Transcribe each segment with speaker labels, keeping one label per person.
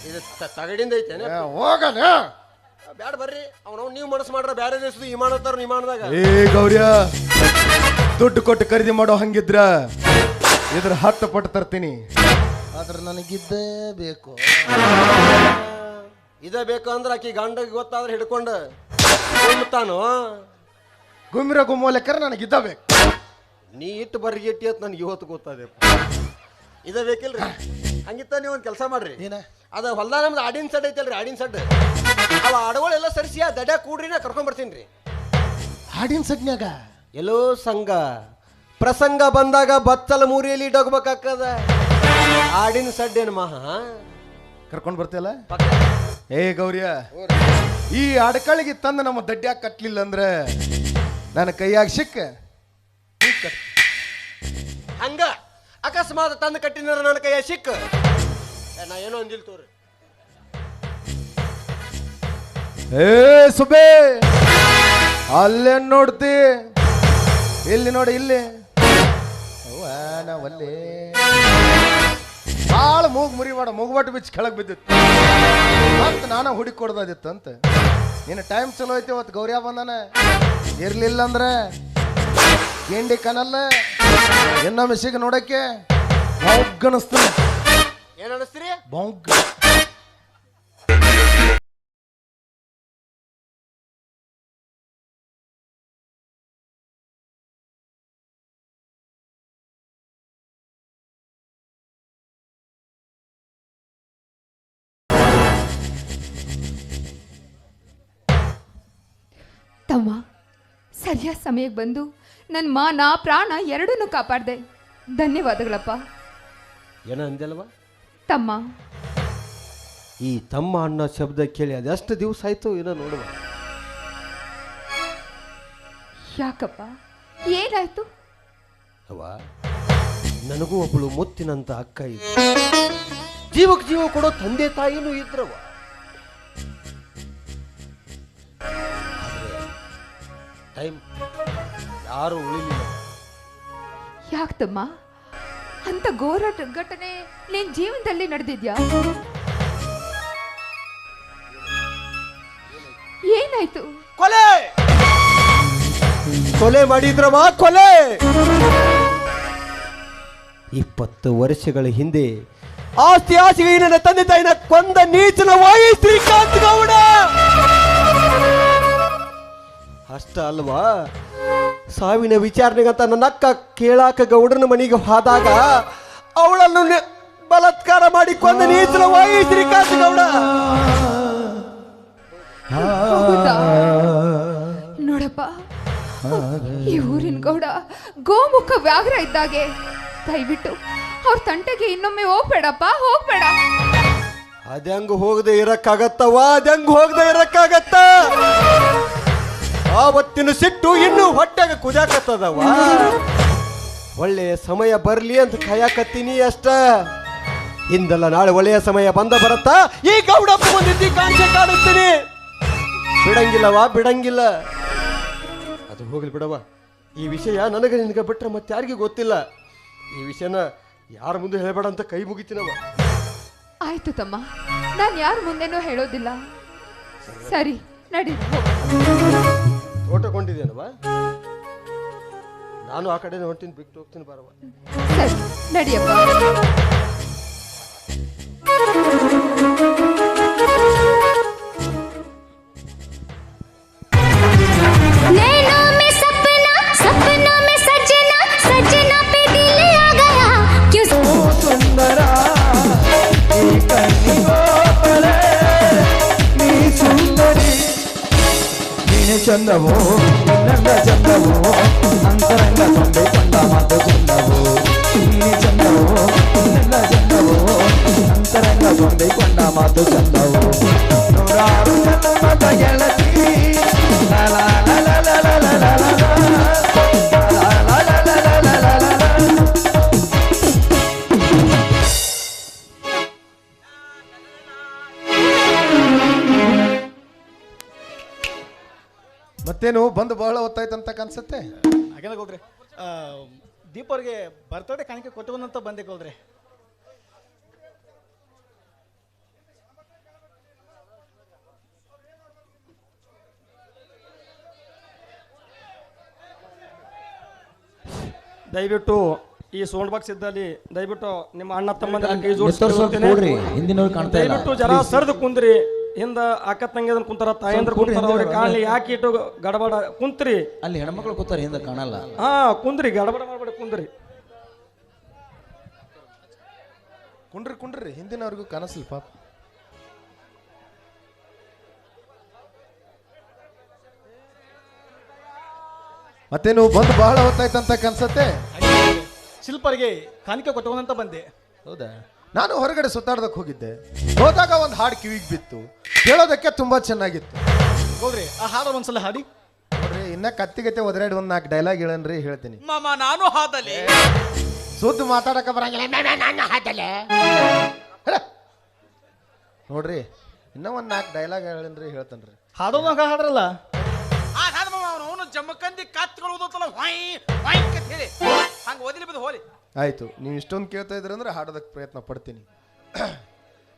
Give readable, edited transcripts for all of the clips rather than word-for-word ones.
Speaker 1: ಇದು ತಗಡಿಂದ ಐತೇನೆ
Speaker 2: ಹೋಗಣ
Speaker 1: ಬ್ಯಾಡ ಬರ್ರಿ ಅವನು ನೀವು ಮನಸ್ಸು ಮಾಡ್ರ ಬ್ಯಾರೆ ದೇಶದ ವಿಮಾನ ಹತ್ತಾರ ವಿಮಾನದಾಗ
Speaker 2: ಏ ಗೌರ್ಯ ದುಡ್ಡು ಕೊಟ್ಟು ಖರೀದಿ ಮಾಡೋ ಹಂಗಿದ್ರ ಇದ್ರ 10 ಪಟ್ಟು ತರ್ತೀನಿ ಆದ್ರೆ ನನಗಿದ್ದೇ ಬೇಕು
Speaker 1: ಇದೇ ಬೇಕು ಅಂದ್ರೆ ಆಕಿ ಗಂಡಗೆ ಗೊತ್ತಾದ್ರೆ ಹಿಡ್ಕೊಂಡು ತಾನು
Speaker 2: ಗುಮ್ಮಿರ ಗುಮ್ಮೋಲೆಕ್ಕರ ನನಗಿದ್ದ ಬೇಕು
Speaker 1: ನೀ ಇಟ್ಟು ಬರ್ಗಿಟ್ಟಿ ಅಂತ ನನಗೆ ಇವತ್ತು ಗೊತ್ತಾದೆ ಇದೇ ಬೇಕಿಲ್ರಿ ಹಂಗಿತ್ತ ನೀವು ಒಂದು ಕೆಲಸ ಮಾಡ್ರಿ
Speaker 2: ಏನ
Speaker 1: ಅದ ಹೊಲ್ದ ನಮ್ದು ಆಡಿನ ಸಡ್ ಐತಲ್ರಿ ಆಡಿನ ಸಡ್ ಅವ ಆಡುಗಳೆಲ್ಲ ಸರಿಸಿ ಆ ದಡ್ಡ ಕೂಡ್ರಿ ನಾ ಕರ್ಕೊಂಡ್ಬರ್ತೀನಿ ರೀ
Speaker 2: ಹಾಡಿನ ಸಡ್ನ್ಯಾಗ
Speaker 1: ಎಲ್ಲೋ ಸಂಘ ಪ್ರಸಂಗ ಬಂದಾಗ ಬತ್ತಲ ಮೂರಿಯಲ್ಲಿ ಇಡೋಗ್ಬೇಕಾಗ್ತದ ಆಡಿನ ಸಡ್ ಏನು ಮಹಾ
Speaker 2: ಕರ್ಕೊಂಡ್ ಬರ್ತಿಯಲ್ಲ ಏ ಗೌರ್ಯ ಈ ಅಡಕಳಿಗೆ ತಂದು ನಮ್ಮ ದಡ್ಡ್ಯಾಗ ಕಟ್ಲಿಲ್ಲ ಅಂದ್ರೆ ನನ್ನ ಕೈಯಾಗ ಸಿಕ್ಕ
Speaker 1: ಹಂಗ ಅಕಸ್ಮಾತ್ ತಂದು ಕಟ್ಟಿನ ನನ್ನ ಕೈಯಾಗ ಸಿಕ್ಕ ನಾ ಏನೋ ಅಂದಿಲ್ ತೋರಿ
Speaker 2: ಏ ಸುಬೇ ಅಲ್ಲೇ ನೋಡ್ತಿ ಇಲ್ಲಿ ನೋಡಿ ಇಲ್ಲಿ ನಾವಲ್ಲಿ ಭಾಳ ಮುರಿ ಮಾಡ ಮುಗುಬಟ್ಟು ಬಿಚ್ಚಿ ಕೆಳಗೆ ಬಿದ್ದಿತ್ತು ಮತ್ತೆ ನಾನು ಹುಡುಕಿ ಕೊಡ್ದಿತ್ತು ಅಂತ ಇನ್ನು ಟೈಮ್ ಚಲೋ ಐತಿ ಅವತ್ತು ಗೌರ್ಯ ಬಂದಾನ ಇರ್ಲಿಲ್ಲ ಅಂದ್ರೆ ಗೆಂಡಿ ಕನಲ್ಲ ಇನ್ನೊಮ್ಮೆ ಸಿಗ ನೋಡಕ್ಕೆ ಬೌಗ್ ಅನಿಸ್ತೀನಿ
Speaker 1: ಏನ್ ಅನಿಸ್ತೀರಿ
Speaker 2: ಬೌಗ್
Speaker 3: ತಮ್ಮ ಸರಿಯಾದ ಸಮಯಕ್ಕೆ ಬಂದು ನನ್ನ ಮಾನ ಪ್ರಾಣ ಎರಡನ್ನೂ ಕಾಪಾಡಿದೆ ಧನ್ಯವಾದಗಳಪ್ಪ
Speaker 1: ಏನ ಅಂದಲ್ವಾ
Speaker 3: ತಮ್ಮ
Speaker 1: ಈ ತಮ್ಮ ಅನ್ನೋ ಶಬ್ದ ಕೇಳಿ ಅದೆಷ್ಟು ದಿವಸ ಆಯ್ತು ಏನೋ ನೋಡುವ
Speaker 3: ಯಾಕಪ್ಪ ಏನಾಯ್ತು
Speaker 1: ಅವ ನನಗೂ ಒಬ್ಬಳು ಮುತ್ತಿನಂತ ಅಕ್ಕ ಇದೆ ಜೀವಕ್ಕೆ ಜೀವ ಕೊಡೋ ತಂದೆ ತಾಯಿನೂ ಇದ್ರವ ಟೈಮ್ ಯಾರು ಉಳಿಲಿಲ್ಲ
Speaker 3: ಯಾಕೆ ತಮ್ಮ ಅಂತ ಘೋರ ಘಟನೆ ನಿನ್ ಜೀವನದಲ್ಲಿ ನಡೆದಿದ್ಯಾ ಏನಾಯ್ತು
Speaker 1: ಕೊಲೆ ಕೊಲೆ ಮಾಡಿದ್ರವ ಕೊಲೆ 20 ವರ್ಷಗಳ ಹಿಂದೆ ಆಸ್ತಿ ಆಸೆಗೆ ನನ್ನ ತಂದೆ ತಾಯಿನ ಕೊಂದ ನೀಚನ ವಾಯಿ ಶ್ರೀಕಾಂತ್ ಗೌಡ ಅಷ್ಟ ಅಲ್ವಾ ಸಾವಿನ ವಿಚಾರಣೆಗಂತ ನನ್ನ ಅಕ್ಕ ಕೇಳಾಕ ಗೌಡನ ಮನೆಗೆ ಹೋದಾಗ ಅವಳನ್ನು ಬಲಾತ್ಕಾರ ಮಾಡಿ ಕೊಂದ ನೀಚನ ವಾಯಿ ಶ್ರೀಕಾಂತ್ ಗೌಡ
Speaker 3: ನೋಡಪ್ಪ ಈ ಊರಿನ ಗೌಡ ಗೋಮುಖ ವ್ಯಾಘ್ರ ಇದ್ದಾಗೆ ದಯವಿಟ್ಟು ಅವ್ರ ತಂಟೆಗೆ ಇನ್ನೊಮ್ಮೆ ಹೋಗ್ಬೇಡಪ್ಪ ಹೋಗ್ಬೇಡ
Speaker 1: ಅದಂಗ ಹೋಗದೆ ಇರಕ್ಕಾಗತ್ತವ ಅದಂಗ ಹೋಗದೆ ಇರಕ್ಕಾಗತ್ತ ಆವತ್ತಿನ ಸಿಟ್ಟು ಇನ್ನು ಹೊಟ್ಟೆಗೆ ಕುದಾಕತ್ತದವ ಒಳ್ಳೆಯ ಸಮಯ ಬರ್ಲಿ ಅಂತ ಕಾಯಕತ್ತೀನಿ ಅಷ್ಟ ಇಂದಲ್ಲ ನಾಳೆ ಒಳ್ಳೆಯ ಸಮಯ ಬರತ್ತಾ ಈ ಗೌಡಪ್ಪ ಬಂದಿದ್ದಿ ಕಾಂಚೆ ಕಾಣಿಸ್ತೀನಿ ಬಿಡಂಗಿಲ್ಲವಾ ಬಿಡಂಗಿಲ್ಲ ಅದು ಹೋಗ್ಲಿ ಬಿಡವ ಈ ವಿಷಯ ನನಗೆ ನಿನಗೆ ಬಿಟ್ರೆ ಮತ್ತೆ ಯಾರಿಗೂ ಗೊತ್ತಿಲ್ಲ ಈ ವಿಷಯನ ಯಾರ ಮುಂದೆ ಹೇಳಬೇಡ ಅಂತ ಕೈ ಮುಗಿತೀನವ
Speaker 3: ಆಯ್ತು ತಮ್ಮ ನಾನು ಯಾರ ಮುಂದೆನೂ ಹೇಳೋದಿಲ್ಲ ಸರಿ ನಡಿ
Speaker 1: ತೋಟಕೊಂಡಿದ್ದೇನವ ನಾನು ಆ ಕಡೆ ಹೊಂಟೀನಿ ಬಿಟ್ಟು ಹೋಗ್ತೀನಿ ಬರವ
Speaker 3: ಸರಿ ನಡಿಯಪ್ಪ
Speaker 4: ಚಂದವೋ ಇನ್ನಂದ ಚಂದವೋ ಅಂತರಂಗ ಕೊಂಡ ಮಾತು ಚಂದವೋ ನೀ ಚಂದವೋ ಇನ್ನಂದ ಚಂದವೋ ಅಂತರಂಗ ಕೊಂಡ ಮಾತು ಚಂದವೋ ನೂರಾರು ಜನ್ಮದ ಗೆಳತಿ ಲಾ ಲಾ ಲಾ ಲಾ ಲಾ ಲಾ ಲಾ ಲಾ
Speaker 2: ಮತ್ತೇನು ಬಂದು ಬಹಳ ಹೊತ್ತಾಯ್ತಂತ ಅನ್ಸುತ್ತೆ
Speaker 5: ಹಾಗೇನ ಗೌಡ್ರಿ ದೀಪವ್ರಿಗೆ ಬರ್ತಡೇ ಕಾಣಿಕೆ ಕೊಟ್ಟು ಬಂದಂತ ಬಂದೆ ಗೌಡ್ರಿ ದಯವಿಟ್ಟು ಈ ಸೌಂಡ್ ಬಾಕ್ಸ್ ಇದ್ದಲ್ಲಿ ದಯವಿಟ್ಟು ನಿಮ್ಮ ಅಣ್ಣ ತಮ್ಮಂದಿರ ಕೈ
Speaker 4: ಎತ್ತರ್ ಸ್ವಲ್ಪ
Speaker 5: ಜೋಡಿಸ್ತೀನಿ.
Speaker 4: ಕೊಡ್ರಿ ಹಿಂದಿನವ್ರು ಕಾಣ್ತಾ ಇಲ್ಲ
Speaker 5: ದಯವಿಟ್ಟು ಜರ ಸರ್ದು ಕುಂದ್ರಿ. ಹಿಂದ ಅಕ್ಕ ತಂಗಿಯದನ್ ಕುಂತಾರ, ತಾಯಂದ್ರ ಕುಂತಾರ, ಅವ್ರಿಗೆ ಕಾಣ್ಲಿ, ಯಾಕೆ ಇಟ್ಟು ಗಡಬಡ ಕುಂತ್ರಿ.
Speaker 4: ಅಲ್ಲಿ ಹೆಣ್ಮಕ್ಳು ಕೂತಾರ ಹಿಂದೆ ಕಾಣಲ್ಲ.
Speaker 5: ಹಾ ಕುಂದ್ರಿ, ಗಡಬಡ ಮಾಡ್ಬೇಡಿ, ಕುಂದ್ರಿ.
Speaker 2: ಕುಂಡ್ರಿ ಹಿಂದಿನವ್ರಿಗೂ ಕನಸಲಿ ಪಾಪ. ಮತ್ತೇನು ಬಂದು ಬಹಳ ಹೊತ್ತಾಯ್ತಂತ ಕನ್ಸತ್ತೆ.
Speaker 5: ಶಿಲ್ಪರಿಗೆ ಕಾಣಿಕೆ ಕೊಟ್ಟವನಂತ ಬಂದೆ.
Speaker 2: ಹೌದಾ? ನಾನು ಹೊರಗಡೆ ಸುತ್ತಾಡ್ದಕ್ಕೆ ಹೋಗಿದ್ದೆ. ಹೋದಾಗ ಒಂದು ಹಾಡು ಕಿವಿಗೆ ಬಿತ್ತು, ಕೇಳೋದಕ್ಕೆ ತುಂಬಾ ಚೆನ್ನಾಗಿತ್ತು.
Speaker 5: ಹೋಗ್ರಿ ಆ ಹಾಡು ಒಂದ್ಸಲ ಹಾಡಿ.
Speaker 2: ನೋಡ್ರಿ ಇನ್ನ ಕತ್ತಿಗತ್ತೆ ಒದರಾಡಿ ಒಂದ್ 4 ಡೈಲಾಗ್ ಹೇಳನ್ರಿ, ಹೇಳ್ತೀನಿ.
Speaker 6: ಮಾಮ ನಾನು ಹಾದಲೆ
Speaker 2: ಸುದ್ದು ಮಾತಾಡಕ ಬರಂಗಿಲ್ಲ, ನಾನು ಹಾದಲೆ. ನೋಡ್ರಿ ಇನ್ನ ಒಂದ್ 4 ಡೈಲಾಗ್ ಹೇಳನ್ರಿ, ಹೇಳ್ತೇನ್ರಿ.
Speaker 5: ಹಾಡೋದು ಹಾಡ್ರಲ್ಲ.
Speaker 6: ಅವನು ಜಮ್ಮಕಂದಿ ಕತ್ಗಳು ಓದೋತಲ್ಲ ಹೊಯ್ ಹೊಯ್ ಅಂತ ಹೇಳಿ ಹಂಗ ಓದಿಲಿ ಬಿದ್ದು ಹೋಲಿ.
Speaker 2: ಆಯ್ತು, ನೀವು ಇಷ್ಟೊಂದು ಕೇಳ್ತಾ ಇದ್ರಿ ಅಂದ್ರೆ ಹಾಡೋದಕ್ಕೆ ಪ್ರಯತ್ನ ಪಡ್ತೀನಿ.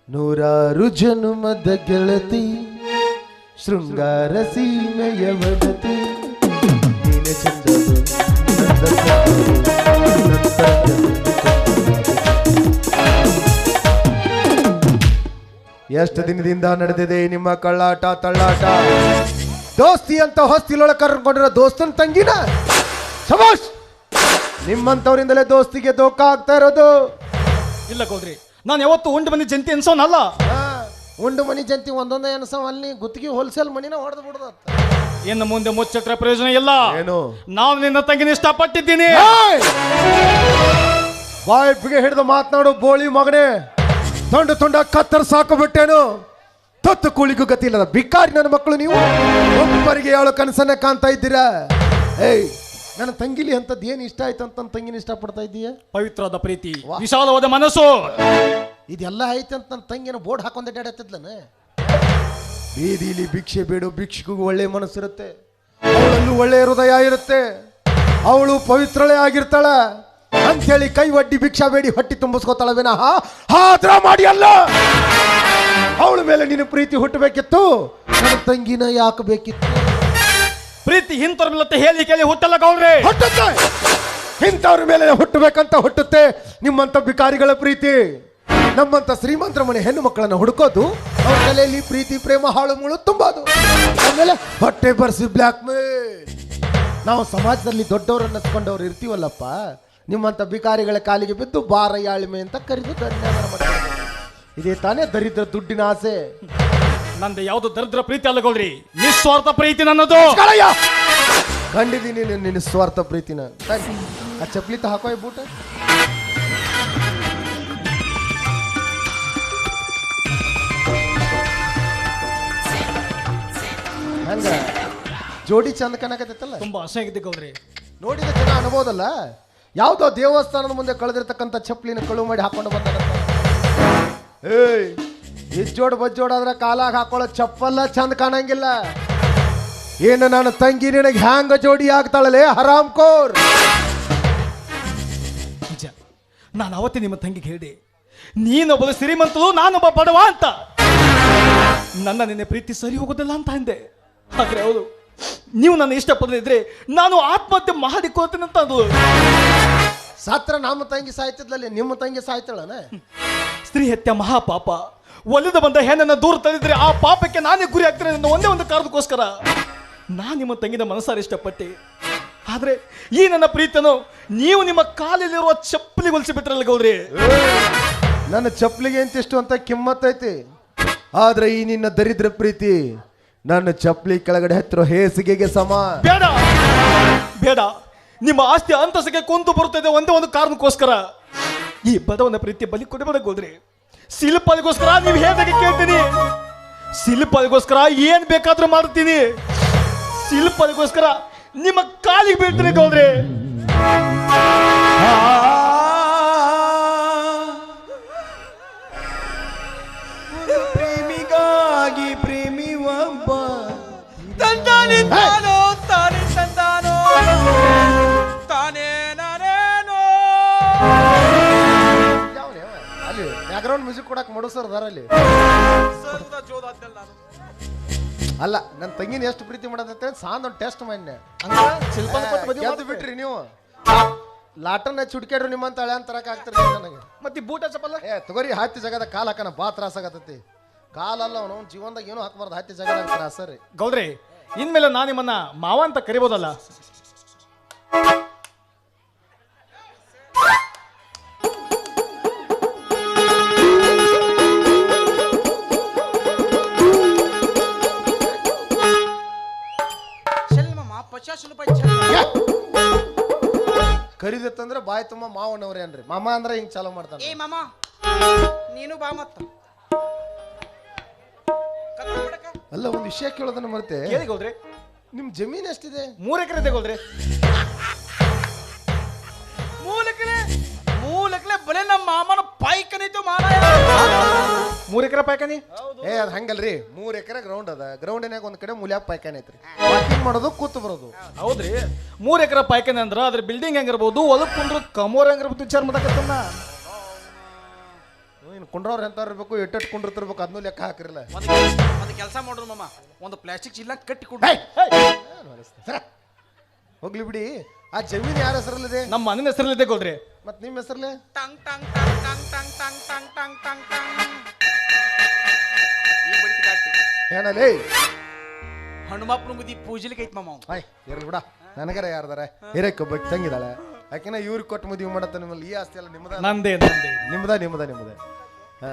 Speaker 2: ನೂರಾರು ಜನುಮದ ಗೆಳತಿ, ಶೃಂಗಾರ ಸೀಮೆಯ ವದತಿ, ನೀನೆ ಚಂದದು ನಂದ ಚಂದದು, ಎಷ್ಟು ದಿನದಿಂದ ನಡೆದಿದೆ ನಿಮ್ಮ ಕಳ್ಳಾಟ ತಳ್ಳಾಟ. ದೋಸ್ತಿ ಅಂತ ಹೊಸ್ತಿಲೊಳಗೆ ಕರ್ಕೊಂಡಿರೋ ದೋಸ್ತನ ತಂಗಿನ ಶಬಾಷ್. ನಿಮ್ಮಂತವರಿಂದಲೇ ದೋಸ್ತಿಗೆ ದೋಖ ಆಗ್ತಾ ಇರೋದು.
Speaker 5: ಇಲ್ಲ ಗೌಡ್ರಿ, ನಾನು ಯಾವತ್ತು ಉಂಡು ಮನಿ ಜಂತಿ ಅನ್ಸೋನಲ್ಲ.
Speaker 2: ಉಂಡು ಮನಿ ಜಂತಿ ಒಂದೊಂದೇ ಅನ್ಸವ, ಅಲ್ಲಿ ಗುತ್ತಿಗೆ ಹೋಲ್ಸೇಲ್ ಮನಿನ ಹೊಡೆದು ಬಿಡದ.
Speaker 5: ಇನ್ನು ಮುಂದೆ ಮುಚ್ಚಟ್ರೆ ಪ್ರಯೋಜನ ಇಲ್ಲ.
Speaker 2: ಏನು?
Speaker 5: ನಾನು ನಿನ್ನ ತಂಗಿನ ಇಷ್ಟಪಟ್ಟಿದ್ದೀನಿ.
Speaker 2: ಬಾಯಿಗೆ ಹಿಡಿದು ಮಾತನಾಡು ಬೋಳಿ ಮಗನೇ. ತುಂಡ ಕತ್ತರ್ ಸಾಕು ಬಿಟ್ಟೇನು, ತೊತ್ತು ಕೂಳಿಗೂ ಗತಿ ಇಲ್ಲದ ಬಿಕ್ಕಾರಿ ನನ್ನ ಮಕ್ಕಳು ನೀವು. ಒಬ್ಬರಿಗೆ ಯಾಳು ಕನಸನ್ನ ಕಾಣ್ತಾ ಇದ್ದೀರಾ? ಏಯ್, ನನ್ನ ತಂಗಿಲಿ ಅಂತದ್ ಏನ್ ಇಷ್ಟ ಆಯ್ತು ಅಂತ ನನ್ನ ತಂಗಿನ ಇಷ್ಟಪಡ್ತಾ ಇದ್ದೀಯ?
Speaker 5: ಪವಿತ್ರವಾದ ಪ್ರೀತಿ, ವಿಶಾಲವಾದ ಮನಸ್ಸು,
Speaker 2: ಇದೆಲ್ಲ ಐತೆ ಅಂತ ನನ್ನ ತಂಗಿನ ಬೋರ್ಡ್ ಹಾಕೊಂಡ್ ಅಡ್ಡಾಡತ್ತಿದ್ಲನ. ಬೀದಿಲಿ ಭಿಕ್ಷೆ ಬೇಡು ಭಿಕ್ಷಿಗೂ ಒಳ್ಳೆ ಮನಸ್ಸಿರುತ್ತೆ, ಅವಳಲ್ಲೂ ಒಳ್ಳೆ ಹೃದಯ ಇರುತ್ತೆ, ಅವಳು ಪವಿತ್ರಳೆ ಆಗಿರ್ತಾಳ ಅಂಥೇಳಿ ಕೈ ಒಡ್ಡಿ ಭಿಕ್ಷಾ ಬೇಡಿ ಹೊಟ್ಟಿ ತುಂಬಿಸ್ಕೋತಾಳ ವಿನಃ ಆದ್ರ ಮಾಡಿ ಅಲ್ಲ. ಅವಳ ಮೇಲೆ ನಿನ್ನ ಪ್ರೀತಿ ಹುಟ್ಟಬೇಕಿತ್ತು, ನನ್ನ ತಂಗಿನ ಯಾಕೆ ಬೇಕಿತ್ತು?
Speaker 5: ಪ್ರೀತಿ ಇಂಥವ್ರ ಮೇಲೆ ಹೇಳಿ ಕೇಳಿ ಹುಟ್ಟಲ್ಲ ಗೌಡ್ರಿ.
Speaker 2: ಹುಟ್ಟುತ್ತೆ, ಇಂಥವ್ರ ಮೇಲೆ ಹುಟ್ಟಬೇಕಂತ ಹುಟ್ಟುತ್ತೆ ನಿಮ್ಮಂತ ಬಿಕಾರಿಗಳ ಪ್ರೀತಿ. ನಮ್ಮಂತ ಶ್ರೀಮಂತರ ಮನೆ ಹೆಣ್ಣು ಮಕ್ಕಳನ್ನ ಹುಡುಕೋದು, ಅವ್ರ ತಲೆಯಲ್ಲಿ ಪ್ರೀತಿ ಪ್ರೇಮ ಹಾಳು ಮುಳು ತುಂಬೋದು, ಆಮೇಲೆ ಹೊಟ್ಟೆ ಬರ್ಸಿ ಬ್ಲ್ಯಾಕ್ ಮೇಲ್. ನಾವು ಸಮಾಜದಲ್ಲಿ ದೊಡ್ಡವರು ಅನ್ನಿಸ್ಕೊಂಡವ್ರು ಇರ್ತೀವಲ್ಲಪ್ಪ, ನಿಮ್ಮಂತ ಬಿಕಾರಿಗಳ ಕಾಲಿಗೆ ಬಿದ್ದು ಬಾರ ಯಾಳಿಮೆ ಅಂತ ಕರೆದು ಧನ್ಯವಾದ ಮಾಡ್ತಾರೆ. ಇದೇ ತಾನೇ ದರಿದ್ರ ದುಡ್ಡಿನ ಆಸೆ.
Speaker 5: ನಂದು ಯಾವ್ದು ದರಿದ್ರ ಪ್ರೀತಿ ಅಲ್ಲ ಗೌಡ್ರಿ, ನಿಸ್ವಾರ್ಥ ಪ್ರೀತಿ ನನ್ನದು.
Speaker 2: ಕಂಡಿದ್ದೀನಿ ನಿನ್ನ ಸ್ವಾರ್ಥ ಪ್ರೀತಿನ. ಆ ಚಪ್ಲಿ ಹಾಕೋ ಬೂಟ. ಹಂಗ ಜೋಡಿ ಚಂದ ಕಾಣಕತ್ತೈತಲ್ಲ.
Speaker 5: ತುಂಬಾ ಅಸಹ್ಯ ಗೌಡ್ರಿ.
Speaker 2: ನೋಡಿದ ಜನ ಅನ್ಬೋದಲ್ಲ, ಯಾವುದೋ ದೇವಸ್ಥಾನದ ಮುಂದೆ ಕಳೆದಿರ್ತಕ್ಕಂಥ ಚಪ್ಪಲಿನ ಕಳು ಮಾಡಿ ಹಾಕೊಂಡು ಬಂದ. ಏಯ್, ಇಜ್ಜೋಡ್ ಬಜ್ಜೋಡಾದ್ರೆ ಕಾಲಾಗ ಹಾಕೊಳ್ಳೋ ಚಪ್ಪಲ್ಲ ಚಂದ ಕಾಣಂಗಿಲ್ಲ. ಏನು ನನ್ನ ತಂಗಿ ನಿನಗೆ ಹ್ಯಾಂಗ ಜೋಡಿ ಆಗ್ತಾಳಲೆ ಹರಾಮ್ ಕೋರ್.
Speaker 5: ನಿಜ, ನಾನು ಅವತ್ತೇ ನಿಮ್ಮ ತಂಗಿಗೆ ಹೇಳಿದೆ, ನೀನೊಬ್ಬಳು ಶ್ರೀಮಂತಳು, ನಾನೊಬ್ಬ ಬಡವ ಅಂತ. ನನ್ನ ನಿನ್ನೆ ಪ್ರೀತಿ ಸರಿ ಹೋಗೋದಿಲ್ಲ ಅಂತ ಅಂದೆ. ಆದ್ರೆ ಅವಳು, ನೀವು ನನ್ನ ಇಷ್ಟಪಡದಿದ್ರೆ ನಾನು ಆತ್ಮಹತ್ಯೆ ಮಾಡಿಕೊಳ್ತೇನೆ ಅಂತ ಅದು.
Speaker 2: ಸತ್ರ ನಮ್ಮ ತಂಗಿ ಸಾಯ್ತಿದ್ಲಲ್ಲಿ, ನಿಮ್ಮ ತಂಗಿ ಸಾಯ್ತಾಳನ?
Speaker 5: ಸ್ತ್ರೀ ಹತ್ಯೆ ಮಹಾಪಾಪ. ಒಲಿದು ಬಂದ ಹೆಣ್ಣನ್ನು ದೂರ ತಳ್ಳಿದ್ರೆ ಆ ಪಾಪಕ್ಕೆ ನಾನೇ ಗುರಿ ಆಗ್ತೇನೆ ಅನ್ನೋ ಒಂದೇ ಒಂದು ಕಾರಣಕ್ಕೋಸ್ಕರ ನಾನು ನಿಮ್ಮ ತಂಗಿನ ಮನಸ್ಸಾರ ಇಷ್ಟಪಟ್ಟೆ. ಆದ್ರೆ ಈ ನನ್ನ ಪ್ರೀತನು ನೀವು ನಿಮ್ಮ ಕಾಲಲ್ಲಿರುವ ಚಪ್ಪಲಿ ಹೊಲಿಸಿ ಬಿಟ್ರಲ್ಲ ಗೌಡ್ರಿ.
Speaker 2: ನನ್ನ ಚಪ್ಪಲಿಗೆ ಎಂತಿಷ್ಟು ಅಂತ ಕಿಮ್ಮತ್ತೈತಿ, ಆದ್ರೆ ಈ ನಿನ್ನ ದರಿದ್ರ ಪ್ರೀತಿ ನನ್ನ ಚಪ್ಪಲಿ ಕೆಳಗಡೆ ಹತ್ತಿರೋ ಹೇಸಿಗೆಗೆ ಸಮ.
Speaker 5: ಬೇಡ ಬೇಡ, ನಿಮ್ಮ ಆಸ್ತಿ ಅಂತಸ್ತಿಗೆ ಕುಂತು ಬರುತ್ತದೆ ಒಂದೇ ಒಂದು ಕಾರಣಕ್ಕೋಸ್ಕರ. ಈ ಬಡವನ ಪ್ರೀತಿ ಬಲಿ ಕೊಡಬೇಡ ಗೌಡ್ರಿ. ಶಿಲ್ಪಗೋಸ್ಕರ ನೀವು ಹೇಳಿದಾಗ ಕೇಳ್ತೀನಿ, ಶಿಲ್ಪಗೋಸ್ಕರ ಏನ್ ಬೇಕಾದ್ರೂ ಮಾಡ್ತೀನಿ, ಶಿಲ್ಪಗೋಸ್ಕರ ನಿಮ್ಮ ಕಾಲಿಗೆ ಬೀಳ್ತೀನಿ ಗೌಡ್ರಿ.
Speaker 4: ಪ್ರೇಮಿಗಾಗಿ ಪ್ರೇಮಿ ಒಬ್ಬ
Speaker 6: ತಂದಾನಿ ತಾನೋ ತಾನೇ ತಂದಾನೋ ತಾನೇ ನಾನೇನೋ.
Speaker 2: ಅಲ್ಲಿ ಬ್ಯಾಕ್ಗ್ರೌಂಡ್ ಮ್ಯೂಸಿಕ್ ಕೊಡಕ್ ಮಡುಸರ್ ಅಲ್ಲಿ.
Speaker 6: ಸರ್ದ ಜೋದಾದ್ನಲ್ಲ ನಾನು.
Speaker 2: ಅಲ್ಲ, ನನ್ನ ತಂಗಿನ ಎಷ್ಟು ಪ್ರೀತಿ ಮಾಡತ್ತೆ ಸಾಂದ್ ಒಂದು ಟೆಸ್ಟ್ ಮಾಡಿ
Speaker 5: ಶಿಲ್ಪನ ಕೊಟ್ಟು ಮದುವೆ
Speaker 2: ಗೆದ್ದು ಬಿಟ್ರಿ ನೀವು. ಲಾಟನ್ ಹಚ್ಚಿ ಹುಡ್ಕ್ಯಾಡ್ರು ನಿಮ್ಮಂತ ಹಳೆ ಅಂತ ತರಕ ಆಗ್ತಾರೆ ನನಗೆ.
Speaker 5: ಮತ್ತೆ ಈ ಬೂಟ ಚಪ್ಪಲ್ಲ
Speaker 2: ತಗೋರಿ ಹತ್ತಿ ಜಾಗದ ಕಾಲ್ ಹಾಕನ ಬಾ ತ್ರಾಸ ಆಗತೈತಿ. ಕಾಲಲ್ಲ ಅವನು ಜೀವನದಾಗ ಏನೂ ಹಾಕ್ಬಾರ್ದು, ಹತ್ತಿ ಜಾಗದಾಗ ತ್ರಾಸ ರೀ.
Speaker 5: ಗೌಡ್ರಿ ಇನ್ಮೇಲೆ ನಾನು ನಿಮ್ಮನ್ನ ಮಾವ ಅಂತ ಕರಿಬೋದಲ್ಲ?
Speaker 6: ಚಲ್ ಮಾಮ 50 ರೂಪಾಯಿ ಚಲ್.
Speaker 2: ಕರಿದಿತ್ತಂದ್ರೆ ಬಾಯಿ ತುಂಬ ಮಾವಣ್ಣವ್ರಿ ಅನ್ರಿ. ಮಾಮ ಅಂದ್ರೆ ಹಿಂಗ್ ಚಾಲೂ ಮಾಡ್ತಾನೆ.
Speaker 6: ಏ ಮಾಮ ನೀನು ಬಾ ಮತ್ತ.
Speaker 2: ಅಲ್ಲ ಒಂದು ವಿಷಯ ಕೇಳೋದನ್ನ ಮರ್ತೆ.
Speaker 5: ಕೇಳಿ ಗೌಡ್ರಿ.
Speaker 2: ನಿಮ್ ಜಮೀನ್ ಎಷ್ಟಿದೆ?
Speaker 5: 3 ಎಕರೆ ಇದೆ ಗೌಡ್ರಿ.
Speaker 6: ಮೂಲಕಲೆ ಬಲೆ ನಮ್ಮ ಮಾಮನ ಪಾಯ್ಕನಿತ್ತು ಮಾರ.
Speaker 5: 3 ಎಕರೆ ಪಾಯ್ಕಾನಿ?
Speaker 2: ಏ ಅದ್ ಹಂಗಲ್ರಿ, 3 ಎಕರೆ ಗ್ರೌಂಡ್ ಅದ. ಗ್ರೌಂಡಿನಾಗ ಒಂದ್ ಕಡೆ ಮೂಲ್ಯಾಗ ಪಾಯ್ಕಾನೆ ಐತ್ರಿ. ವಾಕಿಂಗ್ ಮಾಡೋದು ಕೂತು ಬರೋದು.
Speaker 5: ಹೌದ್ರಿ. 3 ಎಕರೆ ಪಾಯ್ಕಾನಿ ಅಂದ್ರ ಅದ್ರ ಬಿಲ್ಡಿಂಗ್ ಹೆಂಗಿರ್ಬೋದು, ಹೊಲಕ್ ಕುಂದ್ರ ಕಮೋರ್ ಹೆಂಗಿರ್ಬೋದು ವಿಚಾರ ಮಾಡಕತ್ತನ್ನ.
Speaker 2: ಇನ್ ಕುಂಡ್ರವ್ರ ಎಂತ ಇರ್ಬೇಕು, ಎಟ್ಟೆಟ್ ಕುಂಡಿರ್ತಿರ್ಬೇಕು ಅದನ್ನೂ ಲೆಕ್ಕ ಹಾಕಿರಲ್ಲ.
Speaker 6: ಒಂದು ಕೆಲಸ ಮಾಡ್ರು ಮಾಮ, ಒಂದು ಪ್ಲಾಸ್ಟಿಕ್ ಚೀಲ ಕಟ್ಟಿ ಕೊಡು.
Speaker 2: ಹೋಗ್ಲಿ ಬಿಡಿ. ಆ ಜಮೀನ್ ಯಾರ ಹೆಸರಲ್ಲಿದೆ?
Speaker 5: ನಮ್ಮ ಮನೆ ಹೆಸರಲ್ಲಿದೆ ಗೌಡ್ರಿ.
Speaker 2: ಮತ್ ನಿಮ್ ಹೆಸರಲ್ಲೇ?
Speaker 6: Tongue tongue tongue tongue tongue tongue tongue tongue tongue tongue. ಈ ಬಡಿತ ಕಾಟಿ
Speaker 2: ಏನಲ್ಲಿ
Speaker 6: ಹನುಮಪ್ಪನ ಬುದ್ಧಿ ಪೂಜೆಲಿಕ್ಕೆ ಐತ್ ಮಾಮ.
Speaker 2: ಆಯ್ ಇರ್ಲಿ ಬಿಡ, ನನಗರ ಯಾರ್ದಾರ ಹಿರೇಕೊಬ್ಬಕ್ಕೆ ತಂಗಿದಾಳೆ. ಯಾಕೆನ ಇವ್ರಿಗೆ ಕೊಟ್ಟು ಮದುವೆ ಮಾಡತ್ತ. ನಿಮ್ಮಲ್ಲಿ ಈ ಆಸ್ತಿ ಎಲ್ಲ ನಿಮ್ಮದ?
Speaker 5: ನಂದೇ.
Speaker 2: ನಿಮ್ಮದ. ಹಾ,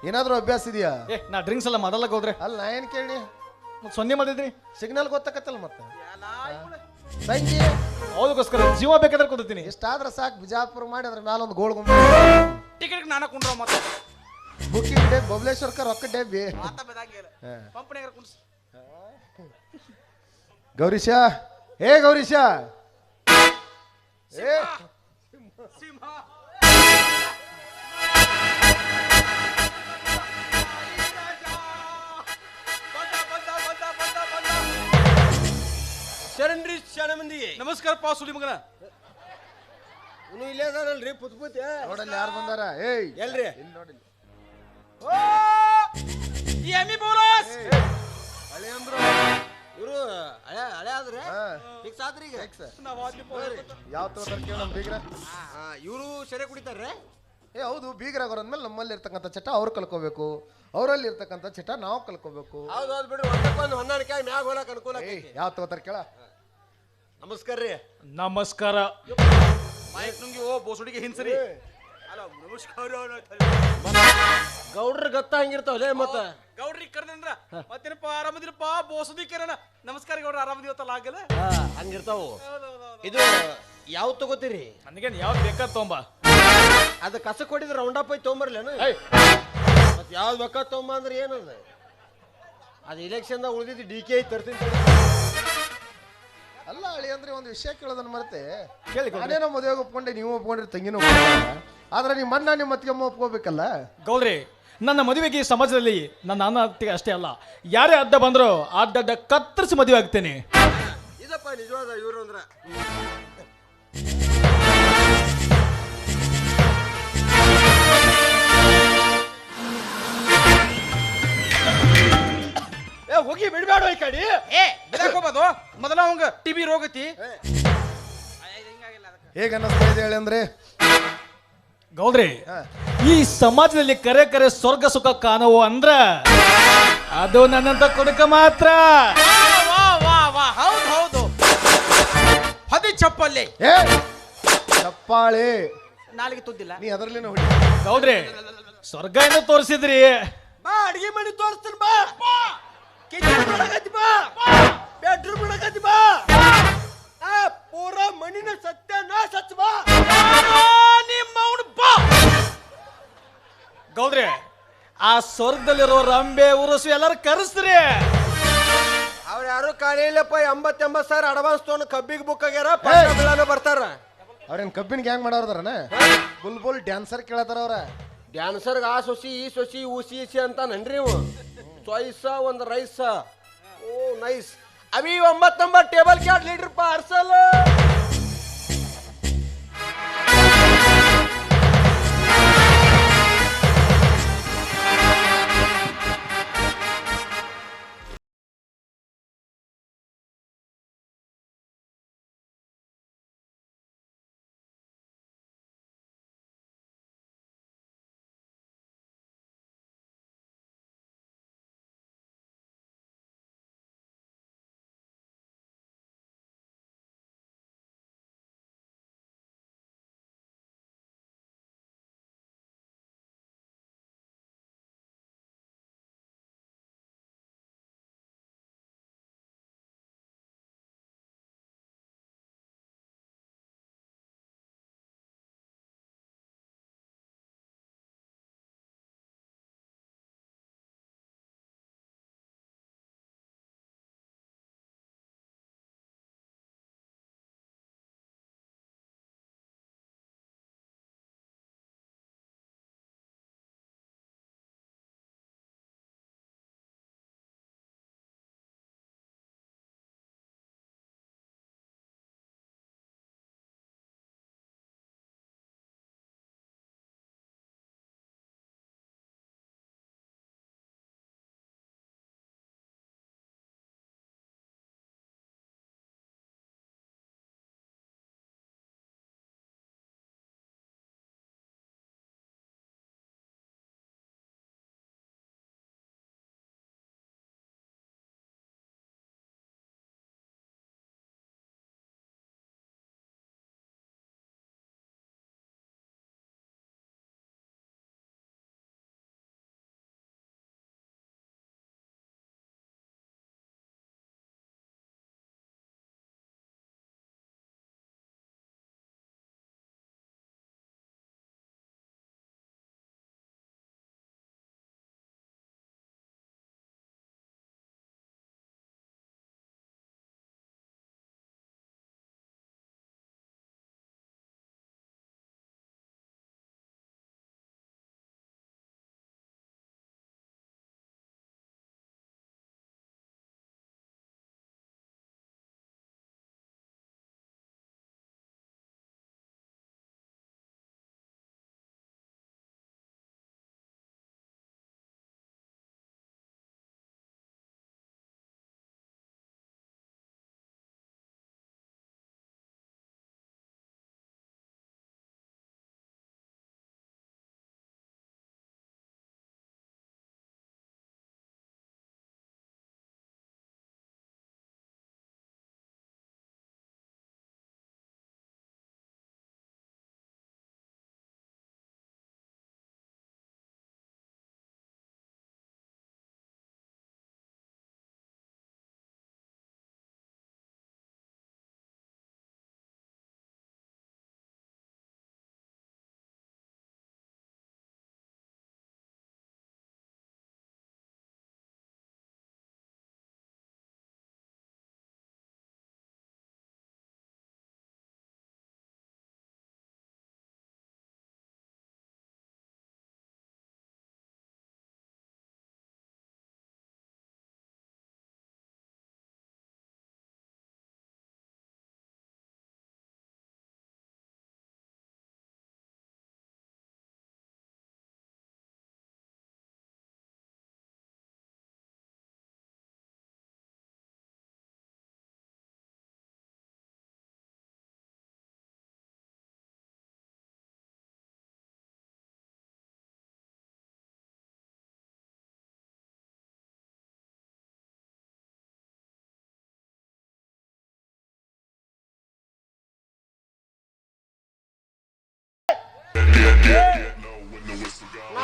Speaker 2: ಏನಾದ್ರೂ ಅಭ್ಯಾಸ ಇದೆಯಾ?
Speaker 5: ನಾ ಡ್ರಿಂಕ್ಸ್ ಎಲ್ಲ ಮಾಡಲ್ಲ ಗೌಡ್ರಿ.
Speaker 2: ಅಲ್ಲ ನಾ ಏನ್ ಕೇಳಿ,
Speaker 5: ಮತ್ತೆ ಸೊನ್ನೆ ಮಾಡಿದ್ರಿ
Speaker 2: ಸಿಗ್ನಲ್ ಗೊತ್ತಾಕತ್ತಲ್ಲ ಮತ್ತೆ. ತಂಗಿ
Speaker 5: ಅದಕ್ಕೋಸ್ಕರ ಜೀವ ಬೇಕಾದ್ರೆ ಕೊಡ್ತೀನಿ.
Speaker 2: ಎಷ್ಟಾದ್ರೆ ಸಾಕು, ಬಿಜಾಪುರ ಮಾಡಿ ಅದ್ರ ಮ್ಯಾಲೊಂದು ಗೋಳ್ ಗುಂಬ.
Speaker 6: ಟಿಕೆಟ್ ನಾನ ಕುಂಡ್ರ ಮತ್ತೆ
Speaker 2: ಬುಕ್ಕಿಂಗ್ ಡೇ ಬಬಲೇಶ್ವರ್ಕ ರೊಕ್ಕ ಡೇ ಬೇ.
Speaker 6: ಮಾತಾ ಬೆದಾಗಿಲ್ಲ ಪಂಪನೆಗರ ಕುಂಡ್ಸ್.
Speaker 2: ಗೌರೀಶ, ಏ ಗೌರೀಶ, ಏ
Speaker 6: ಸಿಂಹ
Speaker 1: ಶರಣ್ರಿ ಶರಣ ಮಂದಿ.
Speaker 6: ನಮಸ್ಕಾರ ಪಾ ಸುಳಿ ಮಗನ.
Speaker 1: ಇನ್ನು ಇಲ್ಲೇ ಅದಾನಲ್ರಿ ಪುತ್ಪುತಿ.
Speaker 2: ನೋಡಲ್ಲಿ ಯಾರು ಬಂದಾರ? ಏಯ್
Speaker 1: ಎಲ್ರಿ?
Speaker 2: ಇಲ್ಲಿ ನೋಡಿಲ್ಲ.
Speaker 6: ಈ ಎಮ್ಮಿ ಬೋಲಸ್
Speaker 2: ಹಳೆ ಅಂದ್ರು
Speaker 1: ಇವರು ಹಳೆ ಆದ್ರೆ
Speaker 2: ಹಾ,
Speaker 1: ಫಿಕ್ಸ್ ಆದ್ರಿ ಈಗ.
Speaker 2: ಯಾವ ತಗೋತಾರ ಕೇಳ ನಮ್ ಬೀಗ್ರ.
Speaker 1: ಇವರು ಸೆರೆ ಕುಡಿತಾರ್ರೆ.
Speaker 2: ಏ ಹೌದು, ಬೀಗರಾಗೋರ್ ಅಂದ್ಮೇಲೆ ನಮ್ಮಲ್ಲಿ ಇರ್ತಕ್ಕಂಥ ಚಟ ಅವ್ರು ಕಲ್ಕೋಬೇಕು, ಅವರಲ್ಲಿ ಇರ್ತಕ್ಕಂಥ ಚಟ ನಾವು ಕಲ್ಕೋಬೇಕು.
Speaker 1: ಹೌದು ಬಿಡ್ರಿ, ಒಂದಕ್ಕೊಂದು ಹೊಂದಾಣಿಕೆ ಮ್ಯಾಗ ಹೋಲಕ್ ಅನುಕೂಲ ಆಕೈತಿ.
Speaker 2: ಯಾವ ತಗೋತಾರ ಕೇಳ.
Speaker 1: ನಮಸ್ಕಾರ ರೀ.
Speaker 5: ನಮಸ್ಕಾರ.
Speaker 6: ಮೈಕ್ ನುಂಗಿ ಓ ಬೋಸುಡಿಗೆ ಹಿಂಸರಿ. ಅಲ್ಲ ನಮಸ್ಕಾರ
Speaker 1: ಗೌಡ್ರ ಗತ್ತ ಹಂಗಿರ್ತಾವಲೇ ಮತ್ತ.
Speaker 6: ಗೌಡ್ರಿ ಕರ್ದಂದ್ರ ಮತ್ತೇನಪ್ಪ ಆರಾಮದಿರಪ್ಪ ಬೋಸುದಿ ಕರೆನ. ನಮಸ್ಕಾರ ಗೌಡ್ರ, ಆರಾಮದಿವತ್ತಲ್ಲ ಆಗಲ್ಲ.
Speaker 1: ಹಂಗಿರ್ತಾವು. ಇದು ಯಾವ ತಗೋತೀರಿ?
Speaker 5: ನನಗೇನು ಯಾವ್ದು ಬೇಕಾದ್ ತೊಂಬ.
Speaker 1: ಅದ ಕಸಕ್ ಹೊಡಿದ್ರೆ ರೌಂಡ್ ಅಪ್ ಐತಿ ತೊಗೊಂಬರ್ಲೇನು? ಮತ್ ಯಾವ್ದು ಬೇಕಾದ ತೊಗೊಂಬ ಅಂದ್ರೆ ಏನದ? ಅದು ಇಲೆಕ್ಷನ್ದಾಗ ಉಳಿದಿದ್ದು DK ಐತಿ, ತರ್ತೀನಿ.
Speaker 2: ಅಲ್ಲ ಅಳಿ ಅಂದ್ರೆ ಒಂದು ವಿಷಯ ಕೇಳೋದನ್ನ ಮರ್ತೆ.
Speaker 5: ಕೇಳಿ
Speaker 2: ನಾನೇನೋ ಮದುವೆಗೆ ಒಪ್ಕೊಂಡೆ, ನೀವು ಒಪ್ಕೊಂಡ್ರೆ ತಂಗಿನೂ ಒಪ್ಕೊಂಡ. ಆದ್ರೆ ನಿಮ್ಮ ಅಣ್ಣ ನಿಮ್ಮ ಅತ್ತಿಗೆಮ್ಮ ಒಪ್ಕೋಬೇಕಲ್ಲ.
Speaker 5: ಗೌಡ್ರಿ, ನನ್ನ ಮದುವೆಗೆ ಈ ಸಮಾಜದಲ್ಲಿ ನನ್ನ ಅನ್ನ ಅತ್ತಿಗೆ ಅಷ್ಟೇ ಅಲ್ಲ, ಯಾರೇ ಅಡ್ಡ ಬಂದ್ರು ಅಡ್ಡ ಕತ್ತರಿಸಿ ಮದುವೆ ಆಗ್ತೇನೆ.
Speaker 1: ಇದಪ್ಪ ನಿಜವಾದ ಇವರು ಅಂದ್ರ. ಹೋಗಿ ಬಿಡ್ಬೇಡ ಈ ಕಡೆ.
Speaker 6: ಏ ಬಿಡಾಕೋಬೋದು ಮೊದಲ ಅವಂಗ ಟಿಬಿ ರೋಗತಿ.
Speaker 2: ಹೇಗ ಅನ್ನಿಸ್ತಾ ಇದೆ ಹೇಳಿ ಅಂದ್ರೆ?
Speaker 5: ಗೌಡ್ರಿ, ಈ ಸಮಾಜದಲ್ಲಿ ಕರೆ ಕರೆ ಸ್ವರ್ಗ ಸುಖ ಕಾಣುವು ಅಂದ್ರ ಅದು ನನ್ನಂತ ಕೊಡುಕ ಮಾತ್ರ.
Speaker 6: ವಾ ವಾ ವಾ ಹೌದು ಹೌದು. ಹದಿ ಚಪ್ಪಲ್ಲಿ
Speaker 2: ಏ ಚಪ್ಪಾಳೆ
Speaker 6: ನಾಲಿಗೆ ತುದ್ದಿಲ್ಲ.
Speaker 2: ನೀ ಅದರಲ್ಲೇನೋ ಹೊಡಿ.
Speaker 5: ಗೌಡ್ರಿ, ಸ್ವರ್ಗ ಏನೋ ತೋರಿಸಿದ್ರಿ.
Speaker 1: ಬಾ ಅಡಿಗೆ ಮಾಡಿ ತೋರಿಸ್ತೀನಿ. ಬಾ ಕಿಚನ್ ಮಾಡಕತ್ತಿ, ಬಾ ಬೆಡ್ರೂಮ್ ಮಾಡಕತ್ತಿ, ಬಾ ಪೂರ ಮಣ್ಣಿನ ಸತ್ಯ ನಾ ಸಚ್ಚ, ಬಾ
Speaker 6: ನಿಮ್ಮ ಅವನು ಬಾ.
Speaker 5: ಗೌಡ್ರಿ, ಆ ಸ್ವರ್ಗದಲ್ಲಿರೋ ರಂಬೆ ಉರಸು ಎಲ್ಲಾರು ಕರೆಸ್ರಿ.
Speaker 1: ಅವ್ರು ಯಾರು ಕಾಣಿಲ್ಲಪ್ಪ. 80 ಸಾವಿರ ಅಡ್ವಾನ್ಸ್ ತೊಗೊಂಡು ಕಬ್ಬಿಗೆ ಬುಕ್ ಆಗ್ಯಾರ. ಬೆಳಾನು ಬರ್ತಾರ.
Speaker 2: ಅವ್ರೇನ್ ಕಬ್ಬಿನ ಗ್ಯಾಂಗ್ ಮಾಡೋರ್ದಾರನ? ಬುಲ್ಬುಲ್ ಡ್ಯಾನ್ಸರ್ ಕೇಳತಾರ ಅವ್ರ.
Speaker 1: ಡ್ಯಾನ್ಸರ್ಗ ಆ ಸೊಸಿ ಈ ಸೊಸಿ ಊಸಿ ಇಸಿ ಅಂತಾನನ್ರಿ ಇವು. ಚಾಯ್ಸ ಒಂದು ರೈಸ. ಓ ನೈಸ್. ಅವಿ 9 ಟೇಬಲ್ ಕ್ಯಾಟ್ ಲೀಟರ್ ಪಾರ್ಸಲ್.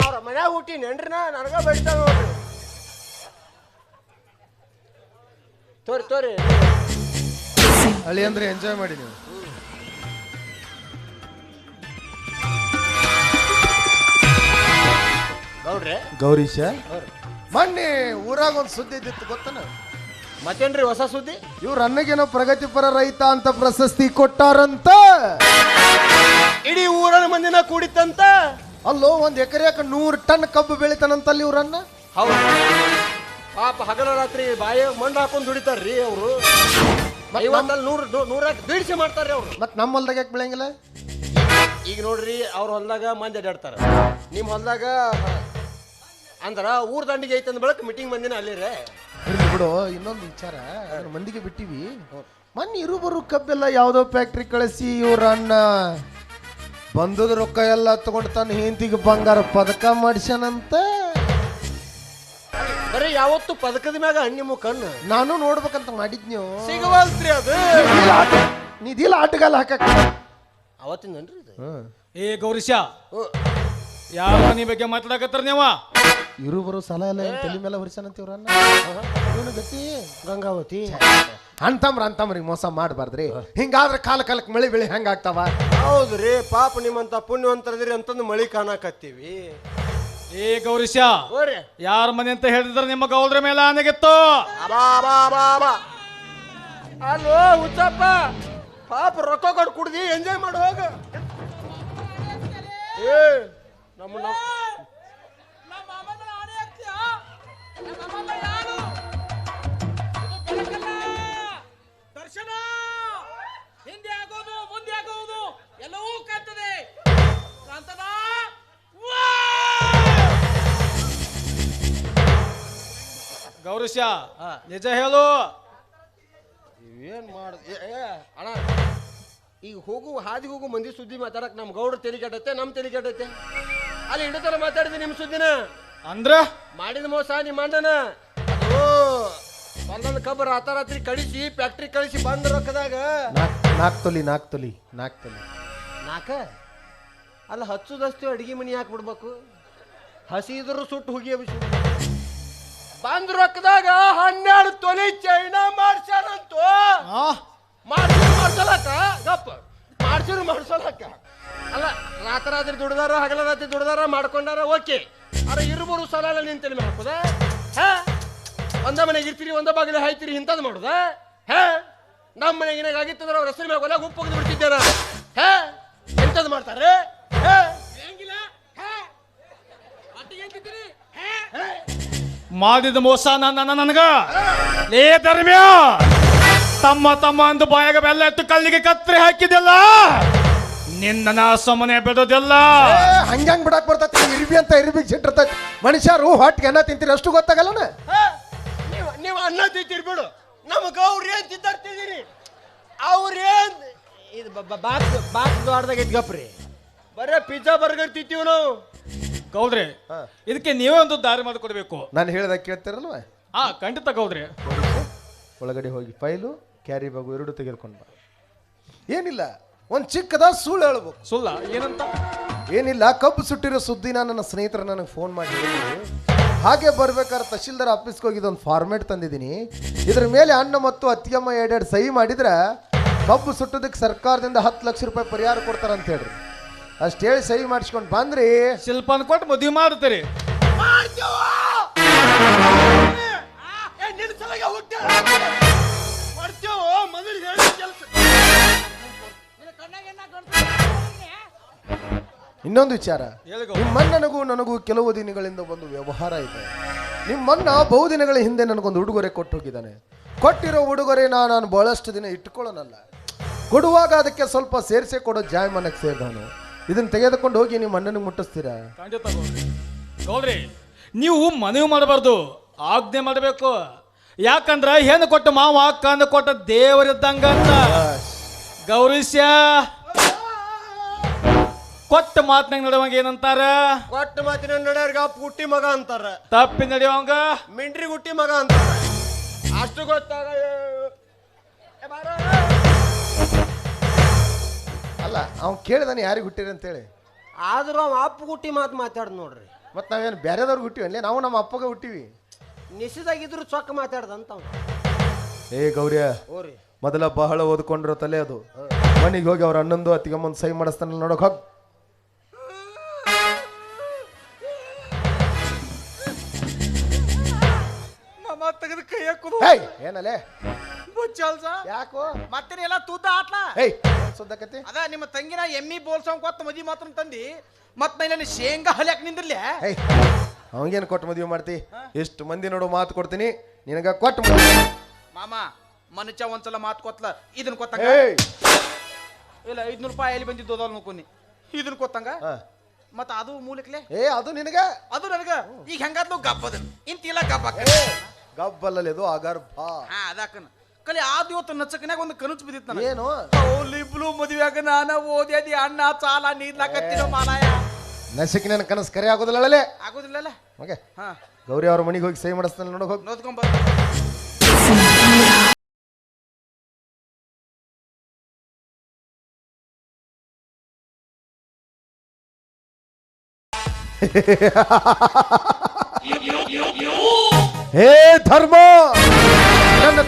Speaker 1: ಅವ್ರ ಮನ್ಯಾಗ ಹುಟ್ಟಿನೇನ್ರಿ ನನಗ ಬೆಳಿತಾವ ನೋಡ್ರಿ. ತೋರಿ
Speaker 2: ಹಳಿ ಅಂದ್ರೆ ಎಂಜಾಯ್ ಮಾಡಿ ನೀವು.
Speaker 1: ನೋಡ್ರಿ
Speaker 2: ಗೌರೀಶ, ಮೊನ್ನೆ ಊರಾಗ ಒಂದು ಸುದ್ದಿ ಇದ್ದಿತ್ತು ಗೊತ್ತನ?
Speaker 1: ಮತ್ತೇನ್ರಿ ಹೊಸ ಸುದ್ದಿ?
Speaker 2: ಇವ್ರ ಅನ್ನಗೇನೋ ಪ್ರಗತಿಪರ ರೈತ ಅಂತ ಪ್ರಶಸ್ತಿ ಕೊಟ್ಟಾರಂತ.
Speaker 1: ಇಡೀ ಊರನ ಮಂದಿನ ಕೂಡಿತ್ತಂತ.
Speaker 2: ಅಲ್ಲೋ 1 ಎಕರೆಕ 100 ಟನ್ ಕಬ್ಬು ಬೆಳಿತಾನಂತಲ್ಲಿ ಇವ್ರನ್ನ.
Speaker 1: ಹೌದು ಪಾಪ ಹಗಲ ರಾತ್ರಿ ಬಾಯ ಮಣ್ಣು ಹಾಕೊಂಡು ದುಡಿತಾರ್ರಿ ಅವರು. 50 ಬೀಡ್ಸಿ ಮಾಡ್ತಾರ್ರಿ ಅವ್ರು.
Speaker 2: ಮತ್ ನಮ್ಮ ಹೊಲ್ದಾಗ ಯಾಕೆ ಬೆಳೆಯಂಗಿಲ್ಲ?
Speaker 1: ಈಗ ನೋಡ್ರಿ ಅವ್ರ ಹೊಲ್ದಾಗ ಮಂದಿ ಅಡ್ಡಾಡ್ತಾರ, ನಿಮ್ ಹೊಲ್ದಾಗ ಅಂದ್ರ ಊರ್ ದಂಡಿಗೆ ಐತಂದ ಬಳಕ ಮೀಟಿಂಗ್ ಮಂದಿನ ಅಲ್ಲಿರೇ.
Speaker 2: ಇರ್ಲಿ ಬಿಡು, ಇನ್ನೊಂದು ವಿಚಾರ ಅದ್ರ ಮಂದಿಗೆ ಬಿಟ್ಟಿವಿ. ಮೊನ್ನೆ ಇರು ಕಬ್ಬೆಲ್ಲ ಯಾವ್ದೋ ಫ್ಯಾಕ್ಟ್ರಿ ಕಳಿಸಿ ಇವ್ರ ಅಣ್ಣ ಬಂದದ ರೊಕ್ಕ ಎಲ್ಲ ತಗೊಂಡು ತನ್ನ ಹೆಂಡತಿಗೆ ಬಂಗಾರ ಪದಕ ಮಾಡಿಸ್ಯಾನಂತ.
Speaker 1: ಬರೀ ಯಾವತ್ತು ಪದಕದ ಮ್ಯಾಗ ನಿಮ್ಮ ಕಣ್ಣು
Speaker 2: ನಾನು ನೋಡ್ಬೇಕಂತ ಮಾಡಿದ್ನ್ಯೋ.
Speaker 1: ಸಿಗವಲ್ತ್ರಿ ಅದು.
Speaker 2: ನಿಧಿಲ್ಲ ಆಟಗಾಲ ಹಾಕಕ್
Speaker 1: ಅವತ್ತಿನನ್ರಿ ಇದು.
Speaker 5: ಏ ಗೌರೀಶ, ಯಾವ ಮನಿ ಬಗ್ಗೆ ಮಾತಾಡಕತ್ತಾರ ನೀವ?
Speaker 2: ಇರು ಸಾಲ ಎಲ್ಲ ಏನ್ ತಲೆ ಮೇಲೆ ಹೊರಿಸಾನಂತ ಇವ್ರನ್ನ. ಇವನು ಗತಿ
Speaker 1: ಗಂಗಾವತಿ
Speaker 2: ಅಂತಮ್ರಿಗೆ ಮೋಸ ಮಾಡಬಾರ್ದ್ರಿ. ಹಿಂಗಾದ್ರೆ ಕಾಲಕ್ಕೆ ಮಳೆ ಬೆಳೆ ಹೆಂಗ ಆಗ್ತಾವ?
Speaker 1: ಹೌದ್ರಿ, ಪಾಪ ನಿಮ್ಮಂತ ಪುಣ್ಯವಂತರದಿರಿ ಅಂತಂದು ಮಳಿ ಕಾಣಕತ್ತೀವಿ.
Speaker 5: ಏ ಗೌರೀಶ,
Speaker 1: ಹೋರಿ
Speaker 5: ಯಾರ ಮನೆ ಅಂತ ಹೇಳಿದ್ರೆ ನಿಮ್ಮ ಗೌಡ್ರ ಮೇಲೆ ಆನೆಗಿತ್ತು.
Speaker 1: ಅಲ್ಲೋ ಹುಚ್ಚಪ್ಪ, ಪಾಪ ರೊಕ್ಕ ಕೊಟ್ಟು ಕುಡ್ದಿ ಎಂಜಾಯ್ ಮಾಡಿ ಹೋಗ. ಏ ನಮ್ಮ
Speaker 6: ದರ್ಶನ ಹಿಂದೆ ಆಗೋದು ಮುಂದೆ ಆಗೋದು ಎಲ್ಲವೂ ಕಾಣ್ತದೆ. ಕಾಂತದ
Speaker 5: ಗೌರೀಶ, ನಿಜ ಹೇಳು.
Speaker 1: ಏನ್ ಮಾಡ ಅಣ್ಣ, ಈಗ ಹಾದಿ ಹೋಗು ಮಂದಿ ಸುದ್ದಿ ಮಾತಾಡಕ್ ನಮ್ ಗೌಡ್ರ ತೆಲಿ ಕೆಟ್ಟೈತೆ, ನಮ್ ತೆಲಿ ಕೆಟ್ಟೈತೆ. ಅಲ್ಲಿ ಹಿಡಿತಲ್ಲ ಮಾತಾಡಿದೆ ನಿಮ್ ಸುದ್ದಿನ.
Speaker 5: ಅಂದ್ರ
Speaker 1: ಮಾಡಿದ ಮೋಸ ನಿಮ್ಮ ಅಣ್ಣನ. ಅದು ಒಂದೊಂದು ಕಬ್ಬ ರಾತ್ರಿ ಕಳಿಸಿ ಫ್ಯಾಕ್ಟ್ರಿ ಕಳಿಸಿ ಬಂದ ರೊಕ್ಕದಾಗ
Speaker 2: ನಾಲ್ಕು ತೊಲಿ
Speaker 1: ನಾಕ ಅಲ್ಲ ಹಚ್ಚುದಷ್ಟು ಅಡಿಗೆ ಮನಿ ಹಾಕಿ ಬಿಡ್ಬೇಕು. ಹಸಿ ಇದ್ರು ಸುಟ್ಟು ಹುಗಿ ಬಂದ ರೊಕ್ಕದಾಗ 12 ತೊಲಿ ಚೈನಾ ಮಾಡ್ಸ್ಯಾನಂತು. ಮಾಡ್ಸಲಕ್ಕ ಗಪ್ಪ ಮಾಡ್ಸಲಕ್ಕ ಅಲ್ಲ, ರಾತ್ರಿ ದುಡ್ದಾರ ಹಗಲ ರಾತ್ರಿ ದುಡ್ದಾರ ಮಾಡ್ಕೊಂಡಾರ ಓಕೆ. ಅರ ಇರುಬರು ಸಲ ನಿಂತೇಳಿ ಹಾಕುದ? ಒಂದ ಮನೆಗೆ ಇರ್ತೀರಿ, ಒಂದ ಬಾಗಿಲು ಹಾಯ್ತೀರಿ, ಇಂಥದ್ದು ಮಾಡುದ? ನಮ್ಮ ಮನೆಗೆ ಆಗಿತ್ತಂದ್ರೆ ಅವ್ರ ಹೆಸರು ಮ್ಯಾಗ ಹೊಲ ಉಪ್ಪು ಹೋಗಿ ಬಿಡ್ತಿದ್ದೇನ? ಎಂಥದ್ದು ಮಾಡ್ತಾರೆ?
Speaker 5: ಮಾಡಿದ ಮೋಸ ನನಗ ಲೇ ಧರ್ಮ್ಯ, ತಮ್ಮ ಅಂದು ಬಾಯಾಗ ಬೆಲ್ಲ ಎತ್ತು ಕಲ್ಲಿಗೆ ಕತ್ರಿ ಹಾಕಿದೆಲ್ಲ ನಿನ್ನ ಸುಮ್ಮನೆ ಬಿಡೋದಿಲ್ಲ.
Speaker 2: ಹಂಗಂಗ್ ಬಿಡಕ್ ಬರ್ತೈತಿ? ಇರ್ಬಿ ಅಂತ ಇರ್ಬಿಗ್ ಸಿಟ್ಟಿರ್ತೈತಿ. ಮನುಷ್ಯರು ಹೊಟ್ಟಿಗೆ ಅನ್ನ ತಿಂತೀರಿ, ಅಷ್ಟು ಗೊತ್ತಾಗಲ್ಲನ?
Speaker 1: ನೀವು ಅನ್ನ ತಿಂತೀರಿ ಬಿಡು, ನಮಗ ಅವ್ರು ಏನ್ ತಿಂತಾರ್ತಿದ್ದೀರಿ? ಅವ್ರೇನ್ ಇದು ಬಾಕ್ಸ್ ದ್ವಾರದಾಗ ಇದ್ಗಪ್ರಿ, ಬರೇ ಪಿಜ್ಜಾ ಬರ್ಗರ್ ತಿಂತೀವಿ ನಾವು.
Speaker 5: ಗೌಡ್ರೆ, ಇದಕ್ಕೆ ನೀವೇ ಒಂದು ದಾರಿ ಮಾಡಿಕೊಡ್ಬೇಕು.
Speaker 2: ನಾನು ಹೇಳ್ದಾಗ ಕೇಳ್ತಿರಲ್ವ?
Speaker 5: ಖಂಡಿತ ಗೌಡ್ರೆ.
Speaker 2: ಒಳಗಡೆ ಹೋಗಿ ಫೈಲು ಕ್ಯಾರಿ ಬ್ಯಾಗು 2 ತೆಗೆದುಕೊಂಡು ಬಾ. ಏನಿಲ್ಲ, ಒಂದು ಚಿಕ್ಕದ ಸುಳ್ಳು ಹೇಳ್ಬೇಕು.
Speaker 5: ಸುಳ್ಳ ಏನಂತ?
Speaker 2: ಏನಿಲ್ಲ, ಕಬ್ಬು ಸುಟ್ಟಿರೋ ಸುದ್ದಿನ ನನ್ನ ಸ್ನೇಹಿತರು ನನಗೆ ಫೋನ್ ಮಾಡಿ ಹೇಳಿದ್ರು. ಹಾಗೆ ಬರ್ಬೇಕಾದ್ರೆ ತಹಶೀಲ್ದಾರ್ ಆಫೀಸ್ಗೆ ಹೋಗಿದ್ದು ಒಂದು ಫಾರ್ಮೇಟ್ ತಂದಿದ್ದೀನಿ. ಇದ್ರ ಮೇಲೆ ಅಣ್ಣ ಮತ್ತು ಅತ್ತಿಗೆಮ್ಮ 2 ಸಹಿ ಮಾಡಿದ್ರೆ ಕಬ್ಬು ಸುಟ್ಟೋದಕ್ಕೆ ಸರ್ಕಾರದಿಂದ 10 ಲಕ್ಷ ರೂಪಾಯಿ ಪರಿಹಾರ ಕೊಡ್ತಾರಂತ ಹೇಳ್ರಿ. ಅಷ್ಟು ಹೇಳಿ ಸಹಿ ಮಾಡಿಸ್ಕೊಂಡು ಬಂದ್ರಿ,
Speaker 5: ಶಿಲ್ಪನ ಕೊಟ್ಟು ಮದುವೆ ಮಾಡ್ತೀರಿ.
Speaker 2: ಇನ್ನೊಂದು ವಿಚಾರ, ನಿಮ್ಮಣ್ಣನಿಗೂ ನನಗೂ ಕೆಲವು ದಿನಗಳಿಂದ ಒಂದು ವ್ಯವಹಾರ ಇದೆ. ನಿಮ್ಮಣ್ಣ ಬಹುದಿನಗಳ ಹಿಂದೆ ನನಗೊಂದು ಉಡುಗೊರೆ ಕೊಟ್ಟು ಹೋಗಿದ್ದಾನೆ. ಕೊಟ್ಟಿರೋ ಉಡುಗೊರೆ ನಾನು ಬಹಳಷ್ಟು ದಿನ ಇಟ್ಕೊಳ್ಳೋನಲ್ಲ. ಕೊಡುವಾಗ ಅದಕ್ಕೆ ಸ್ವಲ್ಪ ಸೇರಿಸೇ ಕೊಡೋ ಜಾಯಮಾನಕ್ಕೆ ಸೇರಿದವನು. ಇದನ್ನ ತೆಗೆದುಕೊಂಡು ಹೋಗಿ ನಿಮ್ಮ ಅಣ್ಣನಿಗೆ ಮುಟ್ಟಿಸ್ತೀರಾ?
Speaker 5: ಖಂಡಿತ ಗೌಡ್ರಿ, ನೀವು ಮನವಿ ಮಾಡಬಾರ್ದು, ಆಜ್ಞೆ ಮಾಡಬೇಕು. ಯಾಕಂದ್ರ ಹೆಣ್ಣು ಕೊಟ್ಟ ಮಾವ ಕಂದು ಕೊಟ್ಟ ದೇವರಿದ್ದಂಗ ಅಂತ. ಗೌರೀಶ, ಕೊಟ್ಟ ಮಾತನಾಗ ನಡೆಯುವಂಗ ಏನಂತಾರ?
Speaker 1: ಕೊಟ್ಟ ಮಾತಿನ ನಡೆಯರ್ಗ ಹುಟ್ಟಿ ಮಗ ಅಂತಾರ,
Speaker 5: ತಪ್ಪಿ ನಡೆಯುವಂಗ
Speaker 1: ಮಿಂಡ್ರಿ ಹುಟ್ಟಿ ಮಗ ಅಂತಾರ. ಅಷ್ಟು ಗೊತ್ತಾಗ
Speaker 2: ಅಲ್ಲ, ಅವ್ನು ಕೇಳಿದಾನೆ ಯಾರಿಗೆ ಹುಟ್ಟಿರಿ ಅಂತೇಳಿ.
Speaker 1: ಆದ್ರೂ ಅವ ಅಪ್ಪ ಹುಟ್ಟಿ ಮಾತಾಡ್ ನೋಡ್ರಿ.
Speaker 2: ಮತ್ತು ನಾವೇನು ಬೇರೆದವ್ರಿಗೆ ಹುಟ್ಟಿವಿ ಅಲ್ಲೇ, ನಾವು ನಮ್ಮ ಅಪ್ಪಗೆ ಹುಟ್ಟಿವಿ.
Speaker 1: ನಿಸಿದಾಗಿದ್ರು ಚೊಕ್ಕ ಮಾತಾಡ್ದಂತ
Speaker 2: ಏ ಗೌರಿಯ,
Speaker 1: ಓರಿ
Speaker 2: ಮೊದಲ ಬಹಳ ಓದ್ಕೊಂಡಿರೋ ತಲೆ ಅದು. ಮನೆಗೆ ಹೋಗಿ ಅವ್ರ ಹನ್ನೊಂದು ಅತ್ತಿಗೆ ಮುಂದೆ ಸಹಿ ಮಾಡಿಸ್ತಾನಲ್ಲ ನೋಡಕ್ ಹೋಗ್.
Speaker 6: ಮಾಮ ತೆಗೆದು ಕೈ ಹಾಕುದು
Speaker 2: ಏಯ್ ಏನಲ್ಲೇ
Speaker 6: ಬುಚ್ಚಲ್ಸ
Speaker 2: ಯಾಕೋ
Speaker 6: ಮತ್ತೆ ಎಲ್ಲ ತೂತ ಆಟ್ಲ.
Speaker 2: ಏಯ್ ಸುದ್ದಕತಿ
Speaker 6: ಅದ ನಿಮ್ಮ ತಂಗಿನ ಎಮ್ಮಿ ಬೋಲ್ಸಂಗ್ ಕೊತ್ತ ಮದಿ ಮಾತ್ರ ತಂದಿ ಮತ್ ಮೇಲೆ ಶೇಂಗಾ ಹಲ್ಯಾಕ್ ನಿಂದಿರ್ಲೆ.
Speaker 2: ಏಯ್ ಅವಂಗೇನು ಕೊಟ್ಟು ಮದುವೆ ಮಾಡ್ತಿ? ಎಷ್ಟು ಮಂದಿ ನೋಡು ಮಾತು ಕೊಡ್ತೀನಿ ನಿನಗ ಕೊಟ್ಟು.
Speaker 6: ಮಾಮ ಮನುಷ್ಯ ಒಂದ್ಸಲ ಮಾತು ಕೊತ್ಲ ಇದನ್ ಕೊತ್ತಂಗ
Speaker 2: ಏಯ್
Speaker 6: ಇಲ್ಲ 500 ರೂಪಾಯಿ ಎಲ್ಲಿ ಬಂದಿದ್ದು ಅದಾವ ನೋಡ್ಕೊನಿ ಇದನ್ ಕೊತ್ತಂಗ ಮತ್ತ ಅದು ಮೂಲಕ್ಲೆ
Speaker 2: ಏ ಅದು ನಿನಗ
Speaker 6: ಅದು ನನಗ ಈಗ ಹೆಂಗಾದ್ಲು ಗಬ್ಬದ ಇಂತಿಲ್ಲ ಗಬ್ಬ
Speaker 2: ಗಬ್ಬಲ್ಲಲ್ಲಿ ಅದು ಅಗರ್ಭ.
Speaker 6: ಹಾ ಅದಾಕನ ಕಲಿ ಆದ ಇವತ್ತು ನಚ್ಚಕನ್ಯಾಗ ಒಂದು ಕನಸು ಬಿದ್ದಿತ್ತು ನನಗೆ.
Speaker 2: ಏನು
Speaker 6: ಅವಲಿಬ್ಳು ಮದುವೆಯಾಗ ನಾನ ಓದ್ಯಾದಿ ಅಣ್ಣ ಸಾಲ ನೀಡ್ಲಾಕತ್ತಿರೋ ಮಾಲಾಯ
Speaker 2: ನಸಿಕ್ ನನ್ನ ಕನಸು ಕರೆ ಆಗೋದಿಲ್ಲ
Speaker 6: ಆಗೋದಿಲ್ಲಲ್ಲ.
Speaker 2: ಓಕೆ
Speaker 6: ಹಾ
Speaker 2: ಗೌರಿ ಅವ್ರ ಮನೆಗೆ ಹೋಗಿ ಸಹಿ ಮಾಡಿಸ್ತಾನೆ ನೋಡಕ್ ಹೋಗಿ.
Speaker 6: ನೋಡ್ಕೊಂಬ
Speaker 2: ಹೇ ಧರ್ಮ, ನನ್ನ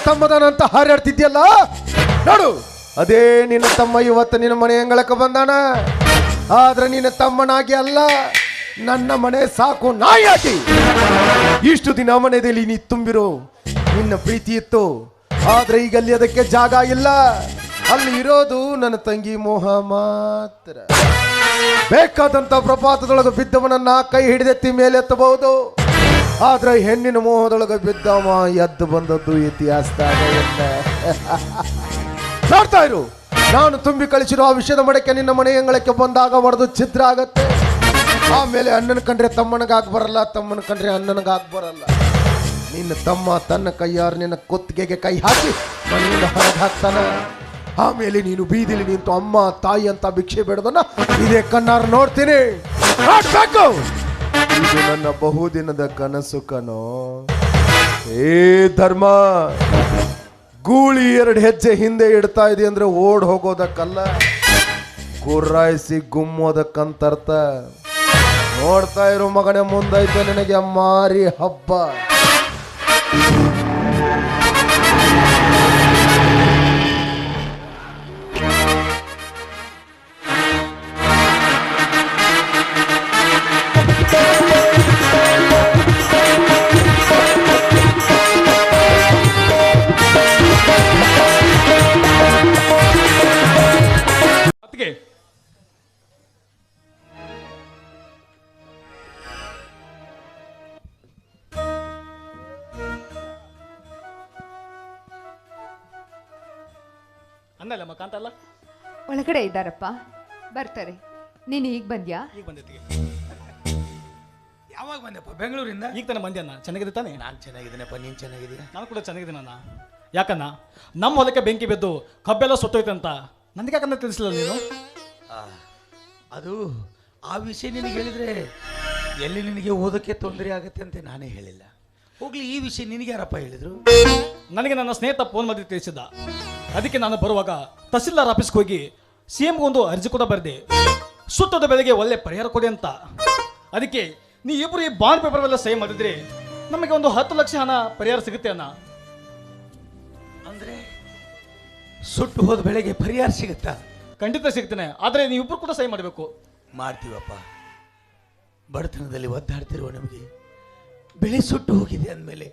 Speaker 2: ತಮ್ಮದಾನ ಅಂತ ಹಾರಾಡ್ತಿದ್ಯಲ್ಲ ನೋಡು, ಅದೇ ನಿನ್ನ ತಮ್ಮ ಇವತ್ತು ನಿನ್ನ ಮನೆ ಅಂಗಳಕ್ಕೆ ಬಂದಾನ. ಆದ್ರೆ ನಿನ್ನ ತಮ್ಮನಾಗಿ ಅಲ್ಲ, ನನ್ನ ಮನೆ ಸಾಕು ನಾಯಾಗಿ. ಇಷ್ಟು ದಿನ ಮನೆಯಲ್ಲಿ ನೀ ತುಂಬಿರೋ ನಿನ್ನ ಪ್ರೀತಿ ಇತ್ತು, ಆದ್ರೆ ಈಗ ಅಲ್ಲಿ ಅದಕ್ಕೆ ಜಾಗ ಇಲ್ಲ. ಅಲ್ಲಿ ಇರೋದು ನನ್ನ ತಂಗಿ ಮೋಹ ಮಾತ್ರ. ಬೇಕಾದಂತ ಪ್ರಪಾತದೊಳಗೆ ಬಿದ್ದವನನ್ನ ಕೈ ಹಿಡಿದೆತ್ತಿ ಮೇಲೆತ್ತಬಹುದು, ಆದ್ರೆ ಹೆಣ್ಣಿನ ಮೋಹದೊಳಗೆ ಬಿದ್ದವ ಎದ್ದು ಬಂದದ್ದು ಇತಿಹಾಸದಾಗ ನೋಡ್ತಾ ಇರು. ನಾನು ತುಂಬಿ ಕಳಿಸಿರೋ ಆ ವಿಷಯದ ಮಡಕೆ ನಿನ್ನ ಮನೆ ಅಂಗಳಕ್ಕೆ ಬಂದಾಗ ಹೊಡೆದು ಛಿದ್ರ ಆಗತ್ತೆ. ಆಮೇಲೆ ಅಣ್ಣನ ಕಂಡ್ರೆ ತಮ್ಮನಿಗಾಗ್ ಬರಲ್ಲ, ತಮ್ಮನ ಕಂಡ್ರೆ ಅಣ್ಣನಿಗಾಗ್ ಬರಲ್ಲ. ನಿನ್ನ ತಮ್ಮ ತನ್ನ ಕೈಯಾರ ನಿನ್ನ ಕುತ್ತಿಗೆಗೆ ಕೈ ಹಾಕಿ ಮನೆಯಿಂದ ಹೊರಗೆ ಹಾಕ್ತಾನ. ಆಮೇಲೆ ನೀನು ಬೀದಿಲಿ ನಿಂತು ಅಮ್ಮ ತಾಯಿ ಅಂತ ಭಿಕ್ಷೆ ಬೇಡದನ್ನ ಇದೇ ಕಣ್ಣಾರ ನೋಡ್ತೀನಿ. ನೋಡ್ಬೇಕು, ಇದು ನನ್ನ ಬಹುದಿನದ ಕನಸು ಕಣೋ. ಏ ಧರ್ಮ, ಗೂಳಿ 2 ಹೆಜ್ಜೆ ಹಿಂದೆ ಇಡ್ತಾ ಇದೆ ಅಂದ್ರೆ ಓಡ್ ಹೋಗೋದಕ್ಕಲ್ಲ, ಗುರ್ರಾಯಿಸಿ ಗುಮ್ಮೋದಕ್ಕಂತರ್ಥ. ನೋಡ್ತಾ ಇರೋ ಮಗನೇ, ಮುಂದೈತೆ ನಿನಗೆ ಮಾರಿ ಹಬ್ಬ.
Speaker 5: ಅನ್ನಲ್ಲ ಕಾಂತಲ್ಲ
Speaker 3: ಒಳಗಡೆ ಇದ್ದಾರಪ್ಪ, ಬರ್ತಾರೆ. ನೀನು ಈಗ ಬಂದ್ಯಾ?
Speaker 5: ಈಗ ಬಂದೈತಿ.
Speaker 6: ಯಾವಾಗ ಬಂದಪ್ಪ ಬೆಂಗಳೂರಿಂದ?
Speaker 5: ಈಗ ತಾನೆ ಬಂದೆ ಅಣ್ಣ. ಚೆನ್ನಾಗಿದೆ ತಾನೆ?
Speaker 6: ನಾನು ಚೆನ್ನಾಗಿದ್ದೀನಪ್ಪ, ನೀನು ಚೆನ್ನಾಗಿದ್ದೀಯ?
Speaker 5: ನಾನು ಕೂಡ ಚೆನ್ನಾಗಿದ್ದೀನಿ ಅಣ್ಣ. ಯಾಕನ್ನ ನಮ್ಮ ಹೊಲಕ್ಕೆ ಬೆಂಕಿ ಬಿದ್ದು ಕಬ್ಬೆಲ್ಲ ಸುಟ್ಟೋಯ್ತು ಅಂತ ನನಗೆ ಯಾಕಂದ್ರೆ ತಿಳಿಸಲಿಲ್ಲ ನೀನು?
Speaker 6: ಅದು ಆ ವಿಷಯ ನಿನಗೆ ಹೇಳಿದ್ರೆ ಎಲ್ಲಿ ನಿನಗೆ ಓದೋಕ್ಕೆ ತೊಂದರೆ ಆಗುತ್ತೆ ಅಂತ ನಾನೇ ಹೇಳಿಲ್ಲ. ಹೋಗ್ಲಿ, ಈ ವಿಷಯ ನಿನಗೆ ಯಾರಪ್ಪ ಹೇಳಿದ್ರು?
Speaker 5: ನನಗೆ ನನ್ನ ಸ್ನೇಹಿತ ಫೋನ್ ಮಾಡಿ ತಿಳಿಸಿದ್ದ. ಅದಕ್ಕೆ ನಾನು ಬರುವಾಗ ತಹಸೀಲ್ದಾರ್ ಆಫೀಸ್ಗೆ ಹೋಗಿ CMಗೆ ಒಂದು ಅರ್ಜಿ ಕೂಡ ಬರೆದೆ, ಸುತ್ತದ ಬೆಳೆಗೆ ಒಳ್ಳೆ ಪರಿಹಾರ ಕೊಡಿ ಅಂತ. ಅದಕ್ಕೆ ನೀ ಇಬ್ಬರು ಈ ಬಾಂಡ್ ಪೇಪರ್ ಎಲ್ಲ ಸಹಿ ಮಾಡಿದ್ರೆ ನಮಗೆ ಒಂದು 10 ಲಕ್ಷ ಹಣ ಪರಿಹಾರ ಸಿಗುತ್ತೆ ಅಣ್ಣ.
Speaker 6: ಅಂದ್ರೆ ಸುಟ್ಟು ಹೋದ ಬೆಳೆಗೆ ಪರಿಹಾರ ಸಿಗುತ್ತಾ?
Speaker 5: ಖಂಡಿತ ಸಿಗ್ತೇನೆ, ಆದರೆ ನೀವಿಬ್ಬರು ಕೂಡ ಸಹಿ ಮಾಡಬೇಕು.
Speaker 6: ಮಾಡ್ತೀವಪ್ಪ. ಬಡತನದಲ್ಲಿ ಒದ್ದಾಡ್ತಿರುವ ನಮಗೆ ಬೆಳೆ ಸುಟ್ಟು ಹೋಗಿದೆ ಅಂದಮೇಲೆ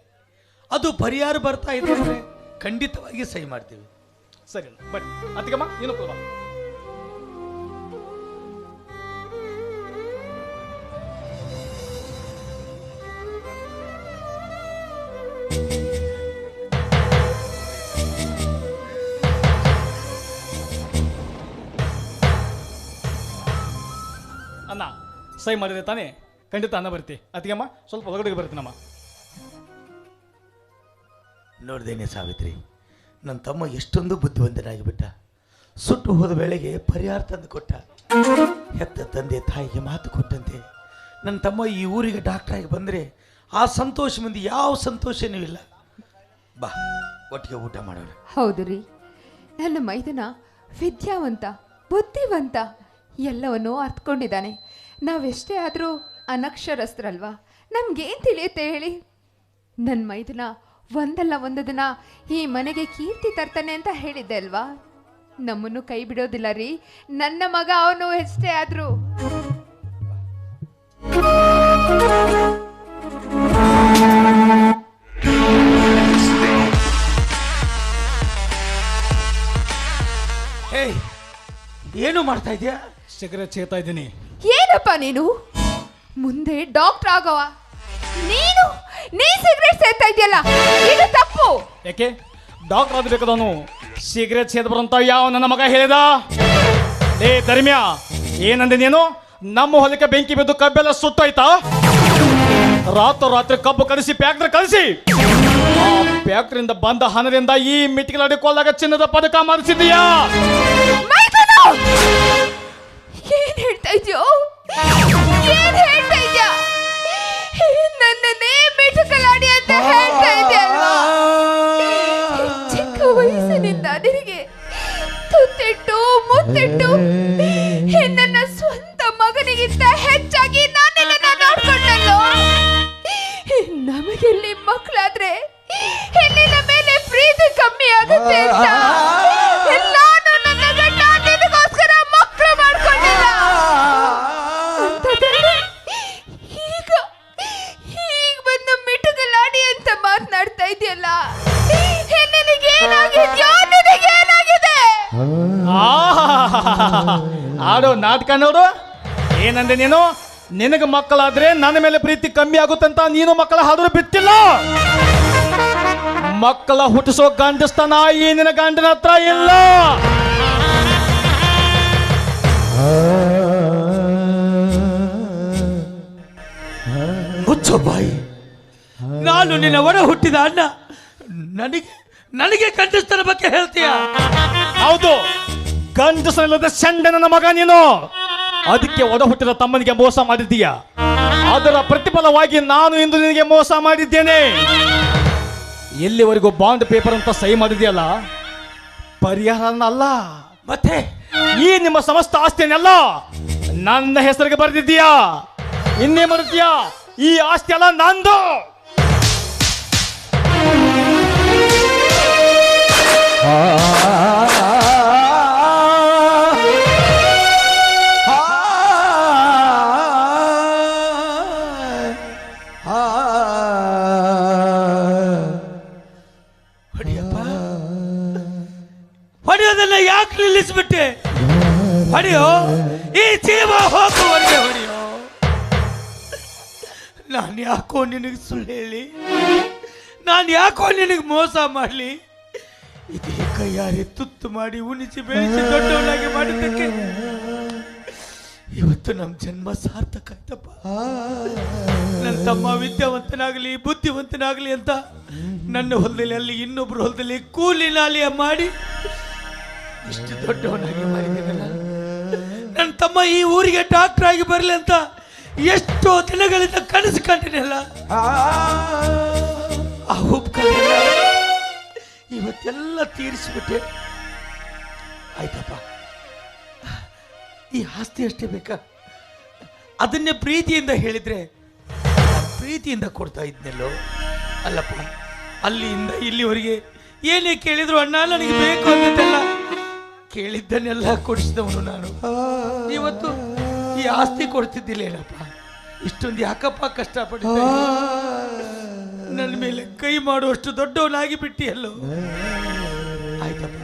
Speaker 6: ಅದು ಪರಿಹಾರ ಬರ್ತಾ ಇದೆ ಅಂದ್ರೆ ಖಂಡಿತವಾಗಿ ಸಹಿ ಮಾಡ್ತೀವಿ.
Speaker 5: ಸರಿ ಅಣ್ಣ, ಬನ್ನಿ. ಅತ್ತಿಗಮ್ಮ ನೀನು ಕೂಡ ಬಾ. ಅಣ್ಣ ಸಹಿ ಮಾಡಿದೆ ತಾನೇ? ಖಂಡಿತ ಅನ್ನ ಬರ್ತಿ. ಅತ್ತಿಗೆಮ್ಮ ಸ್ವಲ್ಪ ಹೊರಗಡೆಗೆ ಬರ್ತೀನಮ್ಮ.
Speaker 6: ನೋಡ್ದೇನೆ ಸಾವಿತ್ರಿ, ನನ್ನ ತಮ್ಮ ಎಷ್ಟೊಂದು ಬುದ್ಧಿವಂತನಾಗಿಬಿಟ್ಟ. ಸುಟ್ಟು ಹೋದ ವೇಳೆಗೆ ಪರಿಹಾರ ತಂದು ಕೊಟ್ಟ. ಹೆತ್ತ ತಂದೆ ತಾಯಿಗೆ ಮಾತು ಕೊಟ್ಟಂತೆ ನನ್ನ ತಮ್ಮ ಈ ಊರಿಗೆ ಡಾಕ್ಟರ್ ಆಗಿ ಬಂದರೆ ಆ ಸಂತೋಷ ಮಂದಿ ಯಾವ ಸಂತೋಷನೂ ಇಲ್ಲ. ಬಾ, ಒಟ್ಟಿಗೆ ಊಟ ಮಾಡೋಣ.
Speaker 3: ಹೌದು ರೀ, ನನ್ನ ಮೈದನ ವಿದ್ಯಾವಂತ, ಬುದ್ಧಿವಂತ, ಎಲ್ಲವನ್ನೂ ಅರ್ಥಕೊಂಡಿದ್ದಾನೆ. ನಾವೆಷ್ಟೇ ಆದರೂ ಅನಕ್ಷರಸ್ಥರಲ್ವಾ, ನಮ್ಗೇನು ತಿಳಿಯುತ್ತೆ ಹೇಳಿ? ನನ್ನ ಮೈದನ ಒಂದಲ್ಲ ಒಂದು ದಿನ ಈ ಮನೆಗೆ ಕೀರ್ತಿ ತರ್ತಾನೆ ಅಂತ ಹೇಳಿದ್ದೆ ಅಲ್ವಾ? ನಮ್ಮನ್ನು ಕೈ ಬಿಡೋದಿಲ್ಲ ರೀ ನನ್ನ ಮಗ, ಅವನು ಎಷ್ಟೇ ಆದರೂ.
Speaker 6: ಏಯ್, ಏನು ಮಾಡ್ತಾ ಇದೀಯಾ?
Speaker 5: ಸಿಗರೇಟ್ ಸೇತಾ ಇದ್ದೀನಿ.
Speaker 3: ಏನಪ್ಪ ನೀನು ಮುಂದೆ ಡಾಕ್ಟರ್ ಆಗವ, ನೀ ಸಿಗರೇಟ್ ಸೇರ್ತಾ ಇದೆಯಲ್ಲ, ಇದು ತಪ್ಪು.
Speaker 5: ಯಾಕೆ ಡಾಕ್ಟರ್ ಆಗಬೇಕಾದವನು ಸಿಗರೇಟ್ ಸೇದ್ ಬರಂತ ಯಾವ ನನ್ನ ಮಗ ಹೇಳಿದ? ಏ ಧರ್ಮ್ಯ, ಏನಂದೆ ನೀನು? ನಮ್ಮ ಹೊಲಕ್ಕೆ ಬೆಂಕಿ ಬಿದ್ದು ಕಬ್ಬೆಲ್ಲ ಸುಟ್ಟಾಯ್ತಾ? ರಾತ್ರಿ ಕಬ್ಬು ಕಳಿಸಿ ಫ್ಯಾಕ್ಟ್ರಿ ಕಳಿಸಿ ಆ ಫ್ಯಾಕ್ಟ್ರಿಯಿಂದ ಬಂದ ಹಣದಿಂದ ಈ ಮಿಟ್ಟಿಗೆ ಕೊಳ್ಳಾಗ ಚಿನ್ನದ ಪದಕ ಮಾಡಿಸಿದೀಯಾ?
Speaker 3: ಏನ್ ಹೇಳ್ತಾ ಇದ್ಯೋ? ಏನ್ ಹೇಳ್ತಾ ಇದ್ಯಾ? ನನ್ನನ್ನೇ ಮಿಟುಕಲಾಡಿ ಅಂತ ಹೇಳ್ತಾ ಇದೆಯಲ್ವಾ? ಚಿಕ್ಕ ವಯಸ್ಸಿನಿಂದ ನಿನಗೆ ತುತ್ತಿಟ್ಟು ಮುತ್ತಿಟ್ಟು ನನ್ನ ಸ್ವಂತ ಮಗನಿಗಿಂತ ಹೆಚ್ಚಾಗಿ ನಾನೆಲ್ಲ ನೋಡ್ಕೊಂಡಲ್ಲೋ. ನಮಗೆಲ್ಲಿ ಮಕ್ಕಳಾದ್ರೆ ಹೆಣ್ಣಿನ ಮೇಲೆ ಪ್ರೀತಿ ಕಮ್ಮಿ ಆಗುತ್ತೆ ಅಂತ ನಾನು ನನ್ನ ಗಂಡ ನಿನಗೋಸ್ಕರ ಮಕ್ಕಳು ಮಾಡ್ಕೊಂಡಿಲ್ಲ. ಅಂಥದ್ರಲ್ಲಿ ಈಗ ಬಂದು ಮಿಟುಕಲಾಡಿ ಅಂತ ಮಾತನಾಡ್ತಾ ಇದೆಯಲ್ಲ, ನಿನಗೇನಾಗಿದ್ಯೋ? ನಿನಗೇನಾಗಿದೆ?
Speaker 5: ಆಡೋ ನಾಟಕ ನೋಡು. ಏನಂದೆ ನೀನು? ನಿನಗೆ ಮಕ್ಕಳಾದ್ರೆ ನನ್ನ ಮೇಲೆ ಪ್ರೀತಿ ಕಮ್ಮಿ ಆಗುತ್ತಂತ ನೀನು ಮಕ್ಕಳ ಹಾಡಲು ಬಿಟ್ಟಿಲ್ಲ. ಮಕ್ಕಳ ಹುಟ್ಟಿಸೋ ಗಂಡಸ್ತನ ಈ ನಿನ್ನ ಗಂಡನ ಹತ್ರ ಇಲ್ಲ.
Speaker 6: ಮುಚ್ಚೋ ಬಾಯಿ. ನಾನು ನಿನ್ನ ಒಡ ಹುಟ್ಟಿದ ಅಣ್ಣ, ನನಗೆ ಗಂಡಸ್ತನ ಬಗ್ಗೆ ಹೇಳ್ತೀಯ?
Speaker 5: ಹೌದು, ಗಂಡಸನಿಲ್ಲದ ಸೆಂಡ ನನ್ನ ಮಗ ನೀನು. ಅದಕ್ಕೆ ಒಡ ಹುಟ್ಟಿದ ತಮ್ಮನಿಗೆ ಮೋಸ ಮಾಡಿದ್ದೀಯ. ಅದರ ಪ್ರತಿಫಲವಾಗಿ ನಾನು ಇಂದು ನಿನಗೆ ಮೋಸ ಮಾಡಿದ್ದೇನೆ. ಎಲ್ಲಿವರೆಗೂ ಬಾಂಡ್ ಪೇಪರ್ ಅಂತ ಸಹಿ ಮಾಡಿದೆಯಲ್ಲ, ಪರಿಹಾರ ಅಲ್ಲ,
Speaker 6: ಮತ್ತೆ
Speaker 5: ಈ ನಿಮ್ಮ ಸಮಸ್ತ ಆಸ್ತಿಯನ್ನೆಲ್ಲ ನನ್ನ ಹೆಸರಿಗೆ ಬರೆದಿದ್ದೀಯಾ. ಇನ್ನೇ ಮರುತ್ತೀಯಾ? ಈ ಆಸ್ತಿ ಅಲ್ಲ ನಂದು.
Speaker 6: ಹೊಡೆಯೋದನ್ನ ಯಾಕೆ ನಿಲ್ಲಿಸ್ಬಿಟ್ಟೆ? ಹೊಡೆಯೋ, ಈ ಜೀವ ಹೋಗುವವರೆಗೆ ಹೊಡೆಯೋ. ನಾನು ಯಾಕೋ ನಿನಗೆ ಸುಳ್ಳು ಹೇಳಿ, ನಾನು ಯಾಕೋ ನಿನಗೆ ಮೋಸ ಮಾಡಲಿ? ಇದೇ ಕೈಯಾರೆ ತುತ್ತು ಮಾಡಿ ಉಣಿಸಿ ಬೆಳೆಸಿ ದೊಡ್ಡವನಾಗಿ ಮಾಡಿದ್ದಕ್ಕೆ ಇವತ್ತು ನಮ್ಮ ಜನ್ಮ ಸಾರ್ಥಕ ಆಯ್ತಪ್ಪ. ನನ್ನ ತಮ್ಮ ವಿದ್ಯಾವಂತನಾಗಲಿ ಬುದ್ಧಿವಂತನಾಗಲಿ ಅಂತ ನನ್ನ ಹೊಲದಲ್ಲಿ ಅಲ್ಲಿ ಇನ್ನೊಬ್ರು ಹೊಲದಲ್ಲಿ ಕೂಲಿ ನಾಲಿಯ ಮಾಡಿ ಇಷ್ಟು ದೊಡ್ಡವನಾಗಿ ಮಾಡಿದ್ದೇನಲ್ಲ. ನನ್ನ ತಮ್ಮ ಈ ಊರಿಗೆ ಡಾಕ್ಟರ್ ಆಗಿ ಬರಲಿ ಅಂತ ಎಷ್ಟೋ ದಿನಗಳಿಂದ ಕನಸು ಕಂಡಿನಲ್ಲ. ಆ ಉಪಕಾರ ಇವತ್ತೆಲ್ಲ ತೀರಿಸಿಬಿಟ್ಟೆ. ಆಯ್ತಪ್ಪ, ಈ ಆಸ್ತಿ ಅಷ್ಟೇ ಬೇಕಾ? ಅದನ್ನೇ ಪ್ರೀತಿಯಿಂದ ಹೇಳಿದ್ರೆ ಪ್ರೀತಿಯಿಂದ ಕೊಡ್ತಾ ಇದ್ನೆಲ್ಲೋ. ಅಲ್ಲಪ್ಪ, ಅಲ್ಲಿಂದ ಇಲ್ಲಿವರೆಗೆ ಏನೇ ಕೇಳಿದ್ರು ಅಣ್ಣ ನನಗೆ ಬೇಕು ಅಂತೆಲ್ಲ ಕೇಳಿದ್ದನ್ನೆಲ್ಲ ಕೊಡಿಸಿದವನು ನಾನು. ಇವತ್ತು ಈ ಆಸ್ತಿ ಕೊಡ್ತಿದ್ದಿಲ್ಲ ಏನಪ್ಪ? ಇಷ್ಟೊಂದು ಯಾಕಪ್ಪ ಕಷ್ಟಪಟ್ಟಿದ್ದೆ? ನನ್ನ ಮೇಲೆ ಕೈ ಮಾಡುವಷ್ಟು ದೊಡ್ಡವನಾಗಿ ಬಿಟ್ಟಿಯಲ್ಲೋ. ಆಯ್ತಪ್ಪ,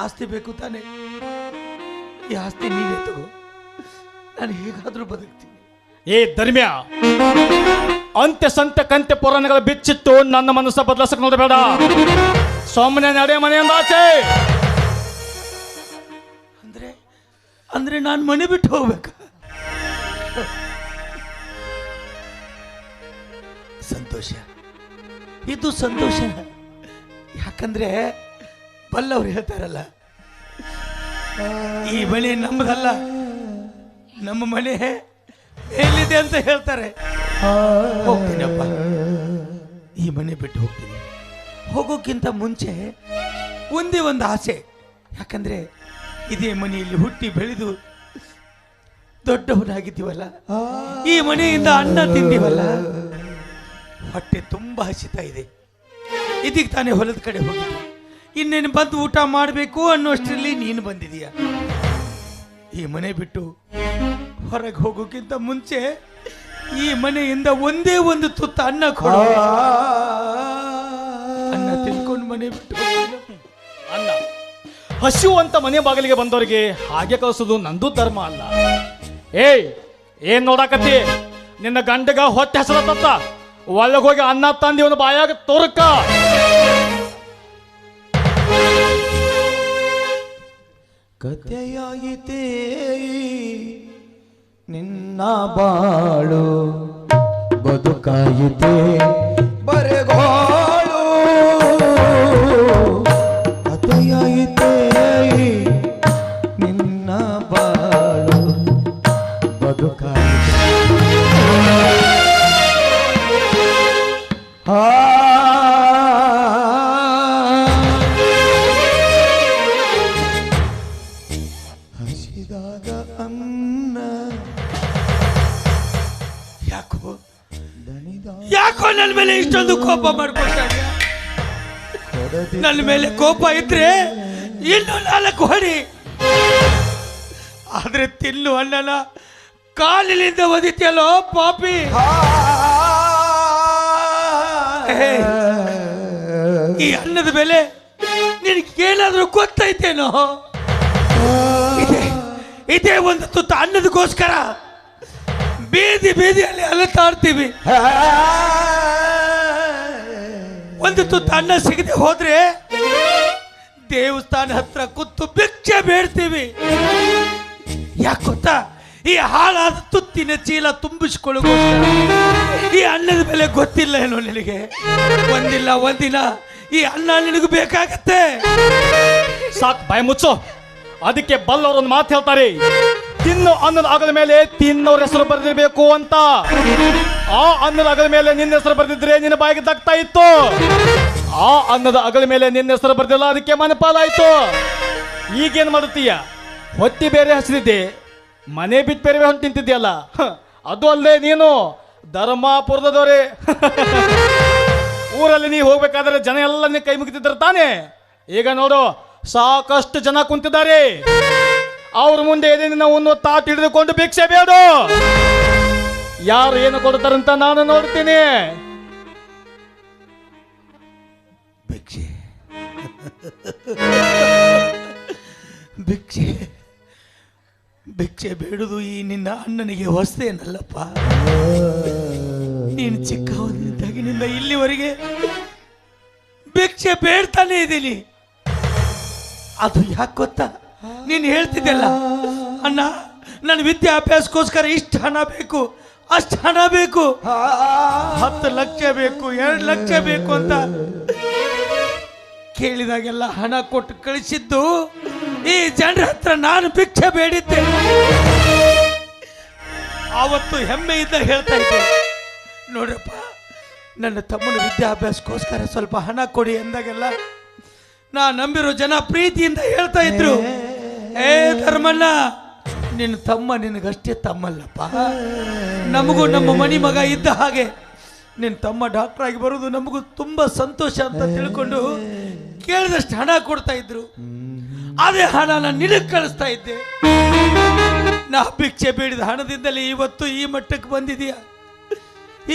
Speaker 6: ಆಸ್ತಿ ಬೇಕು ತಾನೆ? ಈ ಆಸ್ತಿ ನೀನೇ ತಗೋ, ನಾನು ಹೇಗಾದ್ರೂ ಬದುಕ್ತೀನಿ.
Speaker 5: ಏ ಧರ್ಮ್ಯ, ಅಂತ್ಯ ಸಂತ್ಯ ಕಂತ್ಯ ಪುರಾಣಗಳ ಬಿಚ್ಚಿತ್ತು ನನ್ನ ಮನಸ್ಸ ಬದಲಾಸಕ್ಕೆ ನೋಡಬೇಡ. ಸೊಮ್ಮನೆ ನಡೆ ಮನೆಯಿಂದ ಆಚೆ.
Speaker 6: ಅಂದ್ರೆ ನಾನು ಮನೆ ಬಿಟ್ಟು ಹೋಗ್ಬೇಕ? ಸಂತೋಷ, ಇದು ಸಂತೋಷ. ಯಾಕಂದ್ರೆ ಬಲ್ಲವ್ರು ಹೇಳ್ತಾರಲ್ಲ, ಈ ಮನೆ ನಮ್ಮದಲ್ಲ, ನಮ್ಮ ಮನೆ ಎಲ್ಲಿದೆ ಅಂತ ಹೇಳ್ತಾರೆ. ಹೋಗ್ತೀನಪ್ಪ, ಈ ಮನೆ ಬಿಟ್ಟು ಹೋಗ್ತೀನಿ. ಹೋಗೋಕ್ಕಿಂತ ಮುಂಚೆ ಒಂದೇ ಒಂದು ಆಸೆ. ಯಾಕಂದ್ರೆ ಇದೇ ಮನೆಯಲ್ಲಿ ಹುಟ್ಟಿ ಬೆಳೆದು ದೊಡ್ಡವನಾಗಿದ್ದೀವಲ್ಲ, ಈ ಮನೆಯಿಂದ ಅನ್ನ ತಿಂದಿವಲ್ಲ, ಹೊಟ್ಟೆ ತುಂಬಾ ಹಸಿತಾ ಇದೆ. ಇದೀಗ ತಾನೇ ಹೊಲದ ಕಡೆ ಹೋಗಿ ಇನ್ನೇನು ಬಂದು ಊಟ ಮಾಡಬೇಕು ಅನ್ನೋಷ್ಟರಲ್ಲಿ ನೀನು ಬಂದಿದೀಯ. ಈ ಮನೆ ಬಿಟ್ಟು ಹೊರಗೆ ಹೋಗೋಕ್ಕಿಂತ ಮುಂಚೆ ಈ ಮನೆಯಿಂದ ಒಂದೇ ಒಂದು ತುತ್ತ ಅನ್ನ ಕೊಡು. ಅನ್ನ ತಿನ್ಕೊಂಡು ಮನೆ ಬಿಟ್ಟು
Speaker 5: ಅನ್ನ ಹಸಿವು ಅಂತ ಮನೆ ಬಾಗಿಲಿಗೆ ಬಂದವರಿಗೆ ಹಾಗೆ ಕಳಿಸೋದು ನಂದು ಧರ್ಮ ಅಲ್ಲ. ಏನ್ ನೋಡಾಕತ್ತಿ? ನಿನ್ನ ಗಂಡಗ ಹೊಟ್ಟೆ ಹಸರತ್ತ ಒಳಗೆ ಹೋಗಿ ಅನ್ನ ತಂದಿ ಒಂದು ಬಾಯಾಗ ತೋರಕ್ಕ.
Speaker 4: ಕಥೆಯಾಯಿತೇ ನಿನ್ನ ಬಾಳು, ಬದುಕಾಯಿತೆ ಬರೆಗೋಳು. ಕಥೆಯಾಯಿತೇ ನಿನ್ನ ಬಾಳು, ಬದುಕಾಯಿತೆ ಹಸಿದಾಗ ಅನ್ನ.
Speaker 6: ಯಾಕೋ ನನ್ನ ಮೇಲೆ ಇಷ್ಟೊಂದು ಕೋಪ ಮಾಡ್ಕೊಳ್ತಾ ಇದ್ಯಾ? ನನ್ನ ಮೇಲೆ ಕೋಪ ಇದ್ರೆ ಇನ್ನು 4 ಹೊಡಿ, ಆದ್ರೆ ತಿನ್ನು ಅನ್ನನ ಕಾಲಿನಿಂದ ಒದಿತಿಯಲ್ಲೋ ಪಾಪಿ. ಈ ಅನ್ನದ ಬೆಲೆ ನಿನಗೇನಾದ್ರೂ ಗೊತ್ತೈತೇನೋ? ಇದೇ ಒಂದು ತುತ್ತ ಅನ್ನದಕ್ಕೋಸ್ಕರ ಬೀದಿ ಬೀದಿಯಲ್ಲಿ ಅಲತಾಡ್ತೀವಿ. ಒಂದು ತುತ್ತ ಅನ್ನ ಸಿಗದೆ ಹೋದ್ರೆ ದೇವಸ್ಥಾನ ಹತ್ರ ಕೂತು ಭಿಕ್ಷೆ ಬೇಡ್ತೀವಿ. ಯಾಕೆ ಗೊತ್ತಾ? ಈ ಹಾಳಾದ ತುತ್ತಿನ ಚೀಲ ತುಂಬಿಸ್ಕೊಳ್ಳೋಗೋಸ್ಕರ. ಈ ಅನ್ನದ ಬೆಲೆ ಗೊತ್ತಿಲ್ಲ ಏನೋ ನಿನಗೆ? ಒಂದಿನ ಈ ಅನ್ನ ನಿನಗೆ ಬೇಕಾಗತ್ತೆ.
Speaker 5: ಸಾಕ್, ಬಾಯಿ ಮುಚ್ಚೋ. ಅದಕ್ಕೆ ಬಲ್ಲವರೊಂದು ಮಾತು ಹೇಳ್ತಾರೆ, ತಿನ್ನು ಅನ್ನದ ಅಗದ ಮೇಲೆ ತಿನ್ನೋರ ಹೆಸರು ಬರೆದಿರ್ಬೇಕು ಅಂತ. ಆ ಅನ್ನದ ಅಗದ ಮೇಲೆ ನಿನ್ನ ಹೆಸರು ಬರೆದಿದ್ರೆ ನಿನ್ನ ಬಾಯಿಗೆ ದಕ್ತಾ ಇತ್ತು. ಆ ಅನ್ನದ ಅಗಲ ಮೇಲೆ ನಿನ್ನ ಹೆಸರು ಬರ್ದಿಲ್ಲ, ಅದಕ್ಕೆ ಮನಪಾಲಾಯ್ತು. ಈಗೇನು ಮಾಡುತ್ತೀಯ? ಹೊತ್ತಿ ಬೇರೆ ಹಸಿದಿದ್ದೆ, ಮನೆ ಬಿಟ್ಟು ಬೇರೆ ಹೊಂಟು ನಿಂತಿದ್ಯಲ್ಲ. ಅದು ಅಲ್ಲದೆ ನೀನು ಧರ್ಮಾಪುರದವರೇ. ಊರಲ್ಲಿ ನೀ ಹೋಗ್ಬೇಕಾದ್ರೆ ಜನ ಎಲ್ಲ ನೀ ಕೈ ಮುಗಿತಿದ್ದಾರೆ ತಾನೆ. ಈಗ ನೋಡು, ಸಾಕಷ್ಟು ಜನ ಕುಂತಿದ್ದಾರೆ. ಅವ್ರ ಮುಂದೆ ನಿನ್ನ ಒಂದು ತಾಟ್ ಹಿಡಿದುಕೊಂಡು ಭಿಕ್ಷೆ ಬೇಡು. ಯಾರು ಏನು ಕೊಡ್ತಾರಂತ ನಾನು ನೋಡ್ತೀನಿ.
Speaker 6: ಭಿಕ್ಷೆ ಭಿಕ್ಷೆ ಭಿಕ್ಷೆ ಬೇಡುದು ಈ ನಿನ್ನ ಅಣ್ಣನಿಗೆ ಹೊಸದೇನಲ್ಲಪ್ಪ. ನೀನು ಚಿಕ್ಕವನಿದ್ದಾಗಿನಿಂದ ಇಲ್ಲಿವರೆಗೆ ಭಿಕ್ಷೆ ಬೇಡ್ತಾನೆ ಇದ್ದೀನಿ. ಅದು ಯಾಕೆ ಗೊತ್ತಾ? ನೀನು ಹೇಳ್ತಿದ್ದಲ್ಲ, ಅಣ್ಣ ನನ್ನ ವಿದ್ಯಾಭ್ಯಾಸಕ್ಕೋಸ್ಕರ ಇಷ್ಟು ಹಣ ಬೇಕು, ಅಷ್ಟು ಹಣ ಬೇಕು, 10 ಲಕ್ಷ ಬೇಕು, 2 ಲಕ್ಷ ಬೇಕು ಅಂತ ಕೇಳಿದಾಗೆಲ್ಲ ಹಣ ಕೊಟ್ಟು ಕಳಿಸಿದ್ದು ಈ ಜನರ ಹತ್ರ ನಾನು ಭಿಕ್ಷೆ ಬೇಡಿದ್ದೆ. ಆವತ್ತು ಹೆಮ್ಮೆಯಿಂದ ಹೇಳ್ತಾ ಇದ್ದೆ, ನೋಡ್ರಪ್ಪ ನನ್ನ ತಮ್ಮನ ವಿದ್ಯಾಭ್ಯಾಸಕ್ಕೋಸ್ಕರ ಸ್ವಲ್ಪ ಹಣ ಕೊಡಿ ಎಂದಾಗೆಲ್ಲ ನಾ ನಂಬಿರೋ ಜನ ಪ್ರೀತಿಯಿಂದ ಹೇಳ್ತಾ ಇದ್ರು, ಏ ಧರ್ಮಣ್ಣ, ನಿನ್ನ ತಮ್ಮ ನಿನಗಷ್ಟೇ ತಮ್ಮಲ್ಲಪ್ಪ, ನಮಗೂ ನಮ್ಮ ಮನಿ ಮಗ ಇದ್ದ ಹಾಗೆ. ನಿನ್ನ ತಮ್ಮ ಡಾಕ್ಟರ್ ಆಗಿ ಬರೋದು ನಮಗೂ ತುಂಬಾ ಸಂತೋಷ ಅಂತ ತಿಳ್ಕೊಂಡು ಕೇಳಿದಷ್ಟು ಹಣ ಕೊಡ್ತಾ ಇದ್ರು. ಅದೇ ಹಣ ನಾನು ನಿನಗೆ ಕಳಿಸ್ತಾ ಇದ್ದೆ. ನಾ ಭಿಕ್ಷೆ ಬೇಡಿದ ಹಣದಿಂದಲೇ ಇವತ್ತು ಈ ಮಟ್ಟಕ್ಕೆ ಬಂದಿದೀಯ.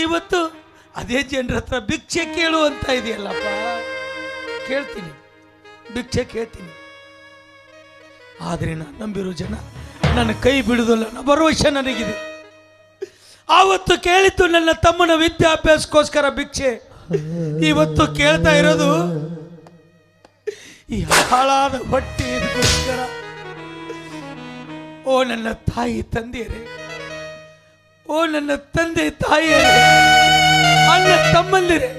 Speaker 6: ಇವತ್ತು ಅದೇ ಜನರ ಹತ್ರ ಭಿಕ್ಷೆ ಕೇಳು ಅಂತ ಇದೆಯಲ್ಲಪ್ಪ. ಕೇಳ್ತೀನಿ, ಭಿಕ್ಷೆ ಕೇಳ್ತೀನಿ. ಆದರೆ ನಾನು ನಂಬಿರೋ ಜನ ನನ್ನ ಕೈ ಬಿಡುವುದಿಲ್ಲ ಅನ್ನೋ ಭರವಸೆ ನನಗಿದೆ. ಆವತ್ತು ಕೇಳಿದ್ದು ನನ್ನ ತಮ್ಮನ ವಿದ್ಯಾಭ್ಯಾಸಕ್ಕೋಸ್ಕರ ಭಿಕ್ಷೆ. ಇವತ್ತು ಕೇಳ್ತಾ ಇರೋದು ಈ ಹಾಳಾದ ಹೊಟ್ಟೆ ಇದಕ್ಕೋಸ್ಕರ. ಓ ನನ್ನ ತಾಯಿ ತಂದೆಯರೇ, ಓ ನನ್ನ ತಂದೆ ತಾಯಿಯರೇ, ಅಣ್ಣ ತಮ್ಮಂದಿರೇ,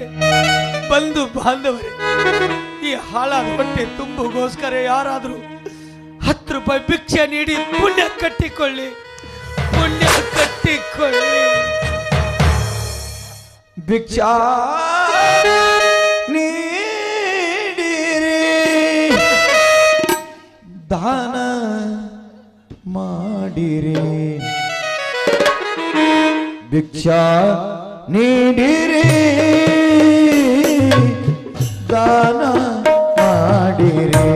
Speaker 6: ಬಂಧು ಬಾಂಧವರೇ, ಈ ಹಾಳಾದ ಹೊಟ್ಟೆ ತುಂಬಗೋಸ್ಕರ ಯಾರಾದರೂ 10 ರೂಪಾಯಿ ಭಿಕ್ಷೆ ನೀಡಿ ಪುಣ್ಯ ಕಟ್ಟಿಕೊಳ್ಳಿ, ಪುಣ್ಯ ಕಟ್ಟಿಕೊಳ್ಳಿ.
Speaker 4: ಭಿಕ್ಷಾ ನೀಡಿರಿ, ದಾನ ಮಾಡಿರಿ. ಭಿಕ್ಷಾ ನೀಡಿರಿ ದಾನ ಮಾಡಿರಿ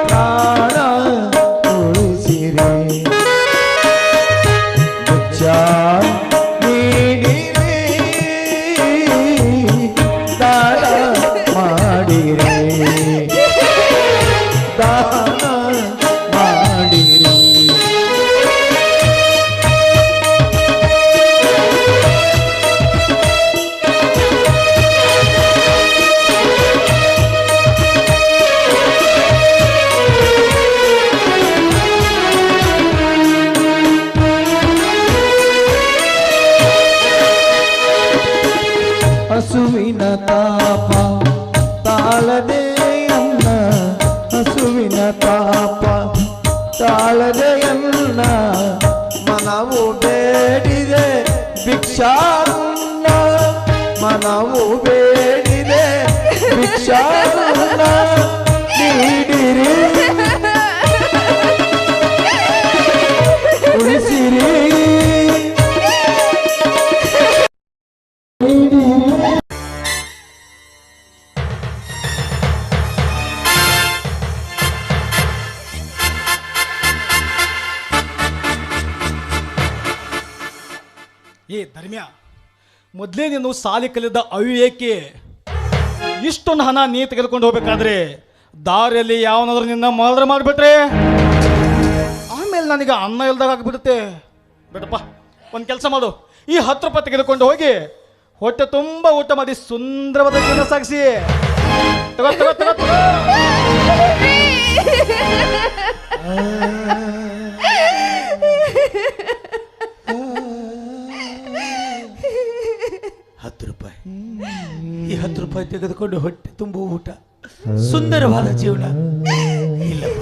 Speaker 4: ಪ್ರಾಣ ಉಳಿಸಿರಿ ಭಿಕ್ಷಾ ನೀಡಿರಿ ದಾನ ಮಾಡಿರಿ ದಾನ ಮಾಡಿರಿ. ಹಸುವಿನ ತಾಪ ತಾಳದೆ ಅನ್ನ ಹಸುವಿನ ತಾಪ ತಾಳದೆ ಅನ್ನ ಮನವು ಬೇಡಿದೆ ಭಿಕ್ಷಾನ್ನ ಮನವು ಬೇಡಿದೆ ಭಿಕ್ಷಾನ್ನ ನೀಡಿರಿ ಉಳಿಸಿರಿ
Speaker 5: ಏ ಧರ್ಮ್ಯ, ಮೊದಲೇ ನೀನು ಸಾಲಿ ಕಲಿದ ಅವಿವೇಕಿ. ಇಷ್ಟೊಂದು ಹಣ ನೀ ತೆಗೆದುಕೊಂಡು ಹೋಗ್ಬೇಕಾದ್ರೆ ದಾರಿಯಲ್ಲಿ ಯಾವನಾದ್ರೂ ನಿನ್ನ ಮರ್ಡರ್ ಮಾಡಿಬಿಟ್ರೆ ಆಮೇಲೆ ನನಗೆ ಅನ್ನ ಇಲ್ದಾಗ ಆಗ್ಬಿಡುತ್ತೆ. ಬೇಡಪ್ಪ, ಒಂದು ಕೆಲಸ ಮಾಡು, ಈ 10 ರೂಪಾಯಿ ತೆಗೆದುಕೊಂಡು ಹೋಗಿ ಹೊಟ್ಟೆ ತುಂಬ ಊಟ ಮಾಡಿ ಸುಂದರವಾದ ಜೀವನ ಸಾಗಿಸಿ. ತಗೋ ತಗೋ ತಗೋ ತಗೋ.
Speaker 6: ಈ 10 ರೂಪಾಯಿ ತೆಗೆದುಕೊಂಡು ಹೊಟ್ಟೆ ತುಂಬ ಊಟ, ಸುಂದರವಾದ ಜೀವನ. ಇಲ್ಲಪ್ಪ,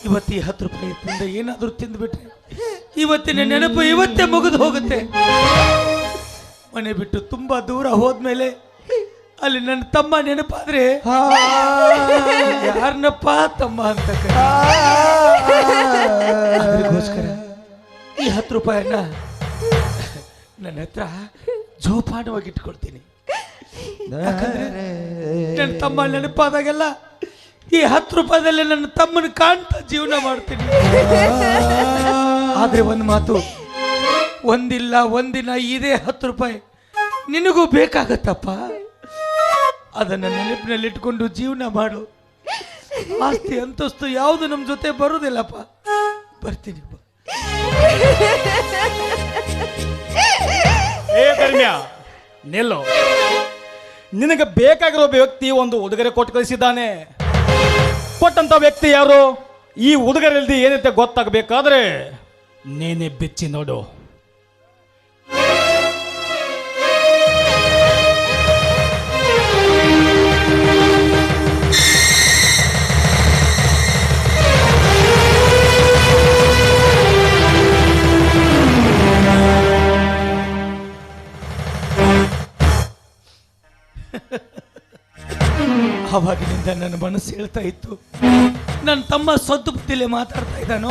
Speaker 6: ಇವತ್ತು ಈ 10 ರೂಪಾಯಿ ತಿಂದ ಏನಾದರೂ ತಿಂದ್ಬಿಟ್ರೆ ಇವತ್ತಿನ ನೆನಪು ಇವತ್ತೇ ಮುಗಿದು ಹೋಗುತ್ತೆ. ಮನೆ ಬಿಟ್ಟು ತುಂಬಾ ದೂರ ಹೋದ್ಮೇಲೆ ಅಲ್ಲಿ ನನ್ನ ತಮ್ಮ ನೆನಪಾದ್ರೆ ಯಾರನ್ನಪ್ಪ ತಮ್ಮ ಅಂತ ಅದಕ್ಕೋಸ್ಕರ ಈ 10 ರೂಪಾಯಿನ ನನ್ನ ಹತ್ರ ಜೋಪಾನವಾಗಿ ಇಟ್ಕೊಳ್ತೀನಿ. ಯಾಕಂದ್ರೆ ನನ್ನ ತಮ್ಮ ನೆನಪಾದಾಗೆಲ್ಲ ಈ 10 ರೂಪಾಯಿದಲ್ಲಿ ನನ್ನ ತಮ್ಮನ ಕಾಣ್ತಾ ಜೀವನ ಮಾಡ್ತೀನಿ. ಆದ್ರೆ ಒಂದು ಮಾತು, ಒಂದಿಲ್ಲ ಒಂದಿನ ಇದೇ 10 ರೂಪಾಯಿ ನಿನಗೂ ಬೇಕಾಗತ್ತಪ್ಪ. ಅದನ್ನ ನೆನಪಿನಲ್ಲಿ ಇಟ್ಕೊಂಡು ಜೀವನ ಮಾಡು. ಆಸ್ತಿ ಅಂತಸ್ತು ಯಾವುದು ನಮ್ಮ ಜೊತೆ ಬರುವುದಿಲ್ಲಪ್ಪ. ಬರ್ತೀನಿ.
Speaker 5: ಏ ಧರ್ಮ್ಯ, ನಿಲ್ಲು. ನಿನಗೆ ಬೇಕಾಗಿರೋ ವ್ಯಕ್ತಿ ಒಂದು ಉಡುಗೊರೆ ಕೊಟ್ಟು ಕಳಿಸಿದ್ದಾನೆ. ಕೊಟ್ಟಂತ ವ್ಯಕ್ತಿ ಯಾರು? ಈ ಉಡುಗೊರೆಯಲ್ಲಿ ಏನಂತೆ ಗೊತ್ತಾಗಬೇಕಾದ್ರೆ ನೀನೇ ಬಿಚ್ಚಿ ನೋಡು.
Speaker 6: ಅವಾಗಿನಿಂದ ನನ್ನ ಮನಸ್ಸು ಹೇಳ್ತಾ ಇತ್ತು, ನನ್ನ ತಮ್ಮ ಸ್ವಂತ ಬುದ್ಧಿಲೇ ಮಾತಾಡ್ತಾ ಇದ್ದಾನೋ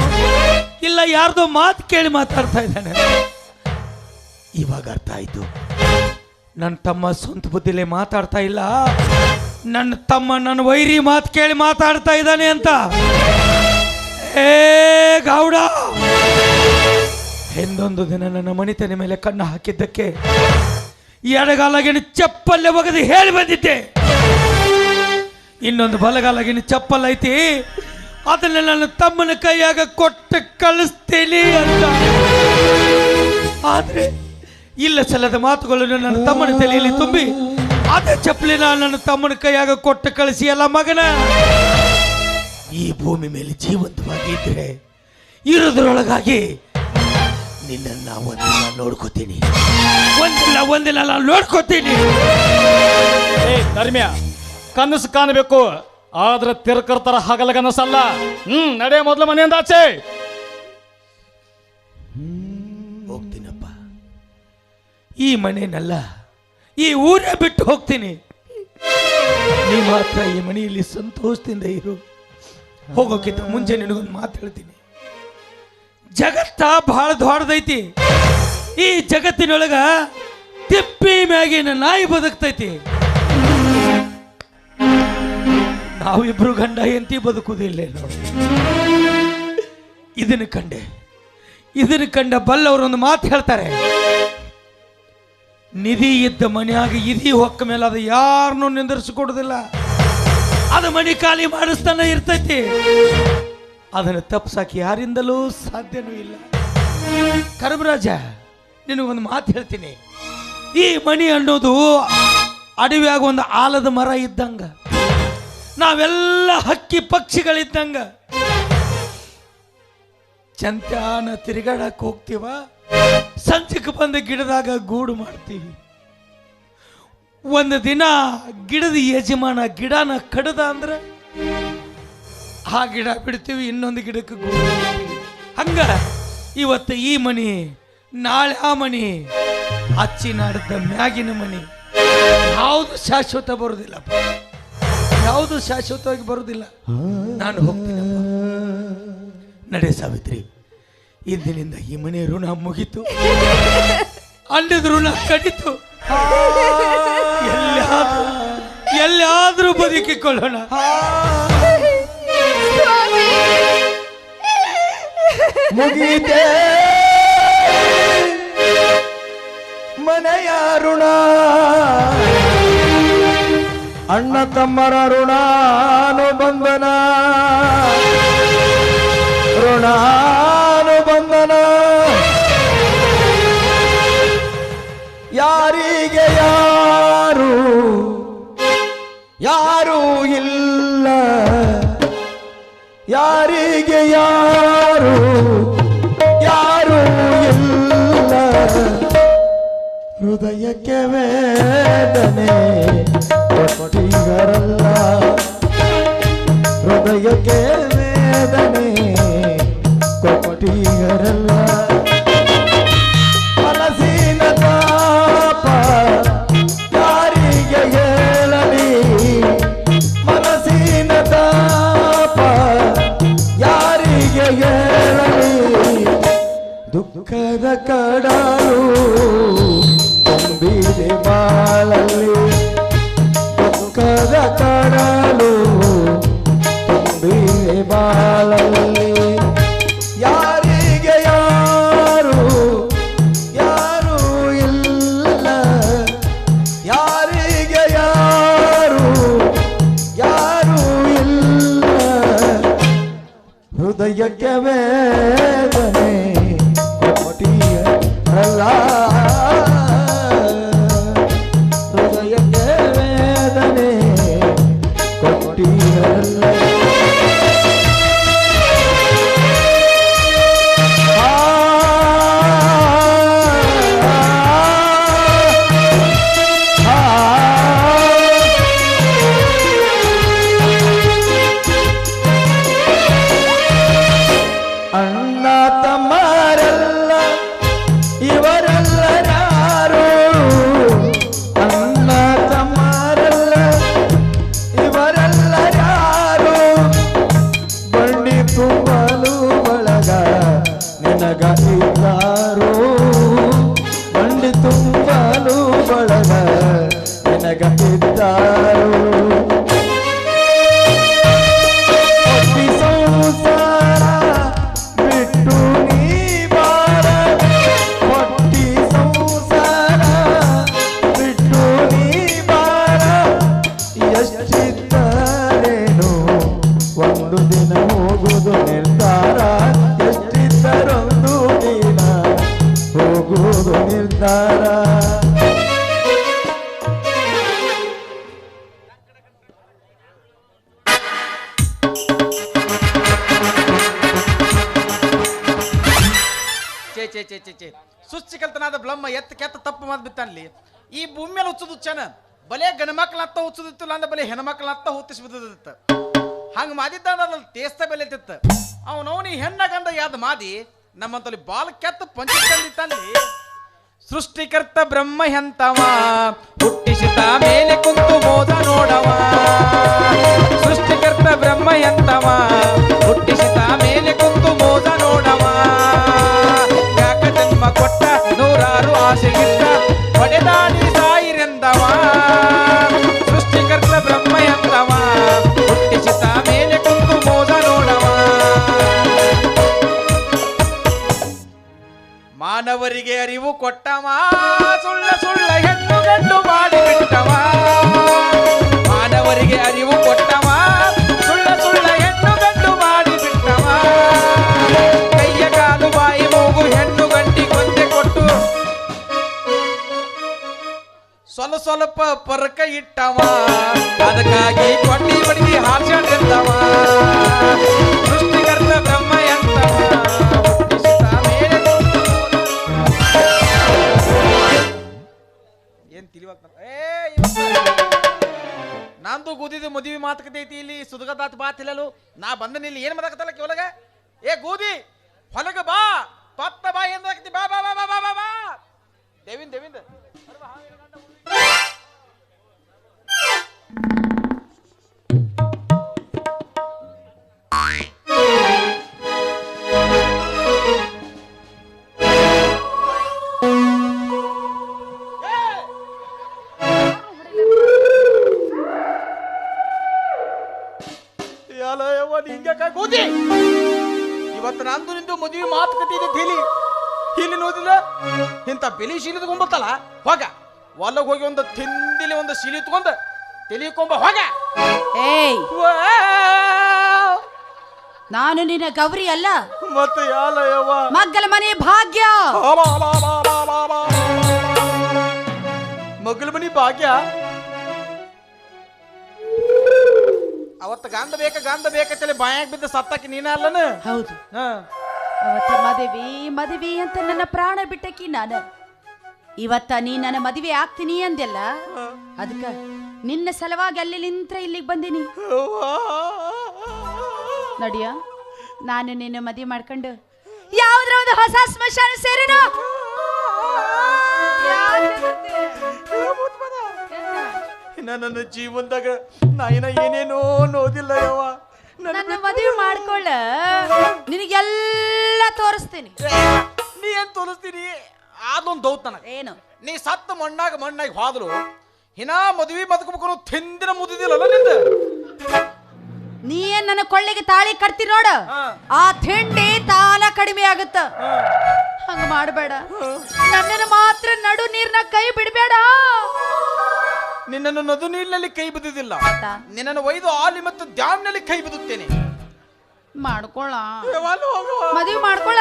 Speaker 6: ಇಲ್ಲ ಯಾರ್ದೋ ಮಾತು ಕೇಳಿ ಮಾತಾಡ್ತಾ ಇದ್ದಾನೆ. ಇವಾಗ ಅರ್ಥ ಆಯ್ತು, ನನ್ನ ತಮ್ಮ ಸ್ವಂತ ಬುದ್ಧಿಲೇ ಮಾತಾಡ್ತಾ ಇಲ್ಲ, ನನ್ನ ತಮ್ಮ ನನ್ನ ವೈರಿ ಮಾತು ಕೇಳಿ ಮಾತಾಡ್ತಾ ಇದ್ದಾನೆ ಅಂತ. ಏ ಗೌಡ, ಹಿಂದೊಂದು ದಿನ ನನ್ನ ಮಣಿತನ ಮೇಲೆ ಕಣ್ಣು ಹಾಕಿದ್ದಕ್ಕೆ ಎಡಗಾಲಾಗಿನ ಚಪ್ಪಲ್ಲೇ ಒಗೆದು ಹೇಳಿ ಬಂದಿದ್ದೆ. ಇನ್ನೊಂದು ಬಲಗಾಲಾಗಿನ ಚಪ್ಪಲ್ ಐತಿ, ಅದನ್ನ ನನ್ನ ತಮ್ಮನ ಕೈಯಾಗ ಕೊಟ್ಟು ಕಳಿಸ್ತೀನಿ ಅಂತ. ಆದ್ರೆ ಇಲ್ಲ ಸಲ್ಲದ ಮಾತುಗಳನ್ನು ನನ್ನ ತಮ್ಮನ ತಲೆಯಲ್ಲಿ ತುಂಬಿ ಅದೇ ಚಪ್ಪಲಿನ ನನ್ನ ತಮ್ಮನ ಕೈಯಾಗ ಕೊಟ್ಟು ಕಳಿಸಿ, ಅಲ್ಲ ಮಗನ, ಈ ಭೂಮಿ ಮೇಲೆ ಜೀವಂತವಾಗಿ ಇದ್ರೆ ಇರೋದ್ರೊಳಗಾಗಿ ನಿನ್ನ ಒಂದಿನ ನೋಡ್ಕೋತೀನಿ, ಒಂದಿನ ನಾನು ನೋಡ್ಕೋತೀನಿ.
Speaker 5: ಏ ಧರ್ಮ್ಯ, ಕನಸು ಕಾಣಬೇಕು, ಆದ್ರೆ ತಿರ್ಕರ್ತರ ಹಗಲ ಕನಸಲ್ಲ. ನಡೆ ಮೊದಲು ಮನೆಯಿಂದ ಆಚೆ.
Speaker 6: ಹೋಗ್ತೀನಪ್ಪ, ಈ ಮನೆಯಲ್ಲ ಈ ಊರೇ ಬಿಟ್ಟು ಹೋಗ್ತೀನಿ. ನೀ ಮಾತ್ರ ಈ ಮನೆಯಲ್ಲಿ ಸಂತೋಷದಿಂದ ಇರು. ಹೋಗೋಕ್ಕಿಂತ ಮುಂಚೆ ನಿನಗೊಂದು ಮಾತು ಹೇಳ್ತೀನಿ. ಜಗತ್ತ ಬಹಳ ದೊಡ್ಡದೈತಿ. ಈ ಜಗತ್ತಿನೊಳಗ ತಿಪ್ಪಿ ಮ್ಯಾಗಿನ ನಾಯಿ ಬದುಕ್ತೈತಿ, ನಾವಿಬ್ರು ಗಂಡ ಹೆಂಡತಿ ಬದುಕುವುದಿಲ್ಲ. ಇದನ್ನು ಕಂಡ ಬಲ್ಲವರೊಂದು ಮಾತು ಹೇಳ್ತಾರೆ, ನಿಧಿ ಇದ್ದ ಮನೆಯಾಗ ಇದಿ ಹೊಕ್ಕ ಮೇಲೆ ಅದು ಯಾರನ್ನೂ ನಿಂದಿರಿಸಿಕೊಡುದಿಲ್ಲ, ಅದು ಮನೆ ಖಾಲಿ ಮಾಡಿಸ್ತಾನೆ ಇರ್ತೈತಿ. ಅದನ್ನು ತಪ್ಪಿಸಾಕಿ ಯಾರಿಂದಲೂ ಸಾಧ್ಯನೂ ಇಲ್ಲ. ಕರಮರಾಜ, ನಿನಗೊಂದು ಮಾತು ಹೇಳ್ತೀನಿ. ಈ ಮನಿ ಅನ್ನೋದು ಅಡವಿಯಾಗ ಒಂದು ಆಲದ ಮರ ಇದ್ದಂಗ, ನಾವೆಲ್ಲ ಹಕ್ಕಿ ಪಕ್ಷಿಗಳಿದ್ದಂಗ. ಚಂತಾನ ತಿರುಗಾಡಕ್ಕೆ ಹೋಗ್ತೀವ, ಸಂಜೆಗೆ ಬಂದ ಗಿಡದಾಗ ಗೂಡು ಮಾಡ್ತೀವಿ. ಒಂದು ದಿನ ಗಿಡದ ಯಜಮಾನ ಗಿಡನ ಕಡದ ಅಂದ್ರೆ ಆ ಗಿಡ ಬಿಡ್ತೀವಿ, ಇನ್ನೊಂದು ಗಿಡಕ್ಕೆ ಗೂಡು ಮಾಡ್ತೀವಿ. ಹಂಗ ಇವತ್ತು ಈ ಮನಿ, ನಾಳೆ ಆ ಮನಿ, ಅಚ್ಚಿನಾಡದ ಮ್ಯಾಗಿನ ಮನಿ. ಯಾವುದು ಶಾಶ್ವತ ಬರುವುದಿಲ್ಲಪ್ಪ, ಯಾವುದು ಶಾಶ್ವತವಾಗಿ ಬರುವುದಿಲ್ಲ. ನಾನು ಹೋಗ್ತೀನಪ್ಪ. ನಡೆ ಸಾವಿತ್ರಿ, ಇಂದಿನಿಂದ ಈ ಮನೆ ಋಣ ಮುಗಿತು, ಅಂಡದ ಋಣ ಕಡಿತು. ಎಲ್ಲಾದ್ರೂ ಬದುಕಿಕೊಳ್ಳೋಣ.
Speaker 4: ಮುಗೀತೆ ಮನೆಯ ಋಣ, ಅಣ್ಣ ತಮ್ಮರ ಋಣಾನುಬಂಧನ, ಋಣಾನುಬಂಧನ. ಯಾರಿಗೆ ಯಾರು ಇಲ್ಲ, ಯಾರಿಗೆ ಯಾರು ಇಲ್ಲ. ಹೃದಯಕ್ಕೆ ವೇದನೆ ಕೊಟ್ಟಿಗರಲ್ಲ, ಹೃದಯಕ್ಕೆ ವೇದನೆ ಕೊಟ್ಟಿಗರಲ್ಲ. ಮನಸ್ಸಿನ ತಾಪ ಯಾರಿಗೆ ಹೇಳಲಿ, ಮನಸ್ಸಿನ ತಾಪ ಯಾರಿಗೆ ಹೇಳಲಿ. ದುಃಖದ ಕಡಲು ತುಂಬಿದೆ ಬಾಳಲ್ಲಿ, ದುಃಖದ ಕಡಲು ತುಂಬಿದೆ ಬಾಳಲ್ಲಿ. ಯಾರಿಗೆ ಯಾರು ಇಲ್ಲ, ಯಾರಿಗೆ ಯಾರು ಇಲ್ಲ. ಹೃದಯಕ್ಕೆ ವೇದನೆ ಕೊಟ್ಟಿಯಲ್ಲ, ಹೃದಯಕ್ಕೆ ವೇದನೆ ಕೊಟ್ಟಿಯಲ್ಲ. ಅಣ್ಣ ತಮ್ಮರೆಲ್ಲ ಇವರೆಲ್ಲ ಯಾರು, ಅಣ್ಣ ತಮ್ಮರೆಲ್ಲ ಇವರೆಲ್ಲ ಯಾರು. ಬಂಡಿ ತುಂಬಲು ಬಳಗ ನಿನಗ ಇದ್ದಾರು, ಬಂಡಿ ತುಂಬಲು ಬಳಗ ನಿನಗ ಇದ್ದಾರು. ಸಂಸಾರ ಬಿಟ್ಟು ನೀ ಬಾರ, ಹೊಟ್ಟಿ ಸಂಸಾರ ಬಿಟ್ಟು ನೀ ಬಾರ. ಎಷ್ಟಿದ್ದರೇನು ಒಂದು ದಿನ ಹೋಗುವುದು ನಿರ್ಧಾರ, ಎಷ್ಟಿದ್ದರೊಂದು ದಿನ ಹೋಗುವುದು ನಿರ್ಧಾರ.
Speaker 7: ಸುಚ್ಚಿಕಲ್ತನಾದ ಬ್ರಹ್ಮ ಎತ್ತ ಕೆತ್ತ ತಪ್ಪು ಮಾತು ಬಿತ್ತಾನಲ್ಲಿ ಈ ಭೂಮಿ ಮೇಲೆ ಹುಚ್ಚದು ಚನ ಬಲೆ ಗಣ ಮಕ್ಕಳತ್ತ ಹುಚ್ಚದಿತ್ತಿಲ್ಲ ಅಂದ ಬಲೆ ಹೆಣ್ಮಕ್ಳತ್ತ ಹುತ್ತಿಸಿ ಬಿದ್ದದಿತ್ತ. ಹಂಗ ಮಾದಿದ್ದ ತೇಸ್ತ ಬೆಲೆ ತಿತ್ತ ಅವನವನಿ ಹೆಣ್ಣ ಗಂಡ ಯಾದ ಮಾದಿ ನಮ್ಮಂತಲ್ಲಿ ಬಾಲ ಕೆತ್ತ ಪಂಚಲ್ಲಿ. ಸೃಷ್ಟಿಕರ್ತ ಬ್ರಹ್ಮ ಎಂತವ ಹುಟ್ಟಿಸಿದ ಮೇಲೆ ಕುಂತು ಮೋದ ನೋಡವ, ಸೃಷ್ಟಿಕರ್ತ ಬ್ರಹ್ಮ ಎಂತವ ಹುಟ್ಟಿಸಿದ ಮೇಲೆ ಕುಂತು ಮೋದ ನೋಡವ. ಯಾಕ ಜನ್ಮ ಕೊಟ್ಟ ನೂರ ಕೊಟ್ಟವ ಸುಳ್ಳ ಸುಳ್ಳ ಹೆಣ್ಣು ಗಂಡು ಮಾಡಿ ಬಿಟ್ಟವ ಮಾನವರಿಗೆ ಅರಿವು ಕೊಟ್ಟವ ಸುಳ್ಳ ಸುಳ್ಳ ಹೆಣ್ಣು ಗಂಡು ಮಾಡಿ ಬಿಟ್ಟವ ಕೈಯ ಕಾಲು ಬಾಯಿ ಮೂಗು ಹೆಣ್ಣು ಗಂಟಿ ಕೊಂದೆ ಕೊಟ್ಟು ಸ್ವಲ್ಪ ಪರಕ ಇಟ್ಟವ ಅದಕ್ಕಾಗಿ ಕೊಟ್ಟಿ ಬಡಿಗೆ ಹಾಸ್ಯಂತವ ಸೃಷ್ಟಿಕರ್ತ ಬ್ರಹ್ಮ ಎಂತವ ಹುಟ್ಟಿಸಿದ ಮೇಲೆ ಏನ್ ತಿಳಿವಾಗ್ತ ನಂದು ಗೂದಿದು ಮದುವೆ ಮಾತುಕತೆ ಐತಿ ಇಲ್ಲಿ ಸುದಗದಾತ್ ಬಾತಿಲ್ಲಲು ನಾ ಬಂದನ ಇಲ್ಲಿ ಏನ್ ಮಾತಾಕತ್ತಲ್ಲ ಕೇವಲಗ ಏ ಗೂದಿ ಹೊಲಗ ಬಾ ಪತ್ತ ಬಾ ಏನ್ ಮಾತಾಕತಿ ಬಾ ಬಾ ಬಾ ಬಾ ಬಾ ಬಾ ದೇವಿಂದ ಇವತ್ತು ನಂದು ನಿಂದು ಮದುವೆ ಮಾತುಕತೆ ಇದೆ ಇಲ್ಲಿ ನೋದಿಲ್ಲ ಇಂಥ ಬೆಲಿ ಶೀಲಿ ತಗೊಂಬತ್ತಲ್ಲ ಹೋಗ ಹೊಲಗ್ ಹೋಗಿ ಒಂದು ತಿಂದಿಲಿ ಒಂದು ಶೀಲಿ ತಗೊಂಡ ತಿಳಿಕೊಂಬ ಹೋಗ
Speaker 8: ಏಯ್ ನಾನು ನಿನ್ನ ಗೌರಿ ಅಲ್ಲ
Speaker 5: ಮತ್ತೆ ಯಾಲಯವ್ವ
Speaker 8: ಮಗ್ಗಲ ಮನೆ ಭಾಗ್ಯ
Speaker 7: ಮಗ್ಗಲ ಮನಿ ಭಾಗ್ಯ ಅವತ್ತ ಗಂಧ ಬೇಕಂತೇಳಿ ಬಾಯಾಗ ಬಿದ್ದ ಸತ್ತಾಕಿ ನೀನ ಅಲ್ಲನ
Speaker 8: ಹೌದು ಅವತ್ತ ಮದುವೆ ಅಂತ ನನ್ನ ಪ್ರಾಣ ಬಿಟ್ಟಕಿ ನಾನು ಇವತ್ತ ನೀ ನನ್ನ ಮದುವೆ ಆಗ್ತೀನಿ ಅಂದೆಲ್ಲ ಅದಕ್ಕ ನಿನ್ನ ಸಲುವಾಗಿ ಅಲ್ಲಿ ನಿಂತ್ರ ಇಲ್ಲಿಗೆ ಬಂದೀನಿ ನಡಿಯ ನಾನು ನಿನ್ನ ಮದುವೆ ಮಾಡ್ಕೊಂಡು ಯಾವ್ದ್ರ ಒಂದು ಹೊಸ ಸ್ಮಶಾನ ಸೇರಿನ
Speaker 5: ನನ್ನ ಜೀವನದಾಗ ನಾ ಏನೇನೋ ನೋದಿಲ್ಲ ಯವ್ವ
Speaker 8: ನನ್ನ ಮದುವೆ ಮಾಡ್ಕೊಳ್ಳ ನಿನಗೆಲ್ಲ ತೋರಿಸ್ತೀನಿ
Speaker 7: ನೀ ಏನ್ ತೋರಿಸ್ತೀನಿ ಅದೊಂದು ದೌತ್ ನನಗೆ
Speaker 8: ಏನು
Speaker 7: ನೀ ಸತ್ತ ಮಣ್ಣಾಗಿ ಹೋದ್ರು ಹಿನಾ ಮದುವೆ ಬದುಕಬೇಕು ತಿಂದಿನ ಮುದಿದಿಲ್ಲಲ್ಲ ನಿಂದ
Speaker 8: ನೀ ಏನ್ ನನ್ನ ಕೊಳ್ಳೆಗೆ ತಾಳಿ ಕಟ್ತಿ ನೋಡ ಆ ತಿಂಡಿ ತಾನ ಕಡಿಮೆ ಆಗುತ್ತ ಹಂಗ ಮಾಡಬೇಡ ನನ್ನನ್ನು ಮಾತ್ರ ನಡು ನೀರ್ನ ಕೈ ಬಿಡಬೇಡ
Speaker 7: ನಿನ್ನನ್ನು ನದು ನೀರಿನಲ್ಲಿ ಕೈ ಬಿದ್ದುದಿಲ್ಲ ನಿನ್ನನ್ನು ಒಯ್ದು ಆಲಿ ಮತ್ತು ಡ್ಯಾಮ್ನಲ್ಲಿ ಕೈ ಬಿಡುತ್ತೇನೆ
Speaker 8: ಮಾಡ್ಕೊಳ ಮದುವೆ ಮಾಡ್ಕೊಳ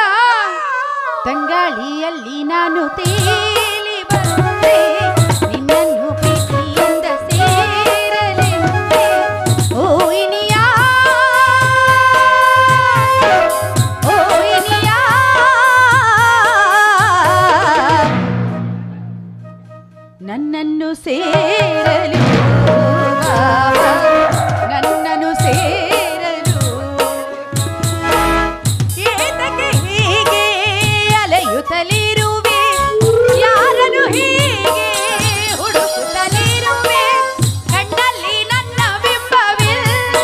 Speaker 8: ತಂಗಾಳಿಯಲ್ಲಿ ನಾನು ತೇಲಿ ಬಂದೆ ನಿನ್ನನ್ನು ಪ್ರೀತಿಯಿಂದ ಸೇರಲೆಂದೆ ಓ ಇನಿಯಾ ನನ್ನನ್ನು ಸೇರಲು ನನ್ನನ್ನು ಸೇರಲು ಏತಕ್ಕೆ ಹೀಗೆ ಅಲೆಯುತ್ತಲಿರುವೆ ಯಾರನ್ನು ಹೀಗೆ ಹುಡುಕುತ್ತಲಿರುವೆ ಕಣ್ಣಲ್ಲಿ ನನ್ನ ಬಿಂಬವಿಲ್ಲವೇನೋ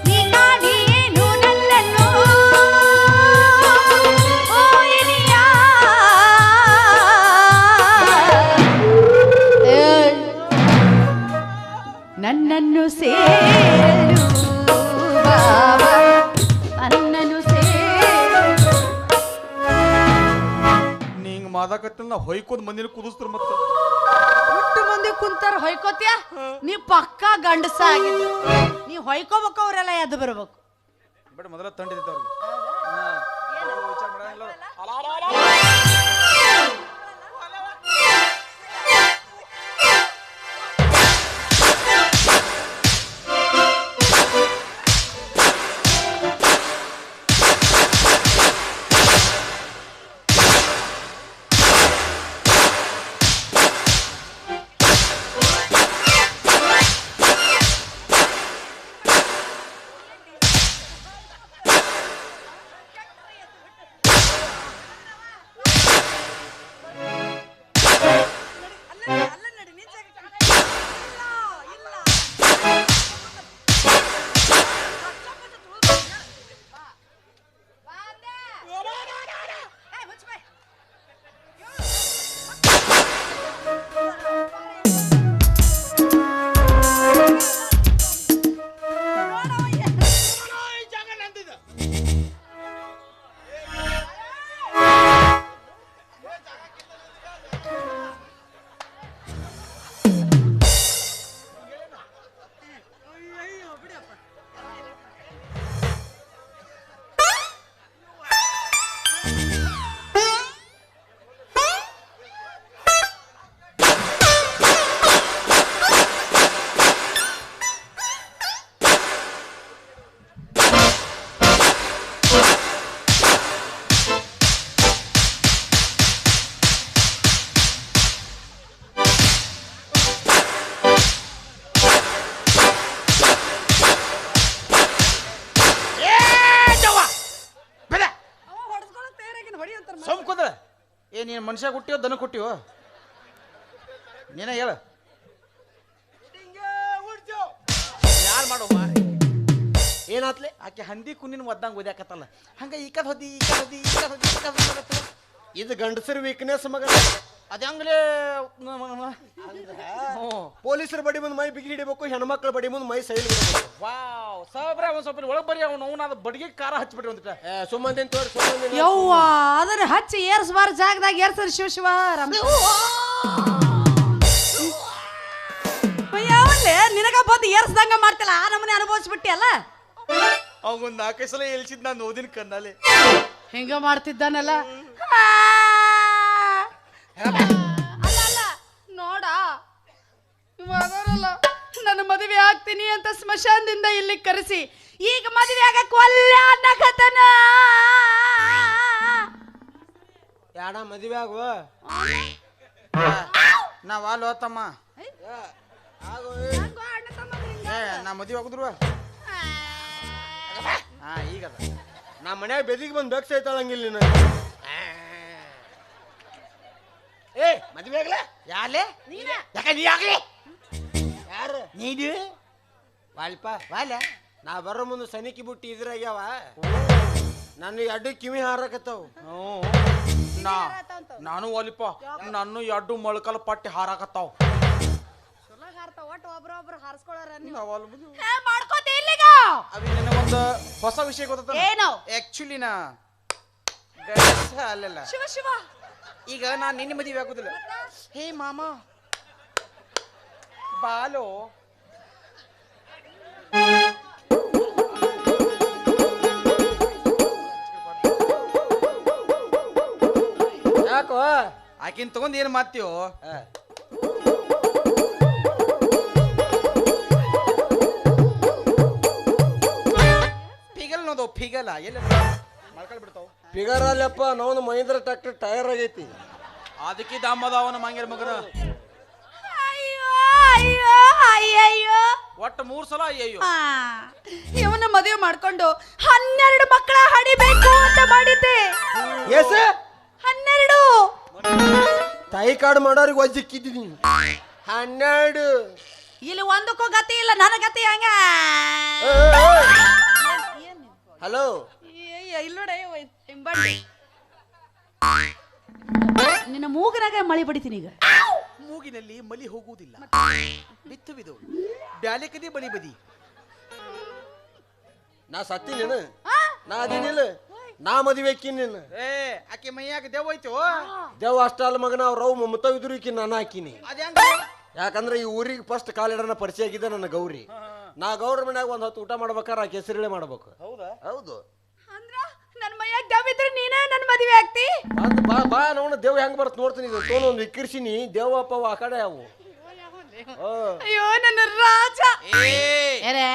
Speaker 8: ನೀ ಕಾಣಿಯೇನು ನನ್ನನ್ನು ಓ ಇನಿಯಾ ನನ್ನನ್ನು ಸೇರಲು ಬಾಬಾ ನನ್ನನ್ನು ಸೇರಲು
Speaker 5: ನೀಂಗ್ ಮಾದಾಕತ್ತಿಲ್ಲ ನಾ ಹೊಯ್ಕೊಂಡ್ ಮಂದಿನ ಕುದಿಸ್ತಾರ ಮತ್ತ
Speaker 8: ಹುಟ್ಟು ಮಂದಿ ಕುಂತಾರ ಹೊಯ್ಕೋತ್ಯ ನೀ ಪಕ್ಕಾ ಗಂಡಸ ಆಗಿದ್ದು ನೀ ಹೊಯ್ಕೋಬೇಕು ಅವರೆಲ್ಲ ಎದ್ದು ಬರ್ಬೇಕು
Speaker 7: ಬಟ್ ಮೊದಲ ತಂಡಿದ್ದ ಅವ್ರಿಗೆ ವಿಚಾರ ಮಾಡಂಗಿಲ್ಲ ಮನುಷ್ಯ ಕೊಟ್ಟಿಯೋ ದನ ಕೊಟ್ಟಿಯೋ ನೀನೇ ಹೇಳ ಯಾರು ಮಾಡೋ ಮಾರಿ
Speaker 1: ಏನಾತ್ಲೆ
Speaker 7: ಆಕೆ ಹಂದಿ ಕುನ್ನಿನ ಒದ್ದಂಗೆ ಓದ್ಯಾಕತ್ತಲ್ಲ ಹಂಗ ಈ ಕದ್ ಹೊದಿ ಈ ಕದ್ ಹೊದಿ ಈ ಕದ್ ಹೊದಿ ಈ ಕದ್ ಹೊದಿ
Speaker 1: ಇದು ಗಂಡಸರ ವೀಕ್ನೆಸ್ ಮಗ.
Speaker 7: ಅದಂಗ್ಲೇ
Speaker 1: ಪೊಲೀಸರ ಬಡಿ ಮುಂದೆ ಮೈ ಬಿಗಿ ಹಿಡಿಬೇಕು, ಹೆಣ್ಮಕ್ಳ ಬಡಿ ಮುಂದೆ ಮೈ ಸೈಲ್ ಬಿಡಬೇಕು.
Speaker 7: ವಾವ್ ಸಾಬ್ರ ಒಂದ್ ಸ್ವಲ್ಪ ಒಳಗೆ ಬರ್ರಿ ಅವ್ನು ಅದು ಬಡಿಗೆ ಖಾರ ಹಚ್ಬಿಟ್ರಿ ಒಂದಿಟ
Speaker 1: ಸುಮ್ಮನೆ ತೋರಿ
Speaker 8: ಯವ್ವ ಅದನ್ನ ಹಚ್ಚಿ ಏರ್ಸ್ಬಾರ ಜಾಗದಾಗ ಏರ್ಸರ್ ಶಿವ ಯಾವಲ್ಲೇ ನಿನಗ ಬಂದು ಏರ್ಸ್ದಂಗ ಮಾಡ್ತಿಲ್ಲ ಆ ನಮ್ಮನೆ ಅನುಭವಿಸ್ಬಿಟ್ಟಿ ಅಲ್ಲ.
Speaker 7: ಅವಂಗೊಂದು 4 ಸಲ ಎಲ್ಸಿದ್ ನಾನು ಓದಿನ ಕಣ್ಣಲ್ಲಿ
Speaker 8: ಹಿಂಗ ಮಾಡ್ತಿದ್ದಾನಲ್ಲ. ಅಲ್ಲ ಅಲ್ಲ ನೋಡ ಇವಾಗಲ್ಲ ನನ್ನ ಮದುವೆ ಆಗ್ತೀನಿ ಅಂತ ಸ್ಮಶಾನದಿಂದ ಇಲ್ಲಿ ಕರೆಸಿ ಈಗ ಮದುವೆ ಆಗಕ್ಕೆ ಒಳ್ಳೆ ಅನ್ನಕತನ.
Speaker 1: ಯಾಡ ಮದುವೆ ಆಗುವ
Speaker 7: ನಾವ್ ಅಲ್ಲಿ ಹೋತಮ್ಮ ನಾ ಮದುವೆ ಆಗುದ್ರು ಹಾ ಈಗದ
Speaker 1: ನಾ ಮನ್ಯಾಗ ಬೆದಿಗೆ ಬಂದು ಬೆಕ್ಸ್ ಐತಾಳಂಗಿಲ್ಲ ನೀನು. ಏ ಮದುವೆ ಆಗ್ಲ
Speaker 7: ಯಾಲೆ
Speaker 1: ಯಾಕ ನೀ ಆಗ್ಲಿ ಯಾರು
Speaker 7: ನೀನು
Speaker 1: ವಾಲ್ಪ
Speaker 7: ವಾಲೆ
Speaker 1: ನಾ ಬರೋ ಮುಂದೆ ಸನಿಕಿ ಬುಟ್ಟಿ ಇದ್ರಾಗ್ಯಾವ ನನಗೆ ಅಡ್ಡು ಕಿವಿ ಹಾರಕತ್ತಾವ.
Speaker 7: ನಾನು ಒಲಿಪ ನಾನು ಎಡ್ಡು ಮೊಳಕಲ್ ಪಟ್ಟಿ ಹಾರಾಕತ್ತಾವ ಒಂದು ಹೊಸ ವಿಷಯ ಗೊತ್ತ
Speaker 8: ಏನು
Speaker 7: ಆಕ್ಚುಲಿ ನಾ ಅಲ್ಲೆಲ್ಲ
Speaker 8: ಶಿವ ಶಿವ
Speaker 7: ಈಗ ನಾನ್ ನಿನ್ನ ಮದುವೆ ಆಗುದಿಲ್ಲ. ಹೇ ಮಾಮ ಬಾಲೋ
Speaker 1: ಯಾಕೋ
Speaker 7: ಆಕಿನ್ ತಗೊಂಡ್ ಏನ್ ಮಾತ್ಯೋ ಪಿಗಲ್ ನೋದು ಪಿಗಲ ಎಲ್ಲ ಮಳ್ಕಲ್ ಬಿಡ್ತಾವ
Speaker 1: ಫಿಗರ್ ಅಲ್ಲಪ್ಪ ನಾವು ಮಹೇಂದ್ರ ಟ್ರ್ಯಾಕ್ಟರ್ ಟೈರ್ ಆಗೈತಿ
Speaker 7: ಅದಕ್ಕೆ ದಾಮದವನ ಮಂಗ್ಯರ ಮಗನ
Speaker 8: ಅಯ್ಯೋ ಅಯ್ಯೋ ಅಯ್ಯಯ್ಯೋ
Speaker 7: ಒಟ್ಟು 3 ಸಲ ಅಯ್ಯಯ್ಯೋ
Speaker 8: ಇವನ ಮದುವೆ ಮಾಡ್ಕೊಂಡು 12 ಮಕ್ಕಳ ಹಡಿಬೇಕು ಅಂತ ಮಾಡಿದ್ದೆ.
Speaker 1: ಎಸ್
Speaker 8: 12
Speaker 1: ತಾಯಿ ಕಾಡು ಮಾಡೋರಿಗೆ ಒಜ್ಜಿಕ್ಕಿದ್ದೀನಿ 12.
Speaker 8: ಇಲ್ಲಿ ಒಂದಕ್ಕೂ ಗತಿ ಇಲ್ಲ ನನ್ನ ಗತಿ ಹಂಗ.
Speaker 1: ಹಲೋ
Speaker 8: ನಿನ್ನ ಮೂಗನಾಗ ಮಳಿ ಬಡಿತೀನಿ ಈಗ.
Speaker 7: ಮೂಗಿನಲ್ಲಿ ಮಲಿ ಹೋಗುವುದಿಲ್ಲ ಬಿತ್ತುವಿದು ಬ್ಯಾಲೆಕದಿ ಬಲಿ ಬದಿ
Speaker 1: ನಾ ಸತ್ತೀನೇನು ನಾ ಅದೇನಿಲ್ಲ ನಾ ಮದುವೆ ನೀನು
Speaker 7: ಏ ಆಕೆ ಮೈಯಾಗ ದೇವ್ ಐತೋ
Speaker 1: ದೇವ ಅಷ್ಟಲ್ಲ ಮಗನ ಅವ್ರ ರವ್ ಮಮತ ಇದ್ರುಕಿ ನಾನು ಹಾಕಿನಿ.
Speaker 7: ಅದ್ಯಾಂಗ
Speaker 1: ಯಾಕಂದ್ರೆ ಈ ಊರಿಗೆ ಫಸ್ಟ್ ಕಾಲಿಡನ ಪರಿಚಯ ಆಗಿದ್ದ ನನ್ನ ಗೌರಿ. ನಾ ಗೌರ ಮನ್ಯಾಗ ಒಂದ್ ಹೊತ್ತು ಊಟ ಮಾಡ್ಬೇಕಾರ ಆಕೆ ಹೆಸರುಗಳೇ ಮಾಡ್ಬೇಕು.
Speaker 7: ಹೌದಾ
Speaker 1: ಹೌದು
Speaker 8: ಅಂದ್ರ ನನ್ನ ಮೈಯಾಗ ದೇವ್ ಇದ್ರೆ ನೀನೇ ನನ್ನ ಮದುವೆ ಆಗ್ತಿ.
Speaker 1: ಬಾ ಬಾ ನೋಡ ದೇವ್ ಹೆಂಗ್ ಬರತ್ ನೋಡ್ತೀನಿ. ಇದು ತೋನ ಒಂದು ಇಕ್ಕಿರ್ಸಿನಿ ದೇವಪ್ಪ ಆ ಕಡೆ ಅವು.
Speaker 8: ಅಯ್ಯೋ ನನ್ನ ರಾಜ ಏನೇ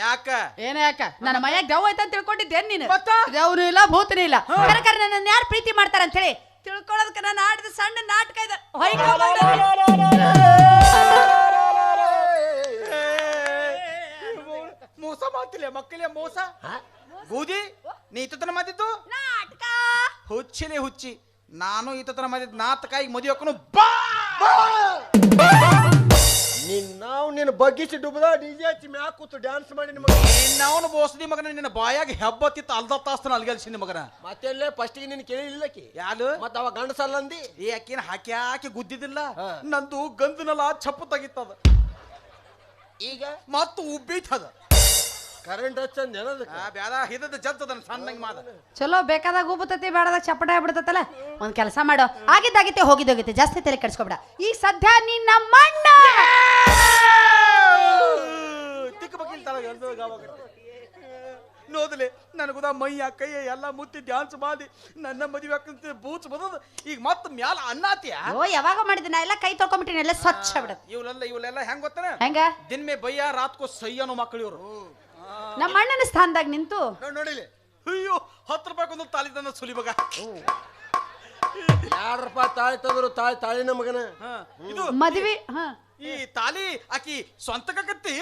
Speaker 7: ಯಾಕ
Speaker 8: ಏನ ಯಾಕ ನನ್ನ ಮೈಯಾಗ ದೇವ್ ಐತ ಅಂತ ತಿಳ್ಕೊಂಡಿದ್ದೇನ್ ನೀನು? ದೇವ್ನು ಇಲ್ಲ ಭೂತನೂ ಇಲ್ಲ. ಕರೆ ನನ್ನ ಯಾರು ಪ್ರೀತಿ ಮಾಡ್ತಾರ ಅಂತ ಹೇಳಿ ತಿಳ್ಕೊಳ್ಳೋದಕ್ಕೆ ನಾನು ಆಡಿದ ಸಣ್ಣ ನಾಟಕ ಇದೆ.
Speaker 7: ಮೋಸ ಮಾಡ್ತಿಲ್ಲ ಮಕ್ಕಳೇ ಮೋಸ ಗೋಧಿ ನೀ ಇತ್ತನ ಮಾತಿದ್ದು
Speaker 8: ನಾಟಕ
Speaker 7: ಹುಚ್ಚಿಲೆ ಹುಚ್ಚಿ ನಾನು ಇತ್ತನ ಮಾತಿದ್ ನಾಟಕ ಈಗ ಮದುವೆ ಹಾಕೋನು
Speaker 1: ನಾವು ನಿನ್ನ ಬಗ್ಗಿಸಿ ಡುಬ್ದ ಡಿಜೆ ಹಚ್ಚಿ ಮ್ಯಾಕ್ ಕೂತು ಡ್ಯಾನ್ಸ್ ಮಾಡಿ ನಿಮಗೆ
Speaker 7: ನಾವು ಬೋಸದಿ ಮಗನ ನಿನ್ನ ಬಾಯಾಗ ಹೆಬ್ಬತ್ತಿತ್ತು ಅಲ್ದ ತಾಸ್ತನ ಅಲ್ಗಲ್ಸಿ ಮಗನ
Speaker 1: ಮತ್ತೆಲ್ಲೇ ಫಸ್ಟಿಗೆ ನೀನು ಕೇಳಿಲ್ಲಕಿ
Speaker 7: ಯಾರು
Speaker 1: ಮತ್ತ ಅವ ಗಂಡಸಲ್ಲಂದಿ
Speaker 7: ಏ ಅಕ್ಕಿನ ಹಾಕಿ ಹಾಕಿ ಗುದ್ದಿದ್ದಿಲ್ಲ ನಂದು ಗಂಧನಲ್ಲ ಚಪ್ಪು ತೆಗಿತದ
Speaker 1: ಈಗ
Speaker 7: ಮತ್ತು ಉಬ್ಬೀತದ
Speaker 1: ಕರೆಂಟ್ ಹಚ್ಚಂದ
Speaker 7: ಬ್ಯಾದ ಹಿದದ ಜಲ್ತದ ಸಣ್ಣಂಗೆ ಮಾದ
Speaker 8: ಚಲೋ ಬೇಕಾದಾಗ ಉಬ್ಬತತಿ ಬೇಡದಾಗ ಚಪ್ಪಟ ಆಗ್ಬಿಡ್ತಲ್ಲ. ಒಂದ್ ಕೆಲಸ ಮಾಡೋ ಆಗಿದ್ದಾಗಿತ್ತೆ ಹೋಗಿದ್ದೋಗಿತ್ತೆ ಜಾಸ್ತಿ ತಲೆ ಕೆಡ್ಸ್ಕೊಬೇಡ. ಈಗ ಸದ್ಯ ನಿನ್ನ ಮಣ್ಣ
Speaker 7: ತಿಕ್ಕ ಬಕಿಲ್ತಾಳ ನೋದಲೆ ನನಗುದ ಮೈಯ ಕೈಯ ಎಲ್ಲ ಮುತ್ತಿ ಡ್ಯಾನ್ಸ್ ಮಾಡಿ ನನ್ನ ಮದುವೆ ಹಾಕಂತ ಬೂಚ್ ಬದದ ಈಗ ಮತ್ತೆ ಮ್ಯಾಲ ಅನ್ನಾತಿಯ
Speaker 8: ಓ ಯಾವಾಗ ಮಾಡಿದ ನಾ ಎಲ್ಲ ಕೈ ತೊಳ್ಕೊಂಬಿಟ್ಟಿನಿ ಎಲ್ಲ ಸ್ವಚ್ಛ ಬಿಡತ್.
Speaker 7: ಇವಳೆಲ್ಲ ಹೆಂಗ್ ಗೊತ್ತಾನ
Speaker 8: ಹೆಂಗ
Speaker 7: ದಿನ ಮೇ ಬಯ್ಯ ರಾತ್ಕೋ ಸೈಯನೋ ಮಕ್ಕಳು ಇವರು
Speaker 8: ನಮ್ಮ ಅಣ್ಣನ ಸ್ಥಾನದಾಗ ನಿಂತು
Speaker 1: ನೋಡಿಲಿ
Speaker 7: ಅಯ್ಯೋ 10 ರೂಪಾಯಿ ಒಂದು ತಾಳಿ ತಂದ ಸುಲಿ ಮಗ
Speaker 1: 2 ರೂಪಾಯಿ ತಾಳಿ ತಂದ್ರು ತಾಳಿನ ಮಗನ
Speaker 7: ಇದು
Speaker 8: ಮದ್ವಿ
Speaker 7: ಈ ತಾಲಿ ಆಕಿ ಸ್ವಂತ ಕತ್ತಿ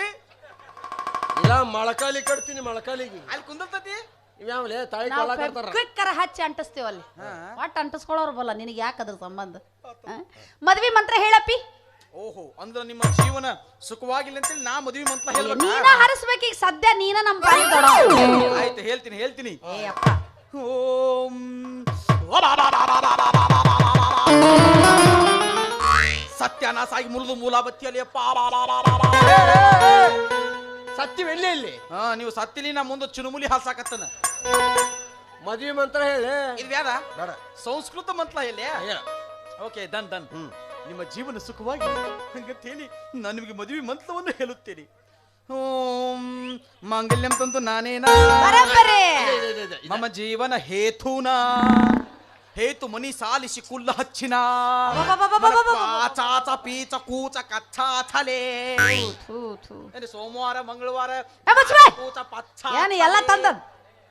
Speaker 1: ಇಲ್ಲ ಮೊಳಕಾಲಿ ಕಟ್ತೀನಿ ಮೊಳಕಾಲಿಗೆ
Speaker 7: ಅಲ್ಲಿ ಕುಂದರ್ತತಿ
Speaker 1: ಇವ್ಯಾವಲೇ ತಾಳಿ
Speaker 8: ನಾವು
Speaker 1: ಕೊಳ್ಳಾಕತ್ತಾರ
Speaker 8: ಕ್ವಿಕ್ಕರ ಹಚ್ಚಿ ಅಂಟಿಸ್ತೇವಲ್ಲಿ ಒಟ್ಟು ಅಂಟಿಸ್ಕೊಳ್ಳೋರು ಬಲ್ಲ ನಿನಗೆ ಯಾಕೆ ಅದ್ರ ಸಂಬಂಧ ಮದ್ವಿ ಮಂತ್ರ ಹೇಳಪ್ಪಿ.
Speaker 7: ಓಹೋ ಅಂದ್ರೆ ನಿಮ್ಮ ಜೀವನ ಸುಖವಾಗಿಲ್ಲ ಅಂತೇಳಿ ನಾ ಮದುವೆ ಮಂತ್ರ ಹೇಳ್ಬೇಕು.
Speaker 8: ನೀನ ಹರಿಸ್ಬೇಕು ಈಗ ಸದ್ಯ ನೀನ ನಮ್ಮ ಬಾಯಿ ದೊಡ.
Speaker 7: ಆಯ್ತು ಹೇಳ್ತೀನಿ
Speaker 8: ಏ ಅಪ್ಪ
Speaker 7: ಓಂ ಸತ್ಯನಾಶ ಆಗಿ ಮುರಿದು ಮೂಲಾಬತ್ತಿಯಲ್ಲಿ
Speaker 1: ಸತ್ಯವೆಲ್ಲೇ ಇಲ್ಲಿ
Speaker 7: ಹಾ ನೀವು ಸತ್ತಿಲಿ ನಾ ಮುಂದೆ ಚುನುಮುಲಿ ಹಾಸಾಕತ್ತನ.
Speaker 1: ಮದ್ವಿ ಮಂತ್ರ ಹೇಳಿ.
Speaker 7: ಇದು ಯಾರ
Speaker 1: ಬೇಡ
Speaker 7: ಸಂಸ್ಕೃತ ಮಂತ್ರ ಹೇಳಿ. ಓಕೆ ಡನ್ ನಿಮ್ಮ ಜೀವನ ಸುಖವಾಗಿ ಹಂಗಂತೇಳಿ ನಾನು ನಿಮಗೆ ಮದುವೆ ಮಂತ್ರವನ್ನು ಹೇಳುತ್ತೇನೆ. ಓಂ ಮಾಂಗಲ್ಯಂ ತಂತು ನಾನೇನಾ
Speaker 8: ಬರಬ್ಬರೇ
Speaker 7: ಮಮ ಜೀವನ ಹೇತುನಾ ಹೇತು ಮನಿ ಸಾಲಿಸಿ ಕುಲ್ಲ ಹಚ್ಚಿನ ಚಾಚ ಪೀಚ ಕೂಚ ಕಚ್ಚ ಥಲೆ ಸೋಮವಾರ ಮಂಗಳವಾರ ಕೂಚ ಪಚ್ಚ
Speaker 8: ಏನು ಎಲ್ಲ ತಂದದ್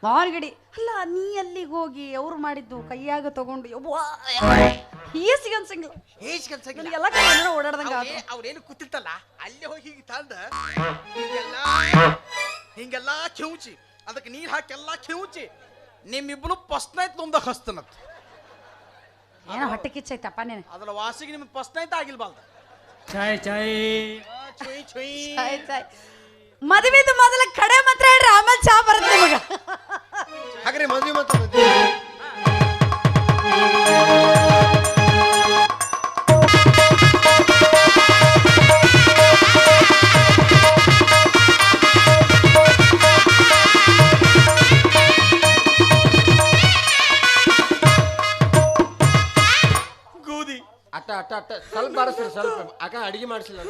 Speaker 8: ಮಾರ್ಗಡಿ ಅಲ್ಲ. ನೀ ಅಲ್ಲಿಗೆ ಹೋಗಿ ಅವ್ರು ಮಾಡಿದ್ದು ಕೈಯಾಗ ತಗೊಂಡು ಎಲ್ಲ ಓಡಾಡ್ದಂಗ
Speaker 7: ಅವ್ರೇನು ಕೂತಿರ್ತಲ್ಲ ಅಲ್ಲೇ ಹೋಗಿ ಹೀಗೆ ತಂದ ಹಿಂಗೆಲ್ಲ ಕಿವುಚಿ ಅದಕ್ಕೆ ನೀರ್ ಹಾಕಿ ಎಲ್ಲ ಕಿವುಚಿ ನಿಮ್ಮಿಬ್ರು ಫಸ್ಟ್ ನೈಟ್ ನಮ್ದ ಹಸ್ತನತ್.
Speaker 8: ಏನೋ ಹೊಟ್ಟೆ ಕಿಚ್ಚೈತಪ್ಪ ನೀನು.
Speaker 7: ಅದರ ವಾಸಿಗೆ ನಿಮ್ಗೆ ಫಸ್ಟ್ ನೈಟ್ ಆಗಿಲ್ಬಾರ್ದ.
Speaker 8: ಮದುವೆದು ಮೊದಲ ಕಡೆ ಮಾತ್ರ ಹೇಳ್ರಿ ಆಮೇಲೆ ಚಾ ಬರುತ್ತೆ ನಿಮಗ.
Speaker 1: ಹಾಗ್ರಿ ಮದ್ವಿ ಮಂತ್ರ
Speaker 7: ಗೋಧಿ
Speaker 1: ಅಟ್ಟ ಸ್ವಲ್ಪ ಬಾರಿಸ್ರಿ ಸ್ವಲ್ಪ ಅಕ್ಕ ಅಡಿಗೆ ಮಾಡಿಸಿಲ್ಲ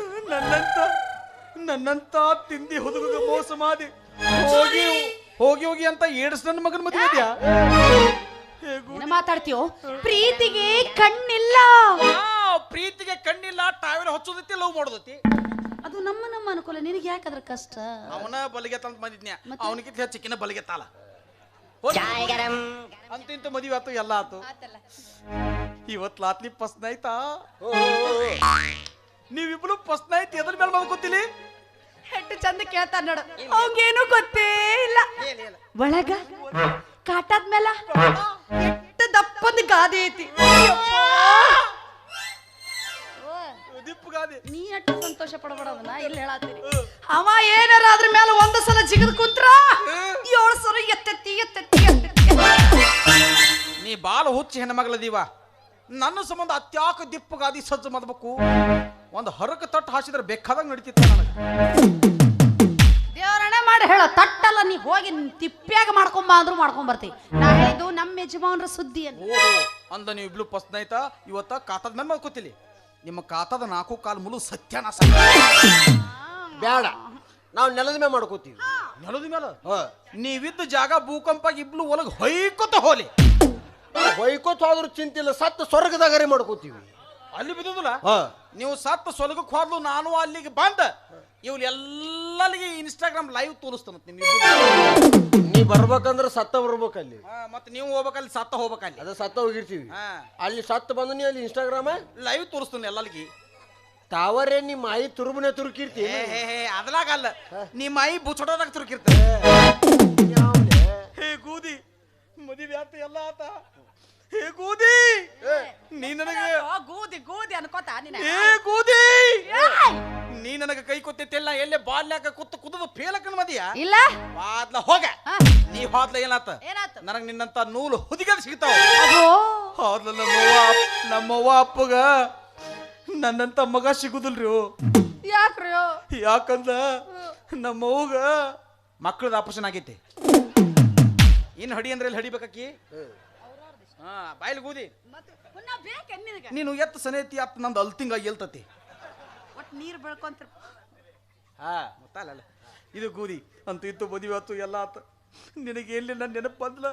Speaker 7: ನನ್ನಂತ ತಿಂದಿ ಹುಡುಗ ಮೋಸ ಮಾಡಿ ಹೋಗಿ ಹೋಗಿ ಹೋಗಿ ಅಂತ ಏಡ್ಸ್ ನನ್ನ ಮಗನ ಮದುವೆ ಇದೆಯಾ?
Speaker 8: ಏನು ಮಾತಾಡ್ತೀಯೋ? ಪ್ರೀತಿಗೆ ಕಣ್ಣಿಲ್ಲ.
Speaker 7: ಪ್ರೀತಿಗೆ ಕಣ್ಣಿಲ್ಲ, ಟಾವೆಲ್ ಹಚ್ಚೋದೈತಿ, ಲವ್ ಮಾಡೋದೈತಿ.
Speaker 8: ಅದು ನಮ್ಮ ಅನುಕೂಲ. ನಿನಗೆ ಯಾಕದ್ರ ಕಷ್ಟ?
Speaker 7: ಅವನ ಬಲಿಗೆತ್ತ ಅಂತ ಬಂದಿದ್ನ್ಯಾ, ಅವನಿಗಿಂತ ಹೆಚ್ಚಿನ ಬಲಿಗೆತ್ತಾಲ ಅಂತಿಂತ ಮದುವೆ ಆತು, ಎಲ್ಲ ಆತು. ಇವತ್ತು ಲಾತ್ಲಿ ಫಸ್ಟ್ ನೈತಾ? ನೀವಿಬ್ರು ಫಸ್ಟ್ ನೈಟ್ ಎದ್ರ ಮೇಲೆ ಮಾಡ್ಕೊತೀಲಿ?
Speaker 8: ಹೆಟ್ಟು ಚಂದ ಕೇಳ್ತಾರ ನೋಡು, ಅವಂಗೇನು ಗೊತ್ತೇ ಇಲ್ಲ. ಒಳಗ ಕಾಟದ ಮೇಲೆ ಎಷ್ಟು ದಪ್ಪದ ಗಾದೆ ಐತಿ. ನೀ ಅಷ್ಟು ಸಂತೋಷ ಪಡಬೇಡದನ್ನ ಇಲ್ಲಿ ಹೇಳತ್ತೀರಿ. ಅವ ಏನಾರ ಅದ್ರ ಮೇಲೆ ಒಂದು ಸಲ ಜಿಗದ್ ಕುಂತ್ರ 7 ಸಲ ಎತ್ತೆತ್ತಿ.
Speaker 7: ನೀ ಬಾಳ ಹುಚ್ಚಿ ಹೆಣ್ಮಗಳದೀವ. ನನ್ನ ಸಂಬಂಧ ಅತ್ಯಾಕ ದಿಪ್ಪಗಾದಿ ಸಜ್ಜು ಮಾಡ್ಬೇಕು. ಒಂದು ಹರಕ ತಟ್ಟು ಹಾಸಿದ್ರೆ ಬೇಕಾದಾಗ ನಡೀತಿತ್ತು ನನಗೆ.
Speaker 8: ದೇವರಣ ಮಾಡಿ ಹೇಳ ತಟ್ಟಲ್ಲ, ನೀ ಹೋಗಿ ತಿಪ್ಪ್ಯಾಗ ಮಾಡ್ಕೊಂಬ ಅಂದ್ರು ಮಾಡ್ಕೊಂಡ್ ಬರ್ತಿ. ನಾ ಹೇಳಿದ್ದು ನಮ್ಮ ಯಜಮಾನ್ರ ಸುದ್ದಿ ಅಂತ.
Speaker 7: ಅಂದ ನೀವು ಇಬ್ಳು ಫಸ್ಟ್ ನೈತಾ ಇವತ್ತ ಕಾತದ ಮೇಲೆ ಮಾಡ್ಕೋತಿಲಿ. ನಿಮ್ಮ ಕಾತದ 4 ಕಾಲು ಮುಳು ಸತ್ಯನಾಶ.
Speaker 1: ಬೇಡ, ನಾವು ನೆಲದ ಮೇಲೆ ಮಾಡ್ಕೋತೀವಿ.
Speaker 7: ನೆಲದ ಮೇಲೆ ನೀವಿದ್ದ ಜಾಗ ಭೂಕಂಪ ಇಬ್ಳು ಒಳಗೆ ಹೊಯ್ಕೊತ ಹೋಲಿ.
Speaker 1: ಹೊಯ್ಕೋತ ಹೋದ್ರು ಚಿಂತಿಲ್ಲ, ಸತ್ತು ಸ್ವರ್ಗದಾಗರೆ ಮಾಡ್ಕೋತೀವಿ.
Speaker 7: ಅಲ್ಲಿ ಬಿದ್ದುದಿಲ್ಲ. ನೀವು ಸತ್ತು ಸ್ವರ್ಗಕ್ಕೆ ಹೋದ್ಲು, ನಾನು ಅಲ್ಲಿಗೆ ಬಂದ ಇವ್ರು ಎಲ್ಲರಿಗೆ ಇನ್ಸ್ಟಾಗ್ರಾಮ್ ಲೈವ್ ತೋರಿಸ್ತಾನ.
Speaker 1: ನೀ ಬರ್ಬೇಕಂದ್ರೆ ಸತ್ತ ಬರ್ಬೇಕಲ್ಲಿ,
Speaker 7: ಮತ್ತೆ ನೀವು ಹೋಗ್ಬೇಕಲ್ಲಿ ಸತ್ತ ಹೋಗ್ಬೇಕಲ್ಲಿ.
Speaker 1: ಅದ ಸತ್ತ ಹೋಗಿರ್ತೀವಿ. ಅಲ್ಲಿ ಸತ್ತ ಬಂದು ನೀ ಅಲ್ಲಿ ಇನ್ಸ್ಟಾಗ್ರಾಮ
Speaker 7: ಲೈವ್ ತೋರಿಸ್ತಾನೆ ಎಲ್ಲರಿಗೆ.
Speaker 1: ತಾವರೇ ನಿಮ್ಮ ಮಾಯಿ ತುರುಬನೆ ತುರುಕಿರ್ತಿ.
Speaker 7: ಅದ್ರಾಗಲ್ಲ, ನಿಮ್ಮ ಮಾಯಿ ಬುಚ್ಚಡೋದಾಗ ತುರುಕಿರ್ತಾರೆ. ಹೇ ಗೂದಿ ಮದುವೆ ಆತ, ಎಲ್ಲ ಆತ. ಹೇ ಗೂದಿ ನೀ ನನಗೆ
Speaker 8: ಗೋದಿ ಅನ್ಕೋತ
Speaker 7: ಗೂದಿ ನೀ ನನಗೆ ಕೈ ಕೊತ್ತಿಲ್ಲ. ಎಲ್ಲೇ ಬಾಲ್ಯಾಕ ಕುದ್ದು ಫೇಲಕ್ಕನ ಮದಿಯ
Speaker 8: ಇಲ್ಲ
Speaker 7: ಬಾದ್ಲ ಹೋಗ. ನೀ ಹೋದ್ಲ ಏನಾತ? ನನಗ್ ನಿನ್ನಂತ ನೂಲು ಹುದಿಗಲ್ ಸಿಗ್ತಾವ. ಹೋದ್ಲ ನಮ್ಮವ್ವ ಅಪ್ಪಗ ನನ್ನಂತ ಮಗ ಸಿಗುದಿಲ್ರಿ.
Speaker 8: ಯಾಕ್ರಿಯೋ?
Speaker 7: ಯಾಕಂದ ನಮ್ಮವ್ಗ ಮಕ್ಕಳದ ಆಪರೇಷನ್ ಆಗೈತಿ. ಇನ್ ಹಡಿ ಅಂದ್ರೆ ಇಲ್ಲಿ ಹಡಿಬೇಕಾಕಿ. ಬಾಯ್ಲಿ ಗೂದಿ ನೀನು ಎತ್ತ ಸನೇತಿ ಅತ್ ನಂದು ಅಲ್ತಿಂಗ ಎಲ್ತತಿ
Speaker 8: ನೀರು ಬೆಳ್ಕೊಂತ.
Speaker 7: ಗೊತ್ತಲ್ಲ ಇದು ಗೂದಿ ಅಂತ ಇತ್ತು. ಮದುವೆ ಆತು, ಎಲ್ಲ ಆತ. ನಿನಗೆ ಎಲ್ಲಿ ನನ್ನ ನೆನಪು ಬಂದ್ಲ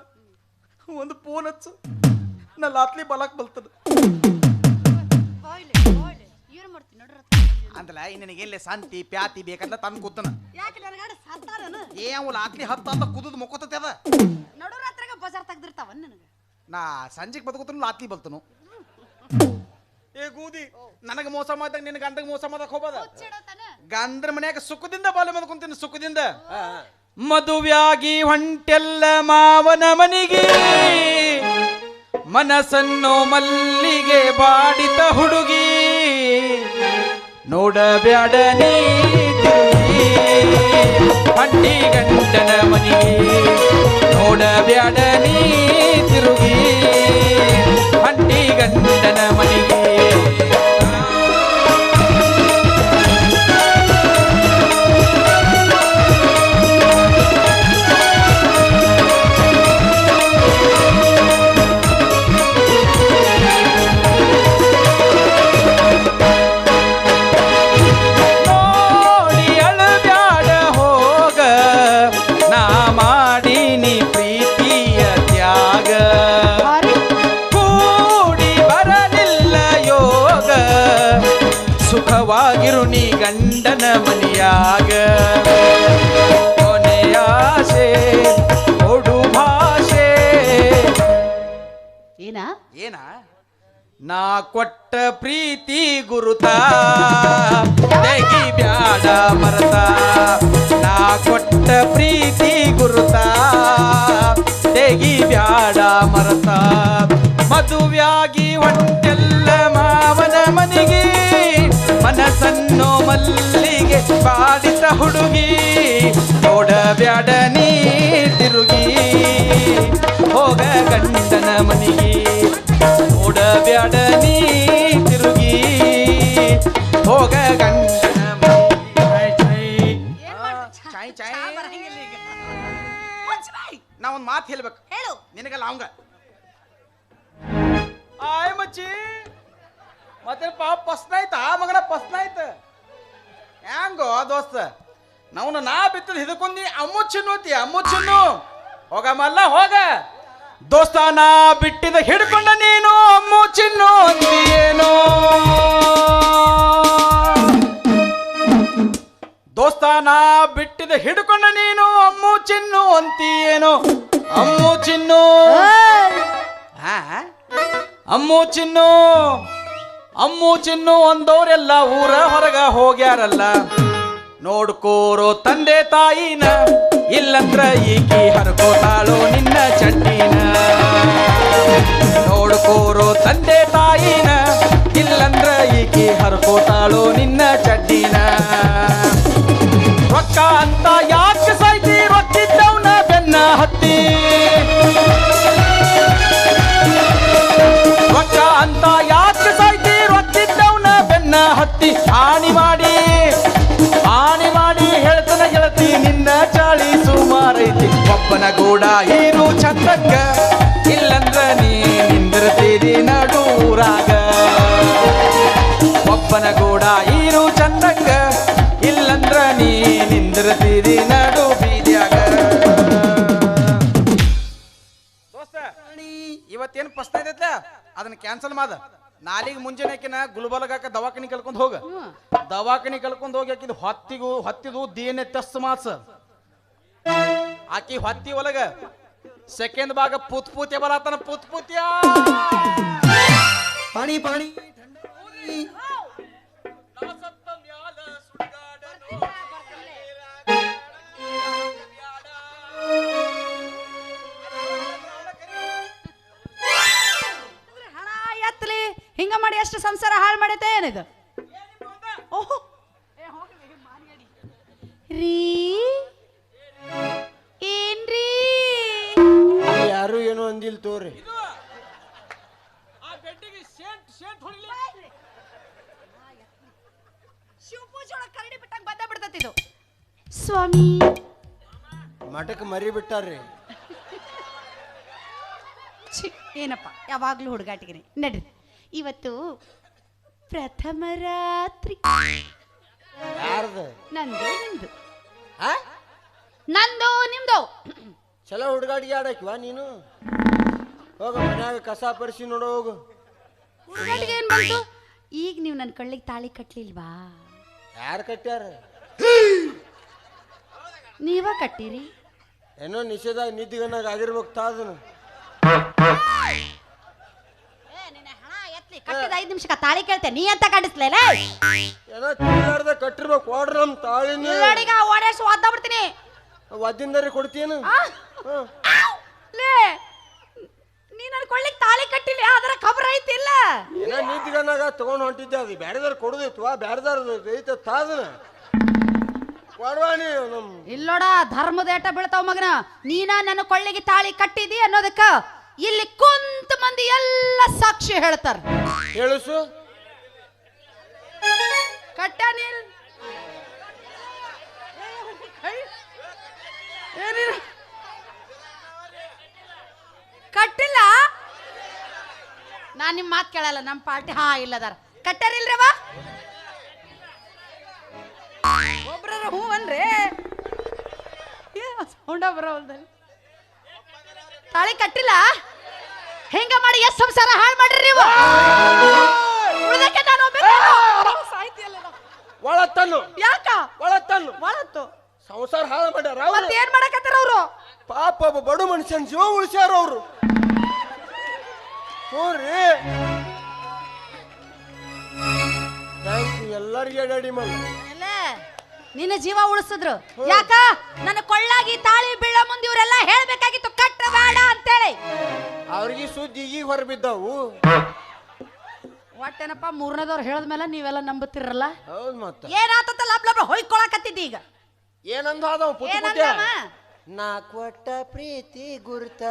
Speaker 7: ಒಂದು ಫೋನ್ ಹಚ್ಚು, ನಾ ಲಾತ್ಲಿ ಬಲಾಕ್ ಬಲ್ತದ ಅಂತಲ್ಲ. ನಿನಗೆ ಎಲ್ಲಿ ಸಂತಿ ಪ್ಯಾತಿ ಬೇಕಂತ ತಂದು ಕೂತನ. ಏ ಅವು ಲಾತ್ಲಿ ಹತ್ತ ಅಂತ ಕುದದ್ ಮೊಕ್ಕೋತತೆ ಅದ.
Speaker 8: ಬಜಾರ್ ತೆಗ್ದಿರ್ತಾವ ನನಗೆ.
Speaker 7: ನಾ ಸಂಜೆಗೆ ಬದುಕೋತನು ಲಾತ್ಲಿ ಬಲ್ತನು. ಏ ಗೂದಿ ನನಗೆ ಮೋಸ ಮಾಡಿದಾಗ ನಿನ್ನ ಗಂಡಗೆ ಮೋಸ ಮಾಡಕ್ ಹೋಗ್ಬೋದ? ಗಂಡ್ರ ಮನ್ಯಾಗ ಸುಖದಿಂದ ಬಾಲ್ಯ ಮಾಡ್ಕೊಂತೀನಿ. ಸುಖದಿಂದ ಮದುವ್ಯಾಗಿ ಹೊಂಟೆಲ್ಲ ಮಾವನ ಮನಿಗೆ ಮನಸ್ಸನ್ನು ಮಲ್ಲಿಗೆ ಬಾಡಿತ ಹುಡುಗಿ ನೋಡಬ್ಯಾಡ ನೀ ತಿರುಗಿ ಹಂಟಿ ಗಂಡನ ಮನಿಗೆ ನೋಡಬ್ಯಾಡ ನೀ ತಿರುಗಿ ಹಂಟಿ ಗಂಡನ ಮನಿಗೆ ಸುಖವಾಗಿರು ನೀ ಗಂಡನ ಮನೆಯಾಗ ಕೊನೆಯಾಸೆ ಕೊಡು ಭಾಷೆ ಏನ ನಾ ಕೊಟ್ಟ ಪ್ರೀತಿ ಗುರುತ ತೆಗಿ ಬ್ಯಾಡ ಮರತ ನಾ ಕೊಟ್ಟ ಪ್ರೀತಿ ಗುರುತ ತೆಗಿ ಬ್ಯಾಡ ಮರತ ಮದುವ್ಯಾಗಿ ಹೊಂಟೆಲ್ಲ ಮಾವನ ಮನೆಗೆ ಮನಸ್ಸನ್ನು ಮಲ್ಲಿಗೆ ಬಾಡಿತ ಹುಡುಗಿ ನೋಡಬ್ಯಾಡ ನೀ ತಿರುಗಿ ಹೋಗ ಗಂಡನ ಮನಿಗೆ ನೋಡಬ್ಯಾಡ ನೀ ತಿರುಗಿ ಹೋಗ ಗಂಡನ ನಾ ಒಂದು ಮಾತು ಹೇಳ್ಬೇಕು
Speaker 8: ಹೇಳು
Speaker 7: ನಿನಗಲ್ಲ ಅವಂಗ ಆಯ್ ಮಚ್ಚಿ ಮತ್ತೆ ಪಾಪ ಪಸ್ನಾಯ್ತ ಮಗನ ಪಸ್ನಾಯ್ತ ಹೆಂಗೋ ದೋಸ್ತ ನಾವು ನಾ ಬಿತ್ತದ ಹಿಡ್ಕೊಂಡಿ ಅಮ್ಮುಚ್ಚಿನ್ನು ಹೋಗ ಮಲ್ಲ ಹೋಗ ದೋಸ್ತ ನಾ ಬಿಟ್ಟಿದ ಹಿಡ್ಕೊಂಡ ನೀನು ಅಮ್ಮುಚ್ಚಿನ್ನು ಅಂತೀಯೇನೋ ದೋಸ್ತ ನಾ ಬಿಟ್ಟಿದ ಹಿಡ್ಕೊಂಡ ನೀನು ಅಮ್ಮುಚ್ಚಿನ್ನು ಅಂತೀಯೇನೋ ಅಮ್ಮುಚ್ಚಿನ್ನು ಅಮ್ಮುಚಿನ್ನು ಅಂದೋರೆಲ್ಲ ಊರ ಹೊರಗ ಹೋಗ್ಯಾರಲ್ಲ ನೋಡ್ಕೋರೋ ತಂದೆ ತಾಯಿನ ಇಲ್ಲಂದ್ರ ಈಕಿ ಹರ್ಕೋತಾಳೋ ನಿನ್ನ ಚಡ್ಡಿನ ನೋಡ್ಕೋರೋ ತಂದೆ ತಾಯಿನ ಇಲ್ಲಂದ್ರ ಈಕಿ ಹರ್ಕೋತಾಳೋ ನಿನ್ನ ಚಡ್ಡಿನ ರೊಕ್ಕ ಅಂತ ಯಾಕೆ ಸಾಯ್ತಿ ರೊಕ್ಕಿದ್ದವನ ಬೆನ್ನ ಹತ್ತಿ ರೊಕ್ಕ ಅಂತ ಯಾಕೆ ಸಾಯ್ತಿ ರೊಕ್ಕಿದ್ದವನ ಬೆನ್ನ ಹತ್ತಿ ಆಣಿ ಮಾಡಿ ಹೇಳ್ತನ ಗೆಳತಿ ನಿನ್ನ ಚಾಳಿ ಸುಮಾರೈತಿ ಒಬ್ಬನ ಗೂಡ ಹೀರು ಚಂದಂಗ ಇಲ್ಲಂದ್ರ ನೀ ನಿಂದಿರ್ತೀರಿ ನಡೂರಾಗ ಒಬ್ಬನ ಗೂಡ ಹೀರು ಚಂದಂಗ ಇಲ್ಲಂದ್ರ ನೀ ನಿಂದಿರ್ತೀರಿ ನಡು ಬೀದ್ಯಾಗ ದೋಸ್ತ ಇವತ್ತೇನು ಪಸ್ತ ಇದೈತ ಅದನ್ನ ಕ್ಯಾನ್ಸಲ್ ಮಾಡ ನಾಲಿಗೆ ಮುಂಜಾನೆಕಿನ ಗುಲ್ಬರ್ಗಾಕ ದವಾಖಾನಿ ಕಲ್ಕೊಂಡ್ ಹೋಗ ದವಾಖಾನಿ ಕಲ್ಕೊಂಡ್ ಹೋಗಿ ಆಕಿದ್ ಹೊತ್ತಿದು ದೇನೆ ತಸ್ ಮಾಸ ಆಕಿ ಹೊತ್ತಿ ಒಳಗ ಸೆಕೆಂಡ್ ಭಾಗ ಪೂತ್ಯ ಬರತನ ಪೂತ್ಯ
Speaker 1: ಪಾಣಿ
Speaker 8: ಹಿಂಗ ಮಾಡಿ ಅಷ್ಟು ಸಂಸಾರ ಹಾಳು ಮಾಡೈತೆ ಏನಿದು ಓಹೋ ರೀ ಏನ್ರೀ
Speaker 1: ಯಾರು ಏನೋ ಅಂದಿಲ್ ತೋರಿ
Speaker 8: ಶಿವಪೂಜೆ ಒಳಗೆ ಕರಡಿ ಬಿಟ್ಟಾಗ ಬಂದ ಬಿಡ್ತೈತಿ ಇದು ಸ್ವಾಮಿ
Speaker 1: ಮಠಕ್ಕೆ ಮರಿ ಬಿಟ್ಟಾರ್ರಿ
Speaker 8: ಏನಪ್ಪ ಯಾವಾಗ್ಲೂ ಹುಡುಗಾಟಿಗೆ ನಡ್ರಿ ಇವತ್ತು ಪ್ರಥಮ ರಾತ್ರಿ
Speaker 1: ಯಾರ್ದು
Speaker 8: ನಂದು ನಿಮ್ದು ನಂದು ನಿಮ್ದು
Speaker 1: ಚಲೋ ಹುಡುಗಾಟಿಗೆ ಆಡಕ್ವಾ ನೀನು ಹೋಗ ಮನ್ಯಾಗ ಕಸ ಪರಿಸಿ ನೋಡು ಹೋಗು
Speaker 8: ಹುಡುಗಾಟಿಗೆ ಏನ್ ಬಂತು ಈಗ ನೀವು ನನ್ನ ಕಳ್ಳಿಗೆ ತಾಳಿ ಕಟ್ಲಿಲ್ವಾ
Speaker 1: ಯಾರು ಕಟ್ಟ್ಯಾರ
Speaker 8: ನೀವ ಕಟ್ಟಿರಿ
Speaker 1: ಏನೋ ನಿಷೇಧಾಗ ನಿದ್ದಿಗನಾಗ ಆಗಿರ್ಬೇಕು ತಾದನು
Speaker 8: ಕಟ್ಟಿದ 5 ನಿಮಿಷಕ್ಕೆ ತಾಳಿ ಕೇಳ್ತೆ ನೀ ಅಂತ ಕಾಣಿಸ್ಲೇನ
Speaker 1: ಏನೋ ತಿಳಿಯಾರ್ದ ಕಟ್ಟಿರ್ಬೇಕು ಓಡ್ರ ನಮ್ ತಾಳಿನ
Speaker 8: ಓಡೇಸಿ ಒದ್ದ ಬಿಡ್ತೀನಿ
Speaker 1: ಒದ್ದಿಂದರಿ ಕೊಡ್ತೀಯನು
Speaker 8: ಲೇ ನೀ ನನ್ನ ಕೊಳ್ಳಿಗೆ ತಾಳಿ ಕಟ್ಟಿಲ್ಲ ಅದರ ಖಬರ್ ಐತಿಲ್ಲ
Speaker 1: ಏನ ನೀತಿಗನ್ನಾಗ ತಗೊಂಡ್ ಹೊಂಟಿದ್ದೆ ಅದು ಬ್ಯಾರೆದಾರ ಕೊಡುದಿತ್ತು ಬ್ಯಾರೆದಾರ ಐತ ತಾದನ ಕೊಡ್ವಾನಿ ನಮ್
Speaker 8: ಇಲ್ಲೋಡ ಧರ್ಮದ ಏಟ ಬೀಳ್ತಾವ ಮಗನ ನೀನ ನನ್ನ ಕೊಳ್ಳಿಗೆ ತಾಳಿ ಕಟ್ಟಿದಿ ಅನ್ನೋದಕ್ಕ ಇಲ್ಲಿ ಕುಂತ ಮಂದಿ ಎಲ್ಲ ಸಾಕ್ಷಿ ಹೇಳ್ತಾರ
Speaker 1: ಹೇಳಿಸು
Speaker 8: ಕಟ್ಟ ನೀಲ್ ಕಟ್ಟಿಲ್ಲ ನಾನ್ ನಿಮ್ ಮಾತ್ ಕೇಳಲ್ಲ ನಮ್ ಪಾರ್ಟಿ ಹಾ ಇಲ್ಲದಾರ ಕಟ್ಟಾರಿಲ್ರವ ಒಬ್ರ ಹೂ ಅನ್ರಿ ಸೌಂಡ ಬರೋಲ್ದಲ್ಲಿ ತಾಳಿ ಕಟ್ಟಿಲ್ಲ ಹೆಂಗ ಮಾಡಿ ಎಷ್ಟು ಸಂಸಾರ ಹಾಳು ಮಾಡ್ರಿ ನೀವು ಉಳ್ದಕ್ಕೆ ನಾನು ಸಾಯ್ತಿಯಲ್ಲ
Speaker 1: ಒಳತ್ತನ್ನು
Speaker 8: ಯಾಕ
Speaker 1: ಒಳತ್ತನ್ನು
Speaker 8: ಮಾಡತ್ತು
Speaker 1: ಸಂಸಾರ ಹಾಳು ಮಾಡ್ಯಾರ
Speaker 8: ಮತ್ತೆ ಏನ್ ಮಾಡಕತ್ತಾರ ಅವ್ರು
Speaker 1: ಪಾಪ ಒಬ್ಬ ಬಡ ಮನುಷ್ಯನ್ ಜೀವ ಉಳಿಸ್ಯಾರ ಅವ್ರು ನೋಡ್ರಿ ಥ್ಯಾಂಕ್ ಯು ಎಲ್ಲರಿಗೆ ಡ್ಯಾಡಿ ಮಲ್ಲ
Speaker 8: ನಿನ್ನ ಜೀವ ಉಳಿಸಿದ್ರು ಯಾಕ ನನ್ನ ಕೊಳ್ಳಾಗಿ ತಾಳಿ ಬೀಳ ಮುಂದೆ ಇವರೆಲ್ಲ ಹೇಳ್ಬೇಕಾಗಿತ್ತು ಕಟ್ಟ ಬೇಡ ಅಂತೇಳಿ
Speaker 1: ಅವ್ರಿಗೆ ಸುದ್ದಿ ಈಗ ಹೊರಬಿದ್ದಾವು
Speaker 8: ಒಟ್ಟೇನಪ್ಪ ಮೂರನೇದವ್ರು ಹೇಳದ್ಮೇಲೆ ನೀವೆಲ್ಲ ನಂಬುತ್ತಿರಲ್ಲ
Speaker 1: ಹೌದ್ ಮತ್ತ
Speaker 8: ಏನಾತ ಲಬ್ ಲಬ್ ಹೊಯ್ಕೊಳಕತ್ತಿದ್ದಿ ಈಗ
Speaker 1: ಏನಂದ ಅದಾವ ಪುಟ್ಟ
Speaker 8: ಏನಂದವ?
Speaker 1: ನಾ ಕೊಟ್ಟ ಪ್ರೀತಿ ಗುರ್ತ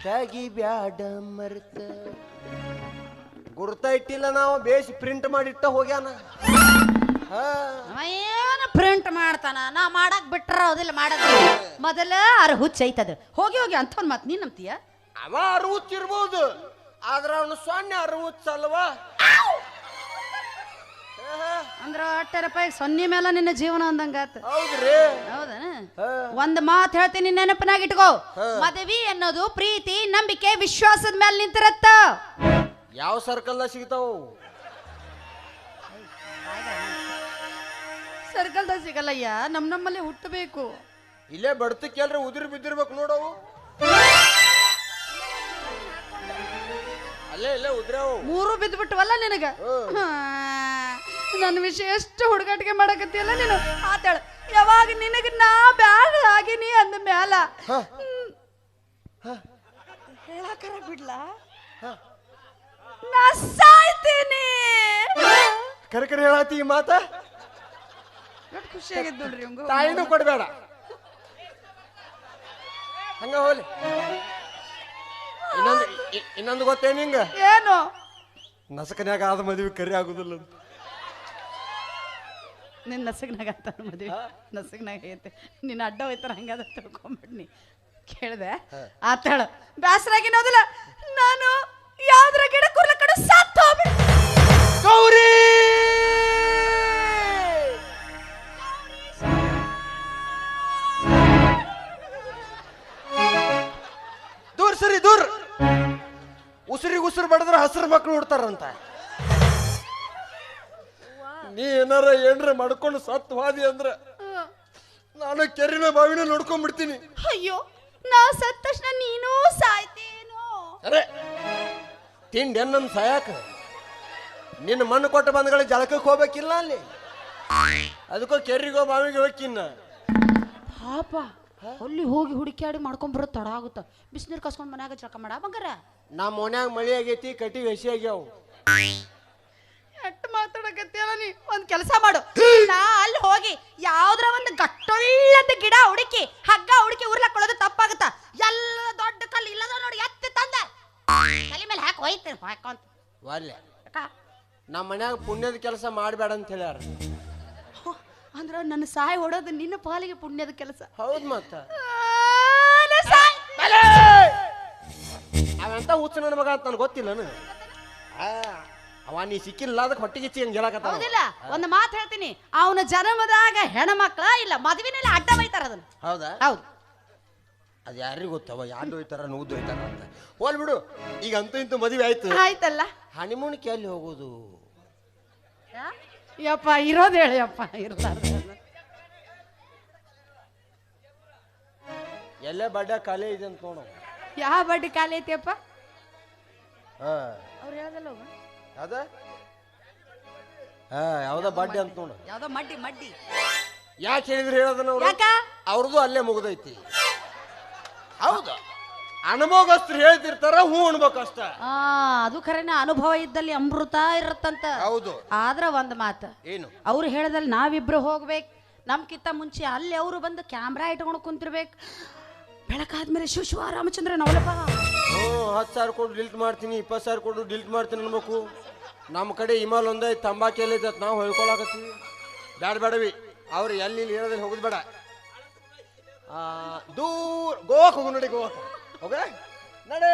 Speaker 1: ತಗಿ ಬ್ಯಾಡ ಮರ್ತ ಗುರ್ತ ಇಟ್ಟಿಲ್ಲ ನಾವು ಬೇಸಿ ಪ್ರಿಂಟ್ ಮಾಡಿಟ್ಟ ಹೋಗ್ಯಾನ
Speaker 8: ಅವ ಏನು ಪ್ರಿಂಟ್ ಮಾಡ್ತಾನ ನಾ ಮಾಡಕ್ ಬಿಟ್ರ ಹೌದಿಲ್ಲ ಮಾಡಕ್ ಮೊದಲ ಅರ ಹುಚ್ಚ ಐತದ ಹೋಗಿ ಹೋಗಿ ಅಂತವನ್ ಮತ್ ನೀನ್ ನಂಬ್ತೀಯ
Speaker 1: ಅವ ಅರವತ್ತಿರ್ಬೋದು ಆದ್ರ ಅವನು ಸೊನ್ನೆ ಅರವತ್ತಲ್ವಾ
Speaker 8: ಅಂದ್ರ ಅಟ್ಟರಪ್ಪ ಸೊನ್ನೆ ಮೇಲೆ ನಿನ್ನ ಜೀವನ ಅಂದಂಗಾತ
Speaker 1: ಹೌದ್ರಿ
Speaker 8: ಹೌದನ ಒಂದ್ ಮಾತು ಹೇಳ್ತೀನಿ ನೆನಪಿನಾಗ ಇಟ್ಕೋ ಮದುವೆ ಅನ್ನೋದು ಪ್ರೀತಿ ನಂಬಿಕೆ ವಿಶ್ವಾಸದ ಮೇಲೆ ನಿಂತಿರತ್ತ
Speaker 1: ಯಾವ ಸರ್ಕಲ್ದಾಗ ಸಿಗ್ತಾವ
Speaker 8: ಸರ್ಕಲ್ದಾಗ ಸಿಗಲ್ಲಯ್ಯ ನಮ್ಮಲ್ಲೇ ಹುಟ್ಟಬೇಕು
Speaker 1: ಇಲ್ಲೇ ಬಡ್ತಕ್ಕೆ ಎಲ್ರ ಉದಿರ್ ಬಿದ್ದಿರ್ಬೇಕು ನೋಡವು ಅಲ್ಲೇ ಇಲ್ಲೇ ಉದ್ರವು
Speaker 8: ಮೂರು ಬಿದ್ಬಿಟ್ವಲ್ಲ ನಿನಗ ನನ್ನ ವಿಷಯ ಎಷ್ಟು ಹುಡುಗಾಟಿಕೆ ಮಾಡಕತ್ತಿಯಲ್ಲ ನೀನು ಆತಾಳ ಯಾವಾಗ ನಿನಗ ನಾ ಬ್ಯಾಡ ಆಗಿನಿ ಅಂದ ಮ್ಯಾಲ ಹೇಳಕರ ಬಿಡ್ಲ ನಾ ಸಾಯ್ತೀನಿ
Speaker 1: ಕರೆ ಕರೆ ಹೇಳತ್ತಿ ಈ ಮಾತ
Speaker 8: ಖುಷಿ ಆಗಿದ್ ನೋಡ್ರಿ ಹಂಗ
Speaker 1: ತಾಯಿನೂ ಕೊಡ್ಬೇಡ ಹಂಗ ಹೋಲಿ ಇನ್ನೊಂದು ಗೊತ್ತೇನು ಹಿಂಗ
Speaker 8: ಏನು
Speaker 1: ನಸಕನ್ಯಾಗ ಆದ ಮದುವೆ ಕರಿ ಆಗುದಿಲ್ಲ ಅಂತ
Speaker 8: ನಿನ್ನ ನಸಗ್ನಾಗ ಅಂತ ಮದುವೆ ನಸಗ್ನಾಗ ಐತೆ ನಿನ್ನ ಅಡ್ಡ ಹೋಯ್ತಾರ ಹಂಗಾದ ತಿಳ್ಕೊಂಬಿಡ್ನಿ ಕೇಳ್ದೆ ಆತಾಳ ಬ್ಯಾಸರಾಗಿನೋದಿಲ್ಲ ನಾನು ಯಾವ್ದ್ರ ಗಿಡ ಕುರ್ಲ ಕಡೆ ಸತ್ತು ಹೋಗ್ಬಿಡ್
Speaker 1: ಗೌರಿ ದೂರ ಸರಿ ದೂರ ಉಸಿರಿಗೆ ಉಸಿರು ಬಡದ್ರ ಹಸಿರು ಮಕ್ಕಳು ಹುಡ್ತಾರಂತ ನೀ ಏನ್ರ ಮಾಡ್ಕೊಂಡು ಸತ್ತು ಹಾದಿ ಅಂದ್ರ ನಾನು ಕೆರಿನ ಬಾವಿನ ನೋಡ್ಕೊಂಡ್ಬಿಡ್ತೀನಿ
Speaker 8: ಅಯ್ಯೋ ನಾ ಸತ್ತ ತಕ್ಷಣ ನೀನು ಸಾಯ್ತೇನೋ
Speaker 1: ಅರೆ ತಿಂಡಿ ನಮ್ ಸಾಯಾಕ ನಿನ್ನ ಮಣ್ಣು ಕೊಟ್ಟು ಬಂದ್ಗಳ ಜಳಕಕ್ಕೆ ಹೋಗ್ಬೇಕಿಲ್ಲ ಅಲ್ಲಿ ಅದಕ್ಕೋ ಕೆರಿಗೋ ಬಾವಿಗೆ ಹೋಗಿನ್ನ
Speaker 8: ಪಾಪ ಅಲ್ಲಿ ಹೋಗಿ ಹುಡುಕ್ಯಾಡಿ ಮಾಡ್ಕೊಂಡ್ ಬರೋದು ತಡ ಆಗುತ್ತ ಬಿಸಿನೀರು ಕಸ್ಕೊಂಡ್ ಮನ್ಯಾಗ ಜಳಕ ಮಾಡ ಬಂಗಾರ
Speaker 1: ನಮ್ಮ ಮನ್ಯಾಗ ಮಳಿ ಆಗೈತಿ ಕಟ್ಟಿಗೆ ಹಸಿ ಆಗ್ಯಾವ
Speaker 8: ಎಟ್ಟು ಮಾತಾಡಕತ್ತಿಯಲ್ಲ ನೀ ಒಂದ್ ಕೆಲಸ ಮಾಡು ನಾ ಅಲ್ಲಿ ಹೋಗಿ ಯಾವ್ದ್ರ ಒಂದು ಗಟ್ಟೊಳ್ಳದ ಗಿಡ ಹುಡುಕಿ ಹಗ್ಗ ಹುಡುಕಿ ಉರ್ಲಕೊಳ್ಳೋದು ತಪ್ಪಾಗುತ್ತ ಎಲ್ಲ ದೊಡ್ಡ ಕಲ್ಲು ಇಲ್ಲದ ನೋಡಿ ಎತ್ತಿ ತಂದ ತಲೆ ಮೇಲೆ ಹಾಕಿ ಹೋಯ್ತೇನೆ ಹಾಕೊಂತ
Speaker 1: ವಾಲ್ಯ ನಮ್ಮ ಮನ್ಯಾಗ ಪುಣ್ಯದ ಕೆಲಸ ಮಾಡಬೇಡ ಅಂತ ಹೇಳ್ಯಾರ
Speaker 8: ಅಂದ್ರ ನನ್ನ ಸಾಯಿ ಹೊಡೋದು ನಿನ್ನ ಪಾಲಿಗೆ ಪುಣ್ಯದ ಕೆಲಸ
Speaker 1: ಹೌದ್ ಮತ್ತ ಅವಂತ ಹುಚ್ಚ ನನ್ನ ಮಗ ಅಂತ ನನ್ಗೆ ಗೊತ್ತಿಲ್ಲನು ಅವ ನೀ ಸಿಕ್ಕಿಲ್ಲ ಅದಕ್ಕೆ ಹೊಟ್ಟಿಗೆ ಹಂಗೆ ಹೇಳಕತ್ತ
Speaker 8: ಹೌದಿಲ್ಲ ಒಂದು ಮಾತು ಹೇಳ್ತೀನಿ ಅವನ ಜನ್ಮದಾಗ ಹೆಣ್ಮಕ್ಳ ಇಲ್ಲ ಮದುವೆನಲ್ಲಿ ಅಡ್ಡ ಬೈತಾರ ಅದನ್ನ
Speaker 1: ಹೌದಾ
Speaker 8: ಹೌದು
Speaker 1: ಅದು ಯಾರಿಗೂ ಗೊತ್ತವ ಯಾರು ಹೋಯ್ತಾರ ನೂದು ಹೋಯ್ತಾರ ಅಂತ ಹೋಲ್ ಬಿಡು ಈಗ ಅಂತೂ ಇಂತೂ ಮದುವೆ ಆಯ್ತು
Speaker 8: ಆಯ್ತಲ್ಲ
Speaker 1: ಹನಿಮೂನ್ಗೆ ಎಲ್ಲಿ ಹೋಗೋದು
Speaker 8: ಯಪ್ಪ ಇರೋದು ಹೇಳಿಯಪ್ಪ ಇರ್ಲಾರ್ದು
Speaker 1: ಎಲ್ಲೇ ಬಡ್ಡ ಕಾಲೇ ಇದೆ ಅಂತ ನೋಡು
Speaker 8: ಯಾವ ಬಡ್ಡಿ ಖಾಲಿ ಐತಿಯಪ್ಪ ಅವ್ರು ಹೇಳದಲ್ಲ
Speaker 1: ಯಾವ್ದ ಯಾವ್ದ ಬಡ್ಡಿ ಅಂತ ನೋಡು
Speaker 8: ಯಾವ್ದೋ ಮಡ್ಡಿ ಮಡ್ಡಿ
Speaker 1: ಯಾಕೆ ಹೇಳಿದ್ರು ಹೇಳೋದನ್ನ
Speaker 8: ಯಾಕ
Speaker 1: ಅವ್ರದ್ದು ಅಲ್ಲೇ ಮುಗ್ದೈತಿ. ಹೌದು, ಅನುಭೋಗಸ್ಥರು ಹೇಳ್ತಿರ್ತಾರ, ಹೂ ಅನ್ಬೇಕಷ್ಟ.
Speaker 8: ಅದು ಖರೇನ ಅನುಭವ ಇದ್ದಲ್ಲಿ ಅಮೃತ ಇರತ್ತಂತ.
Speaker 1: ಹೌದು.
Speaker 8: ಆದ್ರ ಒಂದ್ ಮಾತ
Speaker 1: ಏನು?
Speaker 8: ಅವ್ರು ಹೇಳದಲ್ಲಿ ನಾವಿಬ್ರು ಹೋಗ್ಬೇಕು. ನಮ್ಕಿಂತ ಮುಂಚೆ ಅಲ್ಲಿ ಅವರು ಬಂದು ಕ್ಯಾಮ್ರಾ ಇಟ್ಕೊಂಡು ಕುಂತಿರ್ಬೇಕು. ಬೆಳಕಾದ್ಮೇಲೆ ಶಿವ ರಾಮಚಂದ್ರ ನವಲಪ್ಪ
Speaker 1: 10,000 ಕೊಟ್ಟು ಡಿಲ್ಟ್ ಮಾಡ್ತೀನಿ, 20,000 ಕೊಟ್ಟು ಡಿಲ್ಟ್ ಮಾಡ್ತೀನಿ ಅನ್ಬೇಕು. ನಮ್ಮ ಕಡೆ ಹಿಮಾಲ್ ಒಂದೈ ತಂಬಾಕಿ ಎಲ್ಲಿದ್ದ ನಾವು ಹೊಯ್ಕೊಳಕತ್ತೀವಿ. ಬೇಡವಿ ಅವ್ರು ಎಲ್ಲಿ ಹೇಳೋದ್ರಲ್ಲಿ ಹೋಗುದು ಬೇಡ. ದೂರ ಗೋವಾಕ್ ಹೋಗು, ನಡಿ ಗೋವಾಕ್ ಹೋಗ ನಡೇ.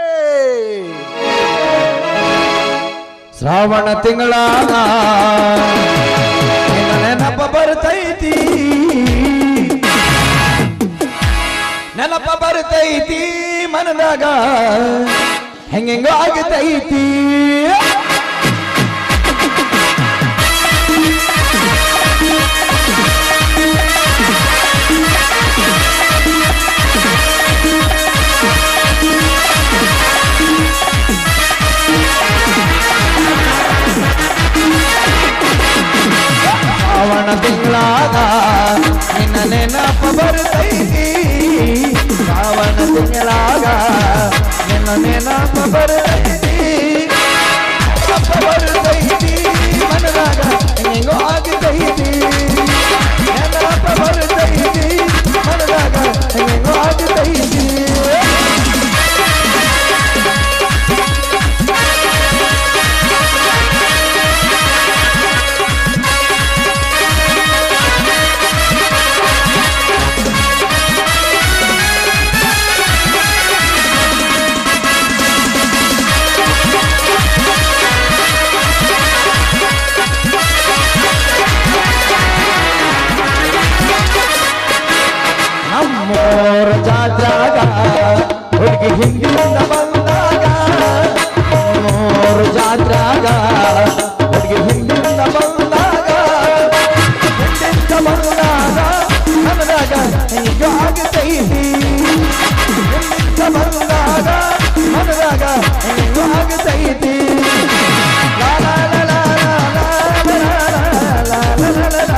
Speaker 4: ಶ್ರಾವಣ ತಿಂಗಳಾಗ ನೆನಪ ಬರ್ತೈತಿ, ನೆನಪ ಬರ್ತೈತಿ ಮನದಾಗ ಹೆಂಗೆಂಗೋ ಆಗತೈತಿ. ಶ್ರಾವಣ ತಿಂಗಳಾಗ ನಿನ್ನ ನೆನಪ ಬರ್ತೈತಿ, ಶ್ರಾವಣ ತಿಂಗಳಾಗ ನಿನ್ನ ನೆನಪ ಬರ್ತೈತಿ, ನೆನಪ ಬರ್ತೈತಿ ಮನದಾಗ ಹೆಂಗೋ ಆಗತೈತಿ, ನೆನಪ ಬರ್ತೈತಿ ಮನದಾಗ ಹೆಂಗೋ ಆಗತೈತಿ. ನಮ್ಮೋರ ಜಾತ್ರಾಗ ಹುಡುಗಿ ಹಿಂದಿನಿಂದ ಬಂದಾಗ, ನಮ್ಮೋರ ಜಾತ್ರಾಗ ಹುಡುಗಿ ಹಿಂದಿನಿಂದ ಬಂದಾಗ, ಹಿಂದಿನಿಂದ ಬಂದಾಗ ನಮದಾಗ ಹೆಂಗೋ ಆಗತೈತಿ, ಹಿಂದಿನಿಂದ ಬಂದಾಗ ನಮದಾಗ ಹೆಂಗೋ ಆಗತೈತಿ. ಲಾ ಲಾ ಲಾ ಲಾ ಲಾ ಲಾ ಲಾ ಲಾ ಲಾ ಲಾ.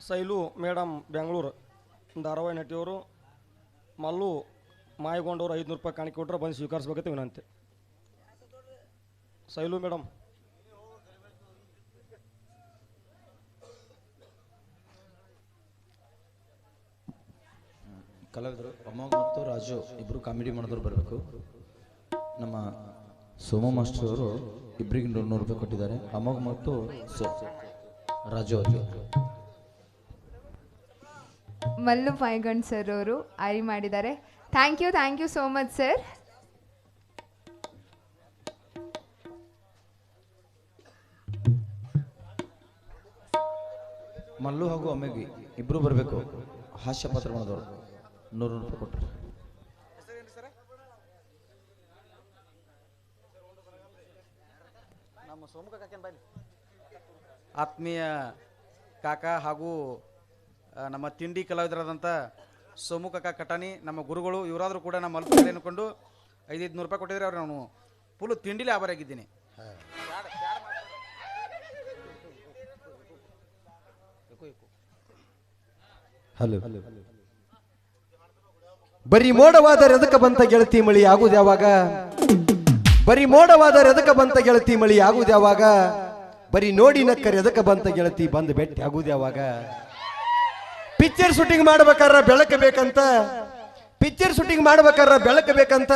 Speaker 5: ಸೈಲು ಮೇಡಮ್ ಬೆಂಗಳೂರು ಧಾರಾವಾಹಿ ನಟಿಯವರು ಮಲ್ಲು ಮಾಯಗೊಂಡವ್ರು 500 ರೂಪಾಯಿ ಕಾಣಿಕೆ ಕೊಟ್ಟರೆ ಬಂದು ಸ್ವೀಕರಿಸ್ಬೇಕಂತ ವಿನಂತಿ. ಸೈಲು ಮೇಡಮ್.
Speaker 9: ಕಲಾವಿದರು ಅಮೋಘ್ ಮತ್ತು ರಾಜು ಇಬ್ಬರು ಕಾಮಿಡಿ ಮಾಡಿದವರು ಬರಬೇಕು. ನಮ್ಮ ಸೋಮ ಮಾಸ್ಟರ್ ಅವರು ಇಬ್ಬರಿಗೆ 100 ರೂಪಾಯಿ ಕೊಟ್ಟಿದ್ದಾರೆ. ಅಮೋಘ್ ಮತ್ತು ರಾಜು ಅವರಿಗೆ.
Speaker 3: ಮಲ್ಲು ಪಾಯ್ಗಣ್ ಸರ್ ಅವರು ಆರಿ ಮಾಡಿದ್ದಾರೆ. Thank you so much sir.
Speaker 9: Mallu ಹಾಗೂ ಅಮ್ಮೆಗೆ ಇಬ್ಬರು ಬರಬೇಕು. ಹಾಸ್ಯ ಪಾತ್ರ ಮಾಡಿದವರು 100 ರೂಪಾಯಿ ಕೊಟ್ಟರು.
Speaker 7: ಆತ್ಮೀಯ ಕಾಕ ಹಾಗೂ ನಮ್ಮ ತಿಂಡಿ ಕಲಾವಿದರಾದಂಥ ಸೋಮು ಕಾಕ ಕಟಾನಿ ನಮ್ಮ ಗುರುಗಳು, ಇವರಾದರೂ ಕೂಡ ನಮ್ಮ ಮಲ್ಪಲ್ಲಿ ಅನ್ಕೊಂಡು 500 ರೂಪಾಯಿ ಕೊಟ್ಟಿದ್ರೆ ಅವ್ರು ನಾನು ಫುಲ್ ತಿಂಡಿಲೇ ಆಭಾರಿಯಾಗಿದ್ದೀನಿ.
Speaker 1: ಹಲೋ, ಬರೀ ಮೋಡವಾದ ಎದಕ ಬಂತ ಗೆಳತಿ ಮಳಿ ಆಗುದು ಯಾವಾಗ, ಬರೀ ಮೋಡವಾದ ಎದಕ ಬಂತ ಗೆಳತಿ ಮಳಿ ಆಗುದು ಯಾವಾಗ, ಬರೀ ನೋಡಿ ನಕ್ಕರ್ ಎದಕ ಬಂತ ಗೆಳತಿ ಬಂದು ಬೆಟ್ಟಿ ಆಗುದು ಯಾವಾಗ. ಪಿಕ್ಚರ್ ಶೂಟಿಂಗ್ ಮಾಡ್ಬೇಕಾರ ಬೆಳಕು ಬೇಕಂತ, ಪಿಕ್ಚರ್ ಶೂಟಿಂಗ್ ಮಾಡ್ಬೇಕಾರ ಬೆಳಕು ಬೇಕಂತ,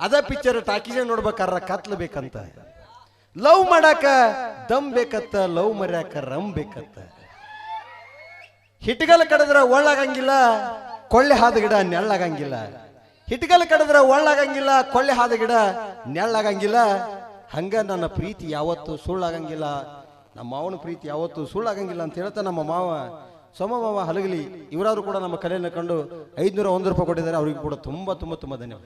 Speaker 1: ಅದ ಪಿಕ್ಚರ್ ಟಾಕೀಜ ನೋಡ್ಬೇಕಾರ ಕತ್ಲು ಬೇಕಂತ, ಲವ್ ಮಾಡಾಕ ದಮ್ ಬೇಕತ್ತ, ಲವ್ ಮರ್ಯಾಕ ರಮ್ ಬೇಕತ್ತ. ಹಿಟ್ಗಲ್ ಕಡದ್ರ ಒಳ್ಳಾಗಂಗಿಲ್ಲ, ಕೊಳ್ಳೆ ಹಾದ ಗಿಡ ನೆಳ್ಳಾಗಂಗಿಲ್ಲ. ಹಿಟ್ಗಲ್ ಕಡದ್ರ ಒಳ್ಳಾಗಂಗಿಲ್ಲ, ಕೊಳ್ಳೆ ಹಾದ ಗಿಡ ನೆಳ್ಳಾಗಂಗಿಲ್ಲ. ಹಂಗ ನನ್ನ ಪ್ರೀತಿ ಯಾವತ್ತು ಸುಳ್ಳಾಗಂಗಿಲ್ಲ, ನಮ್ಮ ಮಾವನ ಪ್ರೀತಿ ಯಾವತ್ತು ಸುಳ್ಳಾಗಂಗಿಲ್ಲ ಅಂತ ಹೇಳ್ತಾ ನಮ್ಮ ಮಾವ ಸೋಮ ಮಾವ ಹಲಗಲಿ ಇವರಾದ್ರು ಕೂಡ ನಮ್ಮ ಕಲೆಯನ್ನು ಕಂಡು 501 ರೂಪಾಯಿ ಕೊಟ್ಟಿದ್ದಾರೆ. ಅವರಿಗೂ ಕೂಡ ತುಂಬಾ ತುಂಬಾ ತುಂಬಾ ಧನ್ಯವಾದ.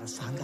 Speaker 10: ಸಾಂಗ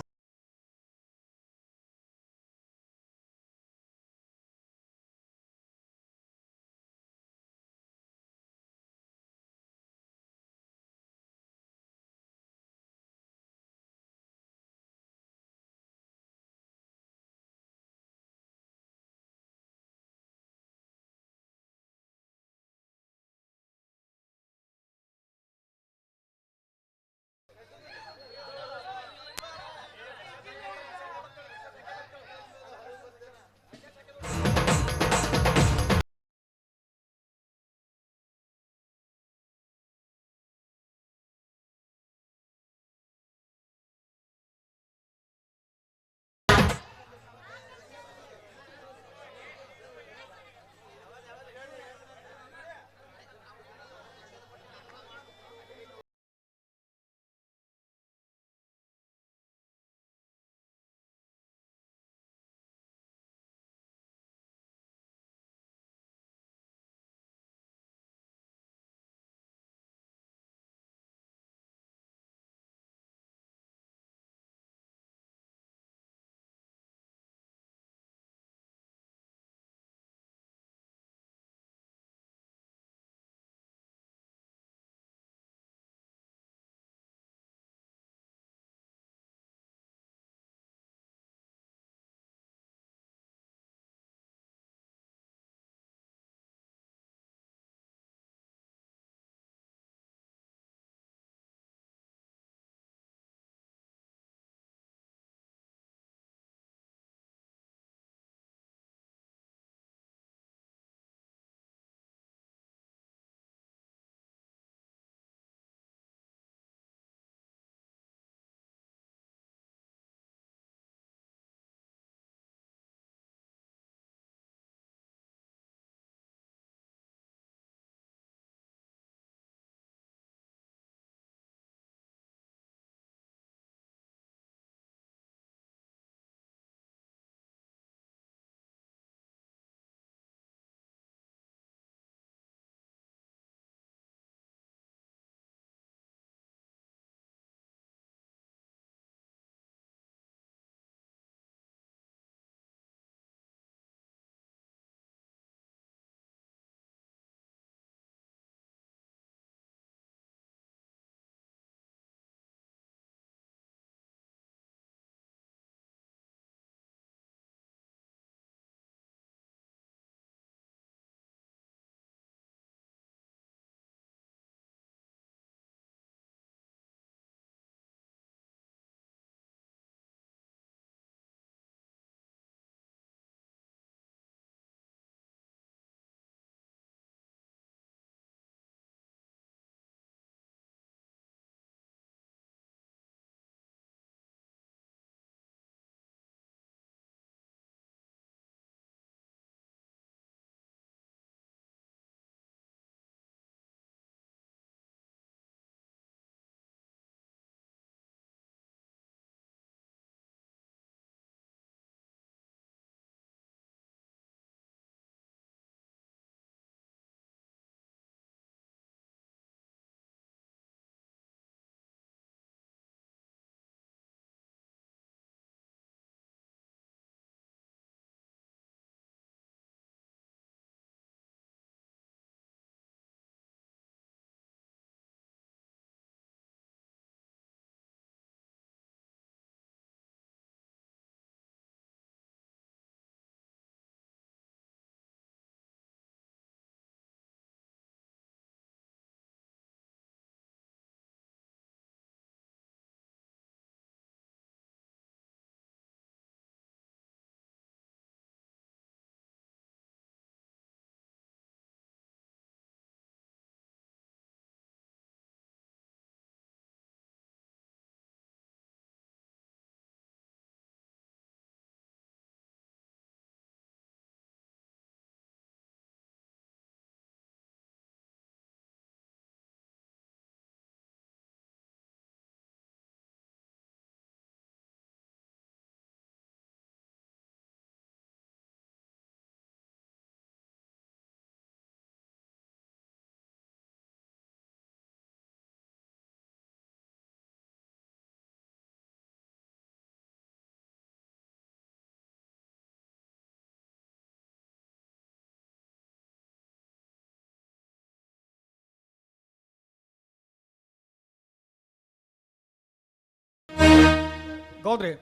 Speaker 5: ಗೌಡ್ರಿ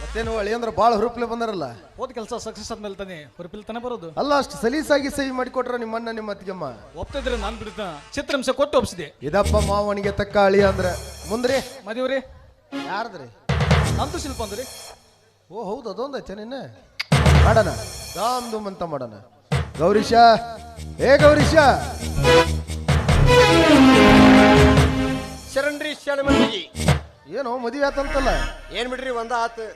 Speaker 2: ಮತ್ತೇನು ಅಳಿಯಂದ್ರ ಭಾಳ ಹುರುಪ್ಲೆ ಬಂದಾರಲ್ಲ.
Speaker 5: ಹೋದ ಕೆಲಸ ಸಕ್ಸಸ್ ಆದ್ಮೇಲೆ ತಾನೆ ಹೊರಪಿಲ್ ತಾನೆ ಬರೋದು.
Speaker 2: ಅಲ್ಲ ಅಷ್ಟು ಸಲೀಸಾಗಿ ಸಹಿ ಮಾಡಿಕೊಟ್ರ ನಿಮ್ಮ ಅಣ್ಣ ನಿಮ್ಮ ಅತ್ತಿಗೆಮ್ಮ.
Speaker 5: ಒಪ್ತಿದ್ರೆ ನಾನು ಬಿಡ್ತಾನ ಚಿತ್ರಾಂಶ ಕೊಟ್ಟು ಒಪ್ಸಿದೆ.
Speaker 2: ಇದಪ್ಪ ಮಾವನಿಗೆ ತಕ್ಕ ಅಳಿಯ ಅಂದ್ರ ಮುಂದ್ರಿ
Speaker 5: ಮದುವೆ
Speaker 2: ಯಾರ್ದ್ರಿ?
Speaker 5: ನಂದು ಶಿಲ್ಪ ಅಂದ್ರಿ.
Speaker 2: ಓ ಹೌದು ಅದೊಂದು ಐತೆ ನಿನ್ನ ಮಾಡೋಣ ದಾಮ್ ದುಮ್ ಅಂತ ಮಾಡೋಣ. ಗೌರೀಶ ಗೌರೀಶ
Speaker 1: ಶರಣ್ರಿ ಶರಣಮಂದಿಗೆ
Speaker 2: ಏನೋ ಮದುವೆ ಆತಂತಲ್ಲ.
Speaker 1: ಏನ್ ಬಿಡ್ರಿ ಒಂದ ಆತು.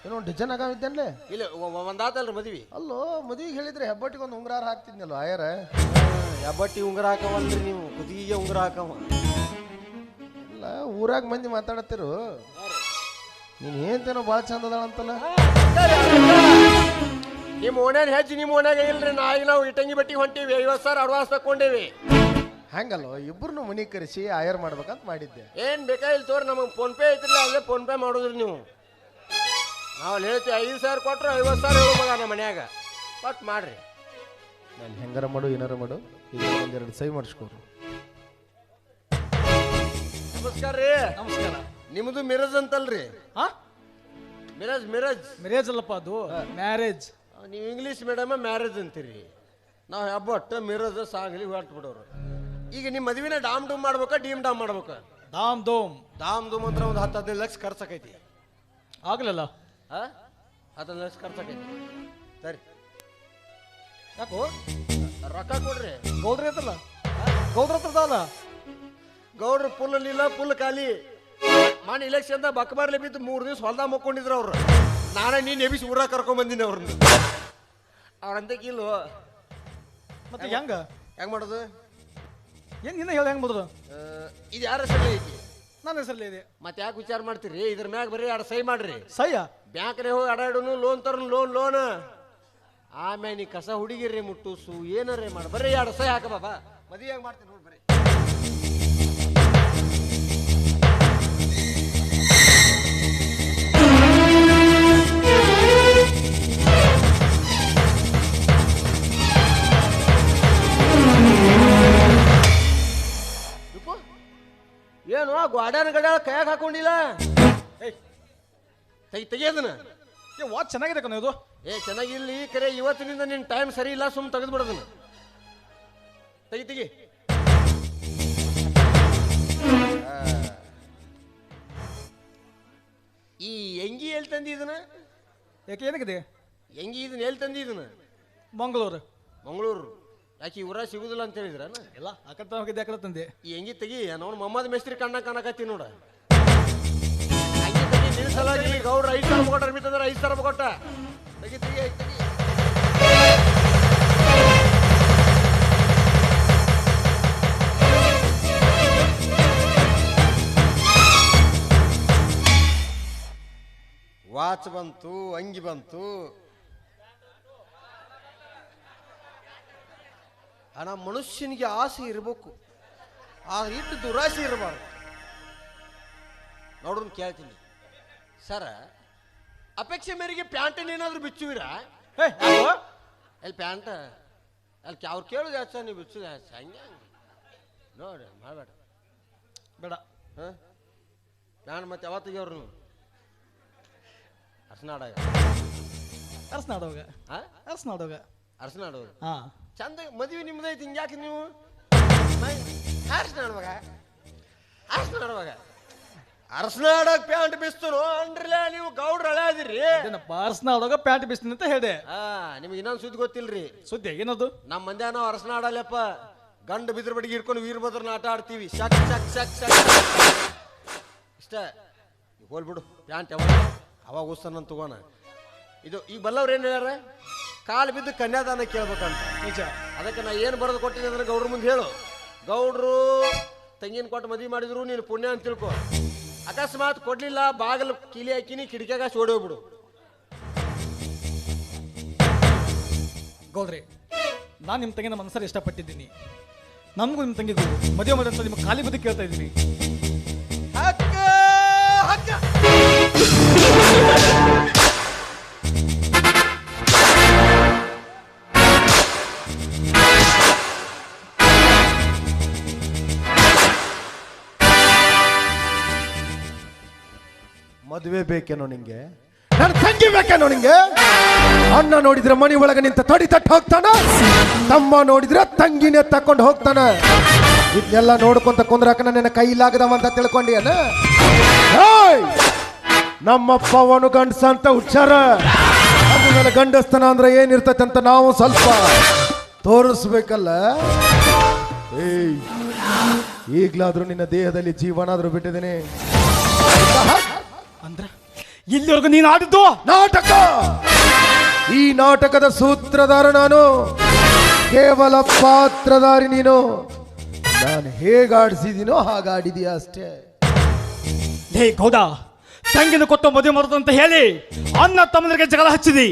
Speaker 2: ಏನೋ ಡಿಜನ್ ಆಗಾವಿದ್ದೇನ್ಲೆ?
Speaker 1: ಇಲ್ಲ ಒಂದಾತಲ್ರಿ ಮದ್ವಿ.
Speaker 2: ಅಲ್ಲೋ ಮದುವೆಗೆ ಹೇಳಿದ್ರೆ ಹೆಬ್ಬಟ್ಟಿಗೆ ಒಂದು ಉಂಗುರ ಹಾಕ್ತಿದ್ನಲ್ಲ ಆಯರ.
Speaker 1: ಹೆಬ್ಬಟ್ಟಿ ಉಂಗುರ ಹಾಕವಲ್ರಿ ನೀವು, ಕುದಿಗೆ ಉಂಗುರ ಹಾಕವ.
Speaker 2: ಇಲ್ಲ ಊರಾಗ ಮಂದಿ ಮಾತಾಡತ್ತಿರು ನೀನ್ ಏನ್ತೇನೋ ಭಾಳ ಚಂದ ಅದಾಳಂತಲ್ಲ.
Speaker 1: ನಿಮ್ಮ ಓಣ್ಯಾನ ಹೆಚ್ಚು ನಿಮ್ಮ ಓಣ್ಯಾಗ ಇಲ್ರಿ. ನಾವು ಇಟಂಗಿ ಬಟ್ಟಿ ಹೊಂಟೀವಿ, 50,000 ಅಡ್ವಾನ್ಸ್ ತಕೊಂಡೇವಿ.
Speaker 2: ಹಂಗಲ್ಲೋ ಇಬ್ಬರನ್ನು ಮನಿ ಕರೆಸಿ ಆಯರ್ ಮಾಡ್ಬೇಕಂತ ಮಾಡಿದ್ದೆ.
Speaker 1: ಏನ್ ಬೇಕಾಗಿಲ್ಲ ತೋರಿ, ನಮಗೆ ಫೋನ್ ಪೇ ಐತಿಲ್ಲ, ಅಲ್ಲೇ ಫೋನ್ ಪೇ ಮಾಡೋದ್ರಿ ನೀವು. ನಾವು ಹೇಳ್ತೀವಿ 5,000 ಕೊಟ್ರು 50,000 ಹೇಳೋ ಮಗ ನಮ್ಮ ಮನ್ಯಾಗ ಬಟ್ ಮಾಡ್ರಿ.
Speaker 2: ನಾನು ಹೆಂಗಾರ ಮಾಡು ಏನಾರ ಮಾಡು, ಈಗ ಒಂದೆರಡು ಸಹಿ ಮಾಡಿಸ್ಕೊರು.
Speaker 1: ನಮಸ್ಕಾರ ರೀ.
Speaker 5: ನಮಸ್ಕಾರ.
Speaker 1: ನಿಮ್ದು ಮಿರಜ್ ಅಂತಲ್ರಿ?
Speaker 5: ಹಾ
Speaker 1: ಮಿರಜ್ ಮಿರಜ್
Speaker 5: ಮ್ಯಾರೇಜ್ ಅಲ್ಲಪ್ಪ, ಅದು ಮ್ಯಾರೇಜ್.
Speaker 1: ನೀವು ಇಂಗ್ಲೀಷ್ ಮೀಡಿಯಮ್ ಮ್ಯಾರೇಜ್ ಅಂತೀರಿ, ನಾವು ಹೆಬ್ಬಟ್ಟು ಮಿರಜ್ ಸಾಂಗ್ಲಿ ಹೊರಟು ಬಿಡೋರು. ಈಗ ನಿಮ್ಮ ಮದುವೆನ ಡಾಮ್ ಡೂಮ್ ಮಾಡ್ಬೇಕಾ ಡೀಮ್ ಡಾಮ್ ಮಾಡ್ಬೇಕಾ?
Speaker 5: ದಾಮ್ ದೋಮ್.
Speaker 1: ಡಾಮ್ ಡೂಮ್ ಅಂದ್ರೆ ಒಂದು 10-15 ಲಕ್ಷ ಖರ್ಚಾಕೈತಿ.
Speaker 5: ಆಗ್ಲಿಲ್ಲ.
Speaker 1: 15 ಲಕ್ಷ ಖರ್ಚಾಕೈತಿ. ಸರಿ
Speaker 5: ಯಾಕೋ
Speaker 1: ರೊಕ್ಕ ಕೊಡ್ರಿ.
Speaker 5: ಗೌಡ್ರ ಐತಲ್ಲ, ಗೌಡ್ರ ಹತ್ರ ಅಲ್ಲ.
Speaker 1: ಗೌಡ್ರು ಫುಲ್ ಇಲ್ಲ, ಫುಲ್ ಖಾಲಿ. ಮಾನ್ ಇಲೆಕ್ಷನ್ ಬಕ್ಬಾರ್ಲಿ ಬಿದ್ದು 3 ದಿವಸ ಹೊಲ್ದಾಗ ಮಕ್ಕೊಂಡಿದ್ರು ಅವ್ರು. ನಾನೇ ನೀನು ಎಬಿಸಿ ಊರಾಗ ಕರ್ಕೊಂಡ್ ಬಂದಿನಿ ಅವ್ರನ್ನ. ಅವ್ರಂತಕ್ಕೆ ಇಲ್ವ
Speaker 5: ಮತ್ತೆ ಹೆಂಗ
Speaker 1: ಮಾಡೋದು?
Speaker 5: ಏನ್ ಇನ್ನ ಹೇಳ ಹೆಂಗ್ ಮಾಡೋದು?
Speaker 1: ಇದು ಯಾರ ಹೆಸರಲ್ಲಿ ಐತಿ?
Speaker 5: ನನ್ನ ಹೆಸರಲ್ಲಿ ಇದೆ.
Speaker 1: ಮತ್ತೆ ಯಾಕೆ ವಿಚಾರ ಮಾಡ್ತೀರಿ? ಇದ್ರ ಮ್ಯಾಗ ಬರೀ 2 ಸಹಿ ಮಾಡ್ರಿ.
Speaker 5: ಸಹ್ಯ
Speaker 1: ಬ್ಯಾಂಕ್ನೇ ಹೋಗಿ ಅಡಾಡೋನು, ಲೋನ್ ತರೋನು, ಲೋನ್ ಆಮ್ಯಾಗ ನೀ ಕಸ ಹುಡುಗಿರಿ ಮುಟ್ಟುಸು ಏನಾರೇ ಮಾಡ, ಬರೀ 2 ಸಹಿ ಹಾಕ ಬಾಬಾ. ಮದುವೆ ಹೆಂಗ್ ಮಾಡ್ತೀನಿ ನೋಡಿ ಬರೀ. ಏನು ಗಾಡ್ಯಾನ ಗಡ್ಯಾಳ ಕೈಯಾಗ ಹಾಕೊಂಡಿಲ್ಲ? ತೆಗಿಯೋದನ್ನ
Speaker 5: ವಾಚ್ ಚೆನ್ನಾಗಿದೆ ಕಣ ಇದು.
Speaker 1: ಚೆನ್ನಾಗಿಲ್ಲ ಈ ಕರೆ. ಇವತ್ತಿನಿಂದ ನಿನ್ನ ಟೈಮ್ ಸರಿ ಇಲ್ಲ, ಸುಮ್ಮನೆ ತೆಗೆದು ಬಿಡೋದನ್ನ. ತೆಗಿ. ಈ ಎಂಗಿ ಎಲ್ಲಿ ತಂದಿ ಇದನ್ನ?
Speaker 5: ಯಾಕೆ ಏನಾಗಿದೆ
Speaker 1: ಎಂಗಿ ಇದನ್ನ ಎಲ್ಲಿ ತಂದಿ ಇದನ್ನ?
Speaker 5: ಮಂಗಳೂರು.
Speaker 1: ಯಾಕೆ ಊರ ಸಿಗುದಿಲ್ಲ ಅಂತ ಹೇಳಿದ್ರ?
Speaker 5: ಇಲ್ಲ ಆ ಕಡೆ ಹೋಗಿದ್ದೆ, ಆ ಕಡೆ ತಂದೆ.
Speaker 1: ಈ ಎಂಗಿ ತೆಗಿ, ನಾವು ಮೊಹಮ್ಮದ್ ಮೇಸ್ತ್ರಿ ಕಾಣಕತ್ತಿ ನೋಡ. ಸಲುವಾಗಿ ಗೌಡ್ರ 5,000 ಕೊಟ್ಟ, ಅರ್ಬಿತ್ತಂದ್ರೆ 5,000 ಕೊಟ್ಟ. ತೆಗಿ. ವಾಚ್ ಬಂತು, ಅಂಗಿ ಬಂತು. ಅಣ್ಣ ಮನುಷ್ಯನಿಗೆ ಆಸೆ ಇರಬೇಕು, ಆ ಇಟ್ಟು ದುರಾಸೆ ಇರಬಾರ್ದು. ನೋಡ್ರನ್ ಕೇಳ್ತೀನಿ ಸರ, ಅಪೇಕ್ಷೆ ಮೇರೆಗೆ ಪ್ಯಾಂಟನ್ನು ಏನಾದ್ರು ಬಿಚ್ಚುವಿರಾ? ಎಲ್ಲಿ ಪ್ಯಾಂಟ್ ಅಲ್ಲಿ ಅವ್ರು ಕೇಳುದು ಯಾಚ, ನೀವು ಬಿಚ್ಚುದು ಯಾಚ? ಹಂಗೆ ನೋಡಿ ಮಾಡಬೇಡ.
Speaker 5: ಬೇಡ
Speaker 1: ಪ್ಯಾಂಟ್ ಮತ್ತೆ ಯಾವತ್ತು ತೆಗಿಯವ್ರು ನೀವು? ಅರ್ಸನಾಡಾಗ ಅರ್ಸನಾಡೋಗ ಚಂದ ಮದುವೆ ನಿಮ್ದೈತಿ. ಹಿಂಗ್ಯಾಕೆ ನೀವು ಅರ್ಸನಾಡಾಗ ಪ್ಯಾಂಟ್ ಬಿಸ್ತರು ಅಂದ್ರಲ್ಲ ನೀವು? ಗೌಡ್ರ ಹಳೆದಿರಿ.
Speaker 5: ಅರ್ಸನಾಡೋಗ ಪ್ಯಾಂಟ್ ಬಿಸ್ತೀನಿ ಅಂತ ಹೇಳಿದೆ.
Speaker 1: ನಿಮ್ಗೆ ಇನ್ನೊಂದು ಸುದ್ದಿ ಗೊತ್ತಿಲ್ರಿ?
Speaker 5: ಸುದ್ದಿ ಏನದು?
Speaker 1: ನಮ್ಮ ಮಂದ್ಯ ನಾವು ಅರಸನಾಡಲ್ಲಪ್ಪ ಗಂಡು ಬಿದ್ರ ಬಡಿಗೆ ಹಿಡ್ಕೊಂಡು ವೀರಭದ್ರನ ಆಟ ಆಡ್ತೀವಿ. ಶಕ್ ಶಕ್ ಶಕ್ ಶಕ್ ಇಷ್ಟ. ಹೋಲ್ಬಿಡು ಪ್ಯಾಂಟ್ ಅವಾಗ ಉಸ್ತನ ತಗೋಣ. ಇದು ಈಗ ಬಲ್ಲವ್ರು ಏನು ಹೇಳ್ಯಾರ? ಕಾಲು ಬಿದ್ದು ಕನ್ಯಾದಾನ ಕೇಳ್ಬೇಕಂತ.
Speaker 5: ನಿಜ.
Speaker 1: ಅದಕ್ಕೆ ನಾ ಏನು ಬರೆದು ಕೊಟ್ಟಿನಿ ಅಂದ್ರೆ ಗೌಡ್ರ ಮುಂದೆ ಹೇಳು. ಗೌಡ್ರು ತಂಗಿನ ಕೊಟ್ಟು ಮದುವೆ ಮಾಡಿದ್ರು ನೀನು ಪುಣ್ಯ ಅಂತ ತಿಳ್ಕೊ. ಅಕಸ್ಮಾತ್ ಕೊಡ್ಲಿಲ್ಲ, ಬಾಗಿಲು ಕೀಲಿ ಹಾಕಿನಿ, ಕಿಟಕಿಯಾಗ ಸೋಡೋಗ್ಬಿಡು.
Speaker 5: ಗೌಡ್ರಿ, ನಾನು ನಿಮ್ಮ ತಂಗಿನ ಮನಸ್ಸಲ್ಲಿ ಇಷ್ಟಪಟ್ಟಿದ್ದೀನಿ. ನಮಗೂ ನಿಮ್ಮ ತಂಗಿಗೂ ಮದುವೆ ಮಾಡಿ ಅಂತ ನಿಮ್ಮ ಖಾಲಿ ಬುದ್ಧಿ ಕೇಳ್ತಾ ಇದ್ದೀನಿ.
Speaker 2: ಮದುವೆ ಬೇಕೇನೋ ನಿಂಗೆ? ನನ್ನ ತಂಗಿ ಬೇಕೇನೋ ನಿಂಗೆ? ಅಣ್ಣ ನೋಡಿದ್ರೆ ಮನಿ ಒಳಗೆ ನಿಂತ ತಡಿ ತಟ್ಟು ಹೋಗ್ತಾನ, ತಮ್ಮ ನೋಡಿದ್ರೆ ತಂಗಿನೇ ತಕೊಂಡು ಹೋಗ್ತಾನ. ಇದನ್ನೆಲ್ಲ ನೋಡ್ಕೊಂತ ಕುಂದ್ರಾಕ ನನ್ನ ಕೈಲಾಗದವ ಅಂತ ತಿಳ್ಕೊಂಡಿಯನ? ನಮ್ಮಪ್ಪ ಅವನು ಗಂಡಸ ಅಂತ ಉಚ್ಚಾರ. ಅಂದ್ಮೇಲೆ ಗಂಡಸ್ತನ ಅಂದ್ರೆ ಏನಿರ್ತೈತೆ ಅಂತ ನಾವು ಸ್ವಲ್ಪ ತೋರಿಸ್ಬೇಕಲ್ಲ. ಏಯ್, ಈಗ್ಲಾದ್ರೂ ನಿನ್ನ ದೇಹದಲ್ಲಿ ಜೀವನಾದ್ರೂ ಬಿಟ್ಟಿದ್ದೀನಿ.
Speaker 5: ಅಂದ್ರ ಇಲ್ಲಿವರೆಗೂ ನೀನು ಆಡಿದ್ದು
Speaker 2: ನಾಟಕ. ಈ ನಾಟಕದ ಸೂತ್ರಧಾರ ನಾನು, ಕೇವಲ ಪಾತ್ರಧಾರಿ ನೀನು. ನಾನು ಹೇಗಾಡಿಸಿದೀನೋ ಹಾಗಾಡಿದೀಯ ಅಷ್ಟೇ.
Speaker 5: ಲೇ ಗೌಡ, ತಂಗಿನ ಕೊಟ್ಟ ಮದುವೆ ಮಾಡೋದು ಅಂತ ಹೇಳಿ ಅಣ್ಣ ತಮ್ಮನಿಗೆ ಜಗಳ ಹಚ್ಚಿದಿ.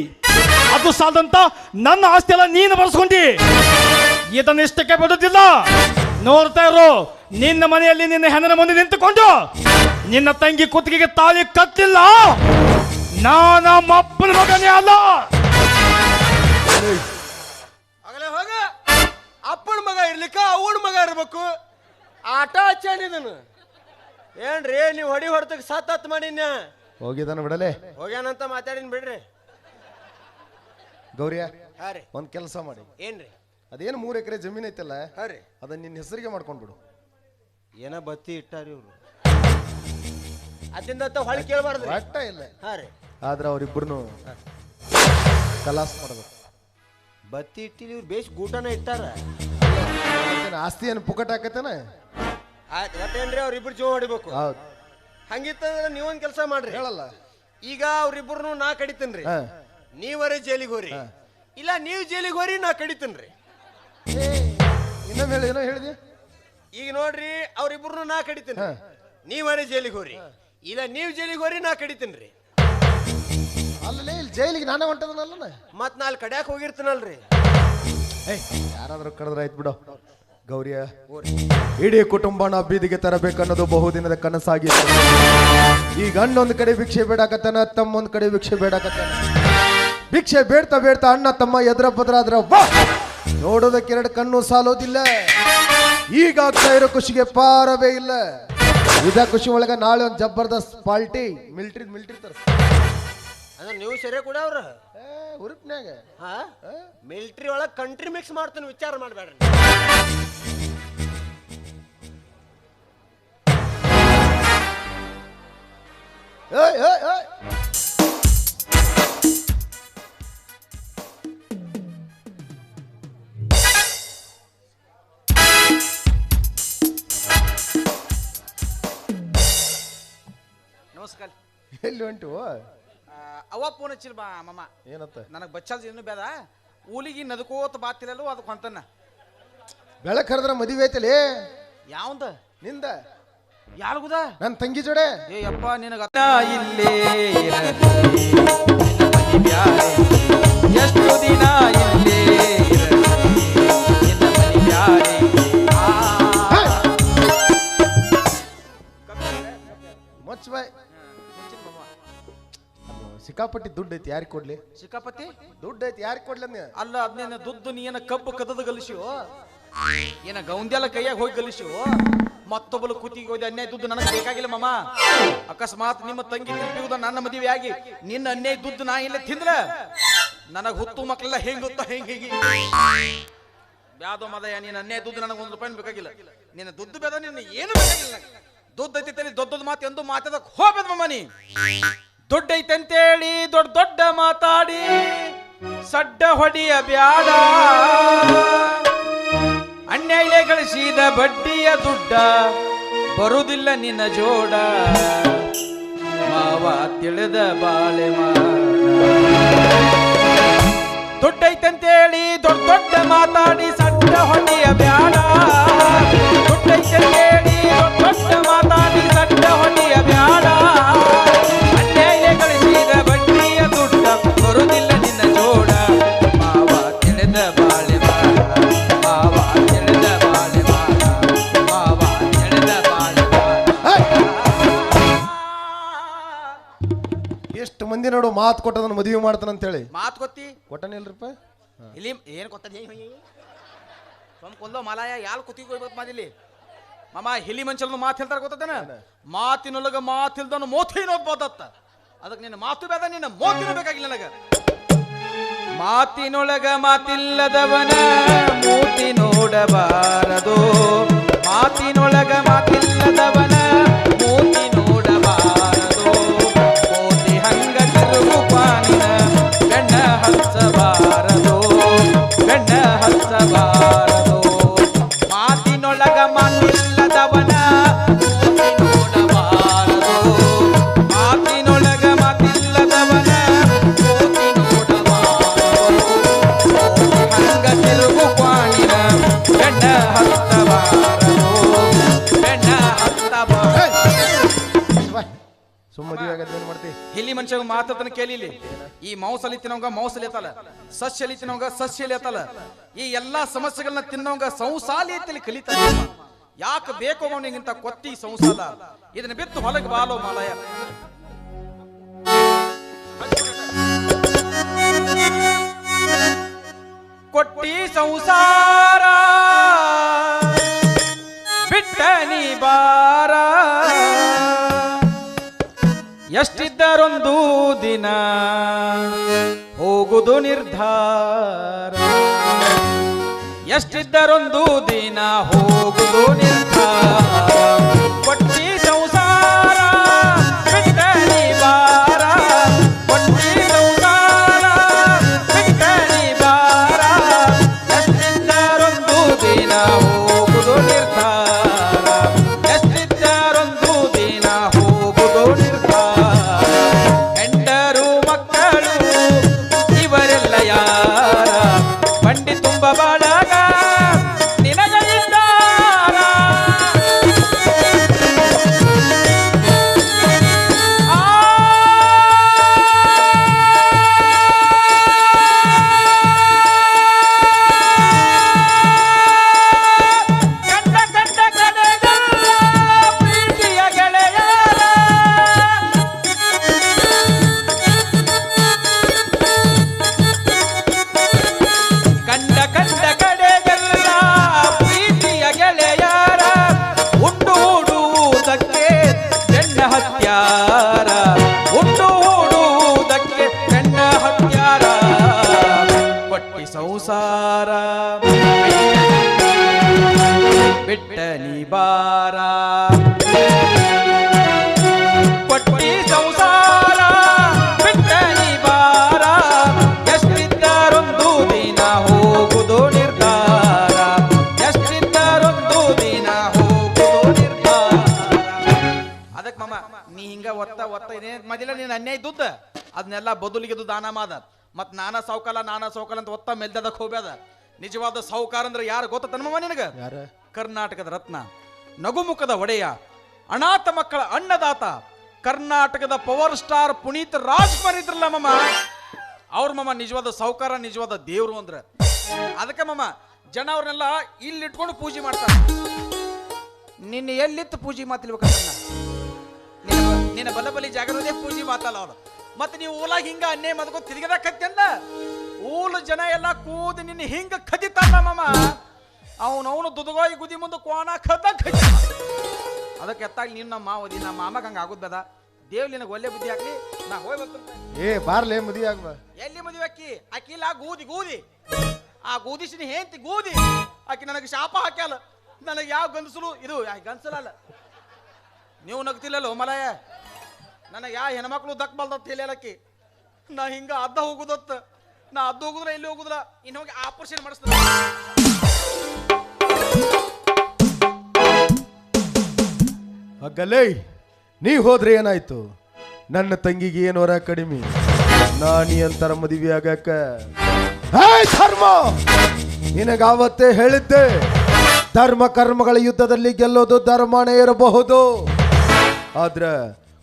Speaker 5: ಅದು ಸಾಲದಂತ ನನ್ನ ಆಸ್ತಿ ಎಲ್ಲ ನೀನು ಬಳಸ್ಕೊಂಡಿ. ಇದನ್ನ ಇಷ್ಟಕ್ಕೆ ಬಿಡುತ್ತಿಲ್ಲ. ನೋಡ್ತಾ ಇರು, ನಿನ್ನ ಮನೆಯಲ್ಲಿ ನಿನ್ನ ಹೆಣ್ಣನ ಮುಂದೆ ನಿಂತುಕೊಂಡು ನಿನ್ನ ತಂಗಿ ಕುತ್ತಿಗೆಗೆ ತಾಳಿ ಕಟ್ಟಿಲ್ಲ, ನಮ್ಮ ಅಪ್ಪನ ಮಗನೇ ಅಲ್ಲ.
Speaker 1: ಆಗಲೇ ಹೋಗ. ಅಪ್ಪನ ಮಗ ಇರ್ಲಿಕ್ಕ ಅವನ ಮಗ ಇರ್ಬೇಕು. ಆಟ ಹಚ್ಚಾನಿದನು ಏನ್ರಿ? ನೀವು ಹೊಡಿ ಹೊಡ್ತಕ್ಕೆ ಸತ್ ಮಾಡಿನ
Speaker 2: ಹೋಗಿದಾನ ಬಿಡಲೆ.
Speaker 1: ಹೋಗ್ಯಾನಂತ ಮಾತಾಡಿನ ಬಿಡ್ರಿ.
Speaker 2: ಗೌರಿಯ,
Speaker 1: ಹಾ ರೀ.
Speaker 2: ಒಂದ್ ಕೆಲಸ ಮಾಡಿ.
Speaker 1: ಏನ್ರಿ?
Speaker 2: ಅದೇನು 3 ಎಕರೆ ಜಮೀನ್ ಐತಲ್ಲ,
Speaker 1: ಹಾ ರೀ.
Speaker 2: ಅದನ್ನ ನಿನ್ನ ಹೆಸರಿಗೆ ಮಾಡ್ಕೊಂಡ್ಬಿಡು.
Speaker 1: ಏನ ಬತ್ತಿ ಇಟ್ಟಾರಿ ಇವ್ರು. ಅದಿಂದ ಹೊಳಿ ಕೇಳಬಾರ್ದು.
Speaker 2: ಅಟ್ಟ ಇಲ್ಲ.
Speaker 1: ಹಾ ರೀ.
Speaker 2: ಆದ್ರೆ ಅವ್ರಿಬ್ರು ಕಲಾಸ್ ಮಾಡ್ಬೇಕು.
Speaker 1: ಬತ್ತಿ ಇಟ್ಟಿರಿ ಇವ್ರು ಬೇಸ್ ಗೂಟನ ಇಟ್ಟಾರ.
Speaker 2: ಆಸ್ತಿ ಏನು ಪುಕಟ್ ಹಾಕತ್ತೇನ?
Speaker 1: ಒಟ್ಟೇನ್ರಿ ಅವ್ರಿಬ್ರು ಜೀವ ಹೊಡಿಬೇಕು.
Speaker 2: ಹೌದು.
Speaker 1: ಹಂಗಿತ್ತಂದ್ರೆ ನೀವೊಂದ್ ಕೆಲಸ ಮಾಡ್ರಿ.
Speaker 2: ಹೇಳಲ್ಲ.
Speaker 1: ಈಗ ಅವ್ರಿಬ್ರು ನಾ ಕಡಿತೇನ್ರಿ,
Speaker 2: ಹಾ.
Speaker 1: ನೀವರೇ ಜೈಲಿಗೆ ಹೋರಿ. ಇಲ್ಲ ನೀವು ಜೈಲಿಗೆ ಹೋರಿ, ನಾ ಕಡಿತೇನ್ರಿ.
Speaker 2: ಇನ್ನೊಮ್ಮೆ ಹೇಳಿ, ಏನೋ ಹೇಳಿದೆ.
Speaker 1: ಈಗ ನೋಡ್ರಿ, ಅವ್ರಿಬ್ರು ನಾ ಕಡಿತೇನೆ, ನೀವರೇ ಜೈಲಿಗೆ ಹೋರಿ. ಇಲ್ಲ ನೀವು ಜೈಲಿಗೆ ಹೋರಿ, ನಾ ಕಡಿತೇನ್ರಿ.
Speaker 2: ಅಲ್ಲೇ ಇಲ್ಲಿ ಜೈಲಿಗೆ ನಾನೇ ಹೊಂಟದನಲ್ಲ.
Speaker 1: ಮತ್ ನಾಲ್ ಕಡ್ಯಾಕ್ ಹೋಗಿರ್ತನಲ್ರಿ.
Speaker 2: ಯಾರಾದ್ರೂ ಕಳೆದ್ರೆ ಆಯ್ತು ಬಿಡು. ಗೌರಿಯ, ಇಡೀ ಕುಟುಂಬನ ಬೀದಿಗೆ ತರಬೇಕನ್ನೋದು ಬಹುದಿನದ ಕನಸಾಗಿತ್ತು. ಈಗ ಅಣ್ಣೊಂದ್ ಕಡೆ ಭಿಕ್ಷೆ ಬೇಡಾಕತ್ತಾನ, ತಮ್ಮೊಂದ್ ಕಡೆ ಭಿಕ್ಷೆ ಬೇಡಾಕತ್ತಾನ. ಭಿಕ್ಷೆ ಬೇಡ್ತಾ ಬೇಡ್ತಾ ಅಣ್ಣ ತಮ್ಮ ಎದ್ರ ಬದ್ರ ಆದ್ರ ನೋಡೋದಕ್ಕೆ 2 ಕಣ್ಣು ಸಾಲೋದಿಲ್ಲ. ಈಗ ಆಗ್ತಾ ಇರೋ ಖುಷಿಗೆ ಪಾರವೇ ಇಲ್ಲ. ಇದ ಖುಷಿ ಒಳಗ ನಾಳೆ ಒಂದು ಜಬರ್ದಸ್ತ್ ಪಾರ್ಟಿ ಮಿಲ್ಟ್ರಿ ತರ.
Speaker 1: ಅಂದ್ರೆ ನೀವು ಸರಿ ಕೂಡ ಅವ್ರ
Speaker 2: ಉರುಪ್ನ್ಯಾಗ
Speaker 1: ಮಿಲ್ಟ್ರಿ ಒಳಗೆ ಕಂಟ್ರಿ ಮಿಕ್ಸ್ ಮಾಡ್ತಾನೆ, ವಿಚಾರ ಮಾಡಬೇಡ್ರಿ.
Speaker 7: ನಮಸ್ಕಾರ.
Speaker 2: ಎಲ್ಲಿ ಹೊಂಟು?
Speaker 7: ಅವ ಫೋನ್ ಹಚ್ಚಿಲ್ ಬಾ ಮಮ್ಮ.
Speaker 2: ಏನತ್ತ?
Speaker 7: ನನಗೆ ಬಚ್ಚಾಲ್ ಏನು ಬೇಡ, ಊಲಿಗೆ ನದಕೋತ ಬಾತಿಲ್ಲಲ್ಲೂ ಅದಕ್ಕೆ ಹೊಂತನ್ನ.
Speaker 2: ಬೆಳಕ್ ಹರಿದ್ರ ಮದುವೆ ಐತಲೇ.
Speaker 7: ಯಾವಂದ?
Speaker 2: ನಿಂದ.
Speaker 7: ಯಾರಿಗುದ?
Speaker 2: ನನ್ನ ತಂಗಿ ಜೋಡೆ.
Speaker 7: ಏ ಯಪ್ಪ, ನಿನಗ
Speaker 4: ಇಲ್ಲೇ ಎಷ್ಟು ದಿನ ಇಲ್ಲೇ
Speaker 2: ಮಚ್ ಬಾಯ್. ಸಿಕ್ಕಾಪಟ್ಟಿ ದುಡ್ಡು ಐತಿ, ಯಾರಿಗೆ ಕೊಡ್ಲಿ?
Speaker 7: ಸಿಕ್ಕಾಪತಿ
Speaker 2: ದುಡ್ಡು ಐತಿ, ಯಾರಿಗೆ ಕೊಡ್ಲಿ ಅಂದ?
Speaker 7: ಅಲ್ಲ, ಅದನ್ನೇನ ದುಡ್ಡು ನೀ ಏನ ಕಬ್ಬು ಕದದ ಗಲಿಸಿವೋ, ಏನ ಗೌಂದ್ಯಾಲ ಕೈಯಾಗ ಹೋಗಿ ಗಲಿಸಿವೋ, ಮತ್ತೊಬ್ಬಳು ಕುತ್ತಿಗೆ ಹೋಗಿ ಅನ್ಯಾಯ ದುಡ್ಡು ನನಗೆ ಬೇಕಾಗಿಲ್ಲ ಮಮ್ಮ. ಅಕಸ್ಮಾತ್ ನಿಮ್ಮ ತಂಗಿ ತಿಂಪಿಯುವುದ ನನ್ನ ಮದುವೆ ಆಗಿ ನಿನ್ನ ಅನ್ಯಾಯ ದುಡ್ಡು ನಾ ಇಲ್ಲ ತಿಂದ್ರ ನನಗೆ ಹುತ್ತು ಮಕ್ಕಳೆಲ್ಲ ಹೆಂಗ್ ಗೊತ್ತ ಹೀಗೆ ಬ್ಯಾದೋ ಮದಯ. ನೀನು ಅನ್ಯಾಯ ದುಡ್ಡು ನನಗೆ ₹1 ಬೇಕಾಗಿಲ್ಲ. ನಿನ್ನ ದುಡ್ಡು ಬೇಡ, ನಿನ್ನ ಏನು ಬೇಕಾಗಿಲ್ಲ. ದುಡ್ಡು ಐತಿ ದೊಡ್ಡದ ಮಾತು ಎಂದು ಮಾತಾಡಕ್ ಹೋಗ್ಬೇಡ ಮಮ್ಮ. ನೀ ದುಡ್ಡು ಐತೆ ಅಂತೇಳಿ ದೊಡ್ಡ ದೊಡ್ಡ ಮಾತಾಡಿ ಸಡ್ಡ ಹೊಡಿಯ ಬ್ಯಾಡ. ಅನ್ಯಾಯ ಗಳಿಸಿದ ಬಡ್ಡಿಯ ದುಡ್ಡ ಬರುವುದಿಲ್ಲ ನಿನ್ನ ಜೋಡ. ಮಾವ ತಿಳಿದ ಬಾಳೆ ಮಾಡ. ದುಡ್ಡೈತಂತೇಳಿ ದೊಡ್ಡ ದೊಡ್ಡ ಮಾತಾಡಿ ಸಡ್ಡ ಹೊಡಿಯ ಬ್ಯಾಡ. ದುಡ್ಡೈತಂತೇಳಿ ದೊಡ್ಡ ದೊಡ್ಡ ಮಾತಾಡಿ ಸಡ್ಡ ಹೊಡಿಯ ಬ್ಯಾಡ. ಅನ್ಯಾಯ ಗಳಿಸಿದ ಬಡ್ಡಿಯ ದುಡ್ಡ ಬರುವುದಿಲ್ಲ ನಿನ್ನ ಜೋಡ. ಮಾವ ತಿಳಿದ ಬಾಳೆ ಮಾಡ. ಮಾವ ತಿಳಿದ ಬಾಳೆ ಮಾಡ. ಮಾವ ತಿಳಿದ ಬಾಳೆ ಮಾಡ.
Speaker 2: ಎಷ್ಟು ಮಂದಿ ನೋಡು ಮಾತು ಕೊಟ್ಟದನ್ನ ಮದುವೆ ಮಾಡ್ತಾನಂತೇಳಿ.
Speaker 7: ಮಾತು ಗೊತ್ತಿ
Speaker 2: ಕೊಟ್ಟನಿಲ್ರಿಪ್ಪ.
Speaker 7: ಇಲ್ಲಿ ಏನು ಗೊತ್ತ? ಸ್ವಂತ ಕೊಂದೋ ಮಲಾಯ ಯಾರು ಕುತ್ತಿಗೆ ಹೋಗ್ಬೇಕು ಮಾದಿಲ್ಲಿ ಮಾಮ ಹಿಲಿ ಮನುಷ್ಯನ ಮಾತು ಹೇಳ್ತಾರ ಗೊತ್ತೇನ? ಮಾತಿನೊಳಗ ಮಾತಿಲ್ದನು ಮೋತಿನೊಬ್ಬದತ್ತ. ಅದಕ್ಕೆ ನಿನ್ನ ಮಾತು ಬೇಡ, ನಿನ್ನ ಮೋತಿನೂ ಬೇಕಾಗಿಲ್ಲ ನನಗ. ಮಾತಿನೊಳಗ ಮಾತಿಲ್ಲದವನ ಮೂತಿ ನೋಡಬಾರದು. ಮಾತಿನೊಳಗ ಮಾತಿಲ್ಲದವನ ಮೂತಿ ನೋಡಬಾರದು. ಮೋತಿ ಹಂಗ ತಿರುಗು ಪಾನಿನ ಬೆಣ್ಣ ಹಚ್ಚಬಾರದು, ಬೆಣ್ಣ ಹಚ್ಚಬಾರದು. ಮಾತಿನೊಳಗ ಮಾತಿಲ್ಲದವನ ಮೂತಿ ನೋಡಬಾರದು. ಮಾತಿನೊಳಗ ಮಾತಿಲ್ಲದವನ ಮೂತಿ ನೋಡಬಾರದು. ಹಂಗ ತಿರುಗು ಪಾನಿನ ಬೆಣ್ಣ ಹತ್ತಬಾರದು, ಬೆಣ್ಣ ಹತ್ತಬಾರದು.
Speaker 2: ಸುಮ್ಮ ಮದುವೆ ಆಗದ ಏನ್ ಮಾಡ್ತಿ?
Speaker 7: ಇಲ್ಲಿ ಮನುಷ್ಯ ಮಾತನ್ನ ಕೇಳಿಲಿ. ಈ ಮೌಸಲಿ ತಿನ್ನೋಂಗ ಮೌಸಲಿ ಎತ್ತಲ್ಲ, ಸಸ್ಯಲಿ ತಿನ್ನೋಂಗ ಸಸ್ಯಲಿ ಎತ್ತಲ್ಲ. ಈ ಎಲ್ಲಾ ಸಮಸ್ಯೆಗಳನ್ನ ತಿನ್ನೋಂಗ ಸಂಸಾಲಿ ಅಂತೇಳಿ ಕಲಿತಾನೆ. ಯಾಕೆ ಬೇಕು ಅವನಿಗಿಂತ ಕೊತ್ತಿ ಸಂಸಾಲ? ಇದನ್ನ ಬಿತ್ತು ಹೊಲಗೆ ಬಾಲೋ ಮಾಲಯ. ಕೊಟ್ಟಿ ಸಂಸಾರ ಬಿಟ್ಟ ನೀ ಬಾರ. ಎಷ್ಟಿದ್ದರೊಂದು ದಿನ ಹೋಗುದು ನಿರ್ಧಾರ. ಎಷ್ಟಿದ್ದರೊಂದು ದಿನ ಹೋಗುದು ನಿರ್ಧಾರ. ಕೊಟ್ಟಿ ಸಂಸಾರ ಬಿಟ್ಟ ನೀ ಬಾರ. ಕೊಟ್ಟಿ ಸಂಸಾರ ಬಿಟ್ಟ ನೀ ಬಾರ. ಎಷ್ಟಿದ್ದರೊಂದು ದಿನ ಹೋಗುದು ನಿರ್ಧಾರ. ಎಷ್ಟಿದ್ದರೊಂದು ದಿನ ಹೋಗುದು ನಿರ್ಧಾರ. ಹೆಂಡರು ಮಕ್ಕಳು ಇವರೆಲ್ಲ ಯಾರ? ಬಂಡಿ ತುಂಬ ಬಾಳಗ ನಿನಗಳಿದ್ದಾರ. ಕಂಡ ಕಂಡ ಕಡೆಗಳ ಪ್ರೀತಿಯ ಗೆಳೆಯರ. ಕಂಡ ಕಂಡ ಕಡೆಗೆಲ್ಲ ಪ್ರೀತಿಯ ಗೆಳೆಯರ. ಉಂಡು ಹೂಡುವುದಕ್ಕೆ ಹೆಣ್ಣ ಹತ್ಯಾರ. ಉಂಡು ಹೂಡುವುದಕ್ಕೆ ಹೆಣ್ಣ ಹತ್ಯಾರ. ಕೊಟ್ಟಿ ಸಂಸಾರ ಬಿಟ್ಟ ನೀ ಬಾರ. ಕೊಟ್ಟಿ ಸಂಸಾರ ಬಿಟ್ಟ ನೀ ಬಾರ. ಎಷ್ಟಿದ್ದರೊಂದು ದಿನ ಹೋಗುದು ನಿರ್ಧಾರ. ಎಷ್ಟಿದ್ದರೊಂದು ದಿನ ಹೋಗುದು ನಿರ್ಧಾರ. ಅದಕ್ಕೆ ಮಾಮ ನೀ ಹಿಂಗ ಒತ್ತ ಒತ್ತ ಇದೇ ಮೊದಲ ನೀನು ಅನ್ಯಾಯ ದುಡ್ಡ ಅದನ್ನೆಲ್ಲ ಬದುಲಿಗೆ ದಾನ ಮಾದ. ಮತ್ ನಾನಾ ಸೌಕಾಲ ಅಂತ ಒತ್ತ ಮೇಲ್ದದಕ್ಕೆ ಹೋಗ್ಬೇದ. ನಿಜವಾದ ಸಾಹುಕಾರ ಅಂದ್ರೆ ಯಾರು ಗೊತ್ತ ಮಾಮ ನಿನಗ?
Speaker 2: ಯಾರ?
Speaker 7: ಕರ್ನಾಟಕದ ರತ್ನ, ನಗುಮುಖದ ಒಡೆಯ, ಅನಾಥ ಮಕ್ಕಳ ಅನ್ನದಾತ, ಕರ್ನಾಟಕದ ಪವರ್ ಸ್ಟಾರ್ ಪುನೀತ್ ರಾಜ್ಕುಮಾರ್ ಇದ್ರಲ್ಲ ಮಾಮ, ಅವ್ರ ಮಾಮ ನಿಜವಾದ ಸಾಹುಕಾರ, ನಿಜವಾದ ದೇವ್ರು ಅಂದ್ರೆ. ಅದಕ್ಕೆ ಮಾಮ ಜನ ಅವ್ರನ್ನೆಲ್ಲ ಇಲ್ಲಿ ಇಟ್ಕೊಂಡು ಪೂಜೆ ಮಾಡ್ತಾರೆ. ನಿನ್ನ ಎಲ್ಲಿತ್ತು ಪೂಜೆ ಮಾತಿಲ್ಬೇಕಂತ ನಿನ್ನ ಬಲಬಲಿ ಜಾಗರದೇ ಪೂಜೆ ಮಾತಲ್ಲ ಅವ್ರು. ಮತ್ತೆ ನೀವು ಊಲಾಗ ಹಿಂಗ ಅನ್ನೇ ಮದ್ಕೋ ತಿರುಗದ ಕತ್ತಂದ ಊಲ ಜನ ಎಲ್ಲ ಕೂದಿ ನಿನ್ನ ಹಿಂಗ ಕದಿತಾರ ಮಾಮ. ಅವನವನು ದುದುಗೋಯಿ ಗುದಿ ಮುಂದೆ ಕೋಣ ಕದ. ಅದಕ್ಕೆ ಎತ್ತಾಗಿ ನಿನ್ನ ಮಾವದಿ ನಮ್ಮ ಮಾಮಗ ಹಂಗ ಆಗುದ್ ಬೇಡ. ದೇವ್ ನಿನಗೆ ಒಳ್ಳೆ ಬುದ್ಧಿ ಹಾಕ್ಲಿ. ನಾ ಹೋಗಿ ಬರ್ತೀನಿ.
Speaker 2: ಏ ಬಾರ್ಲೆ ಮದುವೆ ಆಗ್ಬ.
Speaker 7: ಎಲ್ಲಿ ಮದುವೆ ಅಕ್ಕಿ ಅಕ್ಕಿಲ್ಲ ಗೂದಿ ಗೂದಿ ಆ ಗೂದಿಸಿನ ಹೇಂತಿ ಗೂದಿ ಆಕಿ ನನಗೆ ಶಾಪ ಹಾಕ್ಯಾಲ. ನನಗೆ ಯಾವ ಗಂಡಸಲು ಇದು ಗಂಡಸಲಲ್ಲ. ನೀವು ನಗ್ತಿಲ್ಲಲ್ಲ ಮಲಯ. ನನಗೆ ಯಾವ ಹೆಣ್ಮಕ್ಳು ದಕ್ಬಲ್ದತ್ತ ಹೇಳಕ್ಕಿ. ನಾ ಹಿಂಗ ಅದ್ದ ಹೋಗುದತ್ತ. ನಾ ಅದ್ದ ಹೋಗುದ್ರ ಎಲ್ಲಿ ಹೋಗುದ್ರ ಇನ್ನು ಹೋಗಿ ಆಪರೇಷನ್ ಮಾಡಿಸ್ತಾರೆ.
Speaker 2: ಹಾಗಲ್ಲೇ ನೀ ಹೋದ್ರೆ ಏನಾಯ್ತು? ನನ್ನ ತಂಗಿಗೆ ಏನು ವರ ಕಡಿಮೆ? ನಾನಿ ಅಂತರ ಮದುವೆ ಆಗಕ್ಕ ಧರ್ಮ ನಿನಗಾವತ್ತೇ ಹೇಳಿದ್ದೆ. ಧರ್ಮ ಕರ್ಮಗಳ ಯುದ್ಧದಲ್ಲಿ ಗೆಲ್ಲೋದು ಧರ್ಮನೇ ಇರಬಹುದು. ಆದ್ರೆ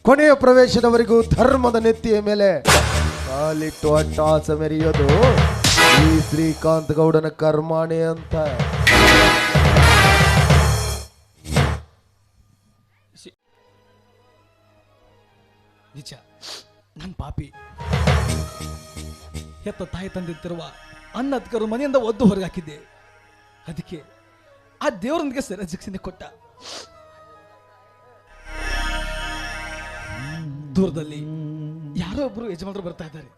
Speaker 2: ಕೊನೆಯ ಪ್ರವೇಶದವರೆಗೂ ಧರ್ಮದ ನೆತ್ತಿಯ ಮೇಲೆ ಕಾಲಿಟ್ಟು ಅಟ್ಟಾಸ ಮೆರೆಯೋದು ಈ ಶ್ರೀಕಾಂತ್ ಗೌಡನ ಕರ್ಮಾಣೆ ಅಂತ.
Speaker 5: ನಿಜ, ನನ್ನ ಪಾಪಿ ಹೆತ್ತ ತಾಯಿ ತಂದಿತ್ತಿರುವ ಅನ್ನದ ಕರು ಮನೆಯಿಂದ ಒದ್ದು ಹೊರಗೆ ಹಾಕಿದ್ದೆ. ಅದಕ್ಕೆ ಆ ದೇವರೊಂದಿಗೆ ಸರಿಯಾದ ಶಿಕ್ಷೆ ಕೊಟ್ಟ. ದೂರದಲ್ಲಿ ಯಾರೋ ಒಬ್ರು ಯಜಮಾನರು ಬರ್ತಾ ಇದ್ದಾರೆ.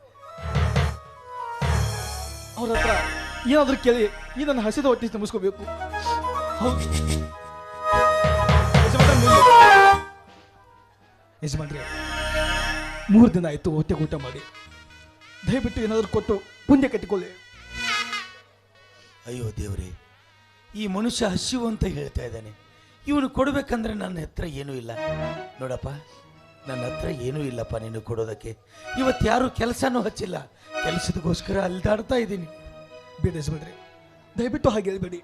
Speaker 5: ಅವ್ರ ಹತ್ರ ಏನಾದ್ರೂ ಕೇಳಿ ಈ ನನ್ನ ಹಸಿದ ಹೊಟ್ಟೆ ತುಂಬಿಸ್ಕೋಬೇಕು. ಹೌದು ಯಜಮಾನ್ರೆ, 3 ದಿನ ಆಯ್ತು ಹೊಟ್ಟೆ ಊಟ ಮಾಡಿ. ದಯವಿಟ್ಟು ಏನಾದರೂ ಕೊಟ್ಟು ಪುಣ್ಯ ಕಟ್ಟಿಕೊಳ್ಳಿ.
Speaker 6: ಅಯ್ಯೋ ದೇವ್ರೆ, ಈ ಮನುಷ್ಯ ಹಸಿವು ಅಂತ ಹೇಳ್ತಾ ಇದ್ದಾನೆ. ಇವನು ಕೊಡ್ಬೇಕಂದ್ರೆ ನನ್ನ ಹತ್ರ ಏನೂ ಇಲ್ಲ. ನೋಡಪ್ಪ, ನನ್ನ ಹತ್ರ ಏನೂ ಇಲ್ಲಪ್ಪ ನೀನು ಕೊಡೋದಕ್ಕೆ. ಇವತ್ತು ಯಾರು ಕೆಲಸನೂ ಹಚ್ಚಿಲ್ಲ, ಕೆಲಸದಗೋಸ್ಕರ ಅಲ್ದಾಡ್ತಾ ಇದ್ದೀನಿ.
Speaker 5: ಬೇಡ ಯಜಮಾನ್ರೆ, ದಯವಿಟ್ಟು ಹಾಗೆ ಹೇಳ್ಬೇಡಿ.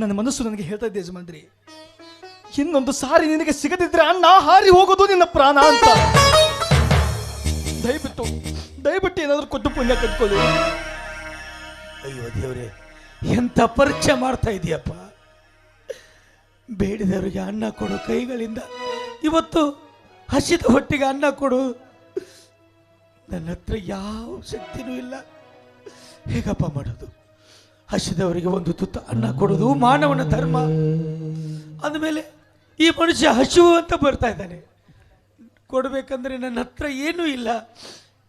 Speaker 5: ನನ್ನ ಮನಸ್ಸು ನನಗೆ ಹೇಳ್ತಾ ಇದ್ದೆ ಯಜಮಾನ್ರಿ, ಇನ್ನೊಂದು ಸಾರಿ ನಿನಗೆ ಸಿಗದಿದ್ರೆ ಅಣ್ಣ ಹಾರಿ ಹೋಗೋದು ನಿನ್ನ ಪ್ರಾಣ ಅಂತ. ದಯವಿಟ್ಟು ದಯವಿಟ್ಟು ಏನಾದರೂ ಕೊಟ್ಟು ಪುಣ್ಯ ಕಟ್ಕೊಳ್ಳಿ.
Speaker 6: ಅಯ್ಯೋ ದೇವ್ರೆ, ಎಂಥ ಪರೀಕ್ಷೆ ಮಾಡ್ತಾ ಇದೀಯಪ್ಪ. ಬೇಡಿದವರಿಗೆ ಅನ್ನ ಕೊಡು ಕೈಗಳಿಂದ, ಇವತ್ತು ಹಸಿದ ಹೊಟ್ಟಿಗೆ ಅನ್ನ ಕೊಡು. ನನ್ನ ಹತ್ರ ಯಾವ ಶಕ್ತಿನೂ ಇಲ್ಲ. ಹೇಗಪ್ಪ ಮಾಡೋದು? ಹಸಿದವರಿಗೆ ಒಂದು ತುತ್ತು ಅನ್ನ ಕೊಡೋದು ಮಾನವನ ಧರ್ಮ. ಅಂದಮೇಲೆ ಈ ಮನುಷ್ಯ ಹಸಿವು ಅಂತ ಬರ್ತಾ ಇದ್ದಾನೆ. ಕೊಡ್ಬೇಕಂದ್ರೆ ನನ್ನ ಹತ್ರ ಏನೂ ಇಲ್ಲ.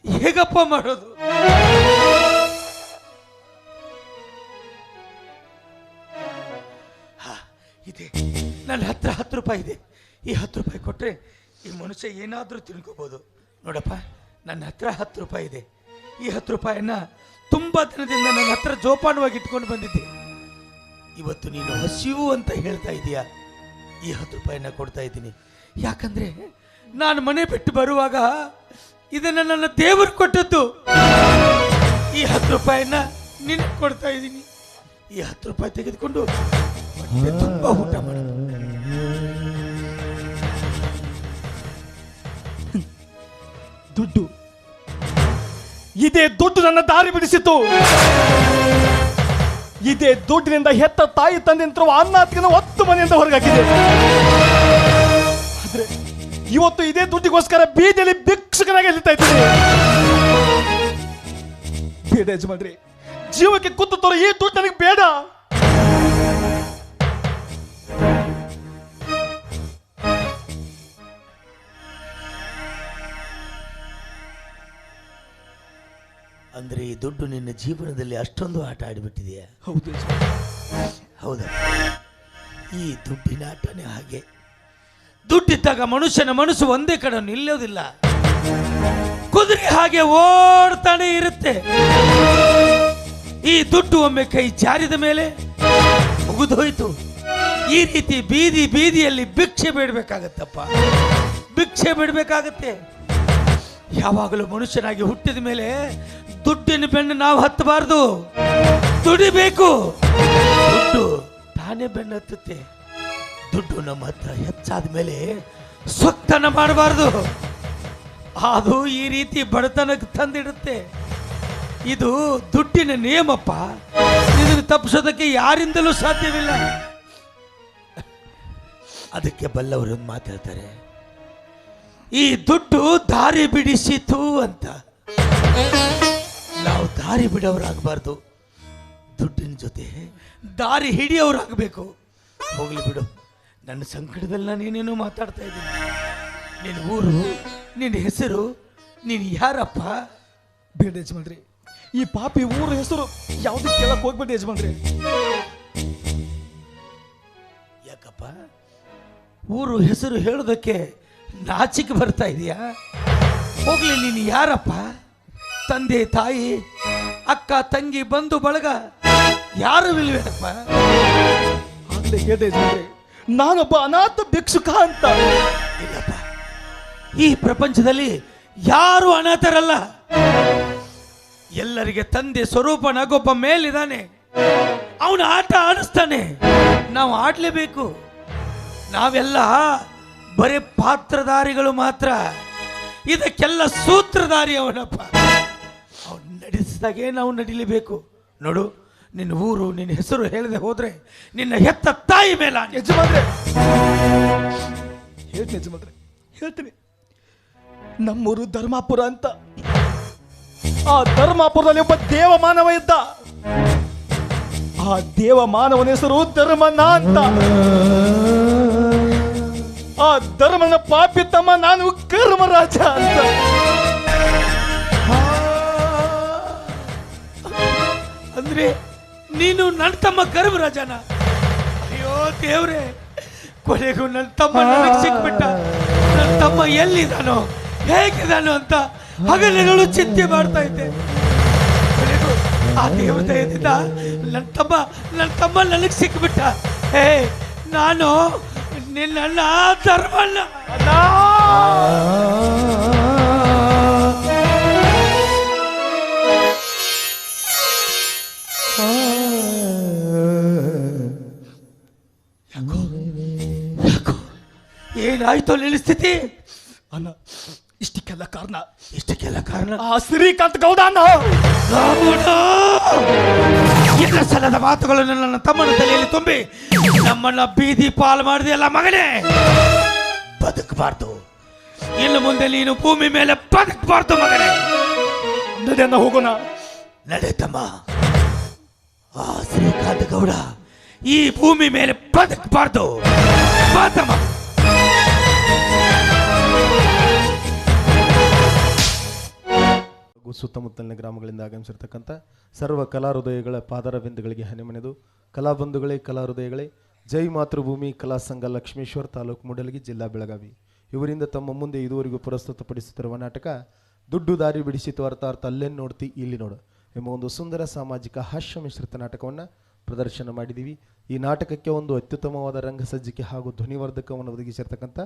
Speaker 6: ಹೇಗಪ್ಪ ಮಾಡೋದು? ಇದೆ, ನನ್ನ ಹತ್ರ 10 ರೂಪಾಯಿ ಇದೆ. ಈ 10 ರೂಪಾಯಿ ಕೊಟ್ಟರೆ ಈ ಮನುಷ್ಯ ಏನಾದರೂ ತಿಳ್ಕೋಬೋದು. ನೋಡಪ್ಪ, ನನ್ನ ಹತ್ರ 10 ರೂಪಾಯಿ ಇದೆ. ಈ 10 ರೂಪಾಯಿನ ತುಂಬಾ ದಿನದಿಂದ ನನ್ನ ಹತ್ರ ಜೋಪಾನವಾಗಿ ಇಟ್ಕೊಂಡು ಬಂದಿದ್ದೆ. ಇವತ್ತು ನೀನು ಹಸಿವು ಅಂತ ಹೇಳ್ತಾ ಇದೀಯಾ. ಈ 10 ರೂಪಾಯಿನ ಕೊಡ್ತಾ ಇದ್ದೀನಿ. ಯಾಕಂದ್ರೆ ನಾನು ಮನೆ ಬಿಟ್ಟು ಬರುವಾಗ ಇದನ್ನ ನನ್ನ ದೇವರು ಕೊಟ್ಟದ್ದು. ಈ 10 ರೂಪಾಯಿನ ನಿನಗೆ ಕೊಡ್ತಾ ಇದ್ದೀನಿ. ಈ 10 ರೂಪಾಯಿ ತೆಗೆದುಕೊಂಡು ಹೊಟ್ಟೆ ತುಂಬಾ ಊಟ ಮಾಡು.
Speaker 5: ದುಡ್ಡು, ಇದೇ ದುಡ್ಡು ನನ್ನ ದಾರಿ ಬಿಡಿಸಿತು. ಇದೇ ದುಡ್ಡಿನಿಂದ ಹೆತ್ತ ತಾಯಿ ತಂದೆ ಅನ್ನಾತ್ಗಿನ 10 ಮನೆಯಿಂದ ಹೊರಗಾಕಿದೆ. ಆದ್ರೆ ಇವತ್ತು ಇದೇ ದುಡ್ಡಿಗೋಸ್ಕರ ಬೀದಿಯಲ್ಲಿ ಭಿಕ್ಷುಕನಾಗಿ ಎಲ್ಲಿತಾ ಇದ್ದೀನಿ. ಬೇಡ ಯಜಮಾನ್ರಿ, ಜೀವಕ್ಕೆ ಕುತ್ತು ತೋರ ಈ ದುಡ್ಡು ನನಗೆ ಬೇಡ.
Speaker 6: ಅಂದ್ರೆ ಈ ದುಡ್ಡು ನಿನ್ನ ಜೀವನದಲ್ಲಿ ಅಷ್ಟೊಂದು ಆಟ ಆಡಿಬಿಟ್ಟಿದೆಯಾ?
Speaker 5: ಹೌದು,
Speaker 6: ಹೌದಾ? ಈ ದುಡ್ಡಿನ ಆಟನೇ ಹಾಗೆ. ದುಡ್ಡಿದ್ದಾಗ ಮನುಷ್ಯನ ಮನಸ್ಸು ಒಂದೇ ಕಡೆ ನಿಲ್ಲೋದಿಲ್ಲ. ಕುದುರೆ ಹಾಗೆ ಓಡ್ತಾನೆ ಇರುತ್ತೆ. ಈ ದುಡ್ಡು ಒಮ್ಮೆ ಕೈ ಜಾರಿದ ಮೇಲೆ ಮುಗಿದೋಯ್ತು. ಈ ರೀತಿ ಬೀದಿ ಬೀದಿಯಲ್ಲಿ ಭಿಕ್ಷೆ ಬೇಡಬೇಕಾಗತ್ತಪ್ಪ, ಭಿಕ್ಷೆ ಬೇಡಬೇಕಾಗತ್ತೆ. ಯಾವಾಗಲೂ ಮನುಷ್ಯನಾಗಿ ಹುಟ್ಟಿದ ಮೇಲೆ ದುಡ್ಡಿನ ಬೆನ್ನು ನಾವು ಹತ್ತಬಾರ್ದು, ದುಡಿಬೇಕು. ದುಡ್ಡು ತಾನೇ ಬೆನ್ನು ಹತ್ತುತ್ತೆ. ದುಡ್ಡು ನಮ್ಮ ಹತ್ರ ಹೆಚ್ಚಾದ ಮೇಲೆ ಸೊಕ್ತನ ಮಾಡಬಾರ್ದು. ಅದು ಈ ರೀತಿ ಬಡತನಕ್ಕೆ ತಂದಿಡುತ್ತೆ. ಇದು ದುಡ್ಡಿನ ನಿಯಮಪ್ಪ. ಇದನ್ನು ತಪ್ಪಿಸೋದಕ್ಕೆ ಯಾರಿಂದಲೂ ಸಾಧ್ಯವಿಲ್ಲ. ಅದಕ್ಕೆ ಬಲ್ಲವರು ಒಂದು ಮಾತು ಹೇಳ್ತಾರೆ, ಈ ದುಡ್ಡು ದಾರಿ ಬಿಡಿಸಿತು ಅಂತ. ನಾವು ದಾರಿ ಬಿಡೋರಾಗಬಾರ್ದು, ದುಡ್ಡಿನ ಜೊತೆ ದಾರಿ ಹಿಡಿಯೋರಾಗಬೇಕು. ಹೋಗ್ಲಿ ಬಿಡು, ನನ್ನ ಸಂಕಟದಲ್ಲಿ ನಾನೇನೇನೋ ಮಾತಾಡ್ತಾ ಇದ್ದೀನಿ. ನಿನ್ನ ಊರು, ನಿನ್ನ ಹೆಸರು, ನೀನು ಯಾರಪ್ಪ?
Speaker 5: ಬೇಡ ಯಜಮಾನ್ರಿ, ಈ ಪಾಪಿ ಊರ ಹೆಸರು ಯಾವ್ದು ಕೇಳಕ್ ಹೋಗ್ಬೇಡಿ ಯಜಮಾನ್ರಿ.
Speaker 6: ಯಾಕಪ್ಪ ಊರು ಹೆಸರು ಹೇಳೋದಕ್ಕೆ ನಾಚಿಕೆ ಬರ್ತಾ ಇದೆಯಾ? ಹೋಗ್ಲಿ, ನೀನು ಯಾರಪ್ಪ? ತಂದೆ ತಾಯಿ ಅಕ್ಕ ತಂಗಿ ಬಂಧು ಬಳಗ ಯಾರು ಇಲ್ವೇನಪ್ಪ?
Speaker 5: ಆಗ್ಲೇ ಹೇಳಿದೆ ಯಜಮಾನ್ರಿ, ನಾನೊಬ್ಬ ಅನಾಥ ಭಿಕ್ಷುಕ ಅಂತ.
Speaker 6: ಇಲ್ಲಪ್ಪ, ಈ ಪ್ರಪಂಚದಲ್ಲಿ ಯಾರು ಅನಾಥರಲ್ಲ. ಎಲ್ಲರಿಗೆ ತಂದೆ ಸ್ವರೂಪನಾಗೊಬ್ಬ ಮೇಲಿದ್ದಾನೆ. ಅವನ ಆಟ ಆಡಿಸ್ತಾನೆ, ನಾವು ಆಡ್ಲೇಬೇಕು. ನಾವೆಲ್ಲ ಬರೇ ಪಾತ್ರಧಾರಿಗಳು ಮಾತ್ರ. ಇದಕ್ಕೆಲ್ಲ ಸೂತ್ರಧಾರಿ ಅವನಪ್ಪ. ಅವನು ನಡೆಸಿದಾಗೆ ನಾವು ನಡಿಲೇಬೇಕು. ನೋಡು, ನಿನ್ನ ಊರು, ನಿನ್ನ ಹೆಸರು ಹೇಳದೆ ಹೋದ್ರೆ ನಿನ್ನ ಹೆತ್ತ ತಾಯಿ ಮೇಲೆ
Speaker 5: ಯಜಮಾನ್ರೆ ಹೇಳ್ತೀನಿ, ಯಜಮಾನ್ರೆ ಹೇಳ್ತೀನಿ. ನಮ್ಮೂರು ಧರ್ಮಾಪುರ ಅಂತ. ಆ ಧರ್ಮಾಪುರದಲ್ಲಿ ಒಬ್ಬ ದೇವ ಮಾನವ ಇದ್ದ. ಆ ದೇವ ಮಾನವನ ಹೆಸರು ಧರ್ಮಣ್ಣ ಅಂತ. ಆ ಧರ್ಮನ ಪಾಪಿ ತಮ್ಮ, ನಾನು ಕರ್ಮರಾಜ ಅಂತ.
Speaker 6: ಅಂದ್ರೆ ನೀನು ನನ್ನ ತಮ್ಮ ಕರ್ಮರಾಜನ? ಅಯ್ಯೋ ದೇವ್ರೆ, ಕೊನೆಗೂ ನನ್ನ ತಮ್ಮ ನನಗೆ ಸಿಕ್ಬಿಟ್ಟ. ನನ್ನ ತಮ್ಮ ಎಲ್ಲಿದ್ದಾನೋ, ಹೇಗಿದ್ದಾನೋ ಅಂತ ಹಗಲಿರುಳು ಚಿಂತೆ ಮಾಡ್ತಾ ಇದ್ದೆ. ಕೊನೆಗೂ ಆ ದೇವ್ರ ದಯದಿಂದ ನನ್ನ ತಮ್ಮ ನನಗೆ ಸಿಕ್ಬಿಟ್ಟ. ಹೇ, ನಾನು ನಿನ್ನ ಧರ್ಮನ ಏನಾಯ್ತು ನಿನ್ನ ಸ್ಥಿತಿ?
Speaker 5: ಅಣ್ಣ, ಇಷ್ಟಕ್ಕೆಲ್ಲ ಕಾರಣ ಆ ಶ್ರೀಕಾಂತ್ ಗೌಡ ಅಣ್ಣ.
Speaker 6: ಎಲ್ಲ ಸಲದ ಮಾತುಗಳನ್ನು ನನ್ನ ತಮ್ಮನ ತಲೆಯಲ್ಲಿ ತುಂಬಿ ನಮ್ಮನ್ನ ಬೀದಿ ಪಾಲು ಮಾಡಿದೆಯಲ್ಲ ಮಗನೇ. ಬದುಕಬಾರ್ದು, ಇನ್ನು ಮುಂದೆ ನೀನು ಭೂಮಿ ಮೇಲೆ ಬದುಕಬಾರ್ದು ಮಗನೇ.
Speaker 5: ನಡೆಯನ್ನ ಹೋಗೋಣ.
Speaker 6: ನಡೆ ತಮ್ಮ. ಆ ಶ್ರೀಕಾಂತ್ ಗೌಡ ಈ ಭೂಮಿ ಮೇಲೆ ಬದುಕಬಾರ್ದು. ಬಾ ತಮ್ಮ.
Speaker 2: ಸುತ್ತಮುತ್ತಲಿನ ಗ್ರಾಮಗಳಿಂದ ಆಗಮಿಸಿರ್ತಕ್ಕಂಥ ಸರ್ವ ಕಲಾ ಹೃದಯಗಳ ಪಾದರ ಬಿಂದುಗಳಿಗೆ ಹನಿಮನೆದು ಕಲಾಬಂಧುಗಳೇ, ಕಲಾ ಹೃದಯಗಳೇ, ಜೈ ಮಾತೃಭೂಮಿ ಕಲಾ ಸಂಘ ಲಕ್ಷ್ಮೇಶ್ವರ ತಾಲೂಕು ಮೂಡಲಗಿ, ಜಿಲ್ಲಾ ಬೆಳಗಾವಿ ಇವರಿಂದ ತಮ್ಮ ಮುಂದೆ ಇದುವರೆಗೂ ಪ್ರಸ್ತುತಪಡಿಸುತ್ತಿರುವ ನಾಟಕ ದುಡ್ಡು ದಾರಿ ಬಿಡಿಸಿತು ಅರ್ಥಾರ್ಥ ಅಲ್ಲೇನು ನೋಡ್ತಿ ಇಲ್ಲಿ ನೋಡು ಎಂಬ ಒಂದು ಸುಂದರ ಸಾಮಾಜಿಕ ಹಾಸ್ಯ ಮಿಶ್ರಿತ ನಾಟಕವನ್ನು ಪ್ರದರ್ಶನ ಮಾಡಿದ್ದೀವಿ. ಈ ನಾಟಕಕ್ಕೆ ಒಂದು ಅತ್ಯುತ್ತಮವಾದ ರಂಗಸಜ್ಜಿಕೆ ಹಾಗೂ ಧ್ವನಿವರ್ಧಕವನ್ನು ಒದಗಿಸಿರ್ತಕ್ಕಂಥ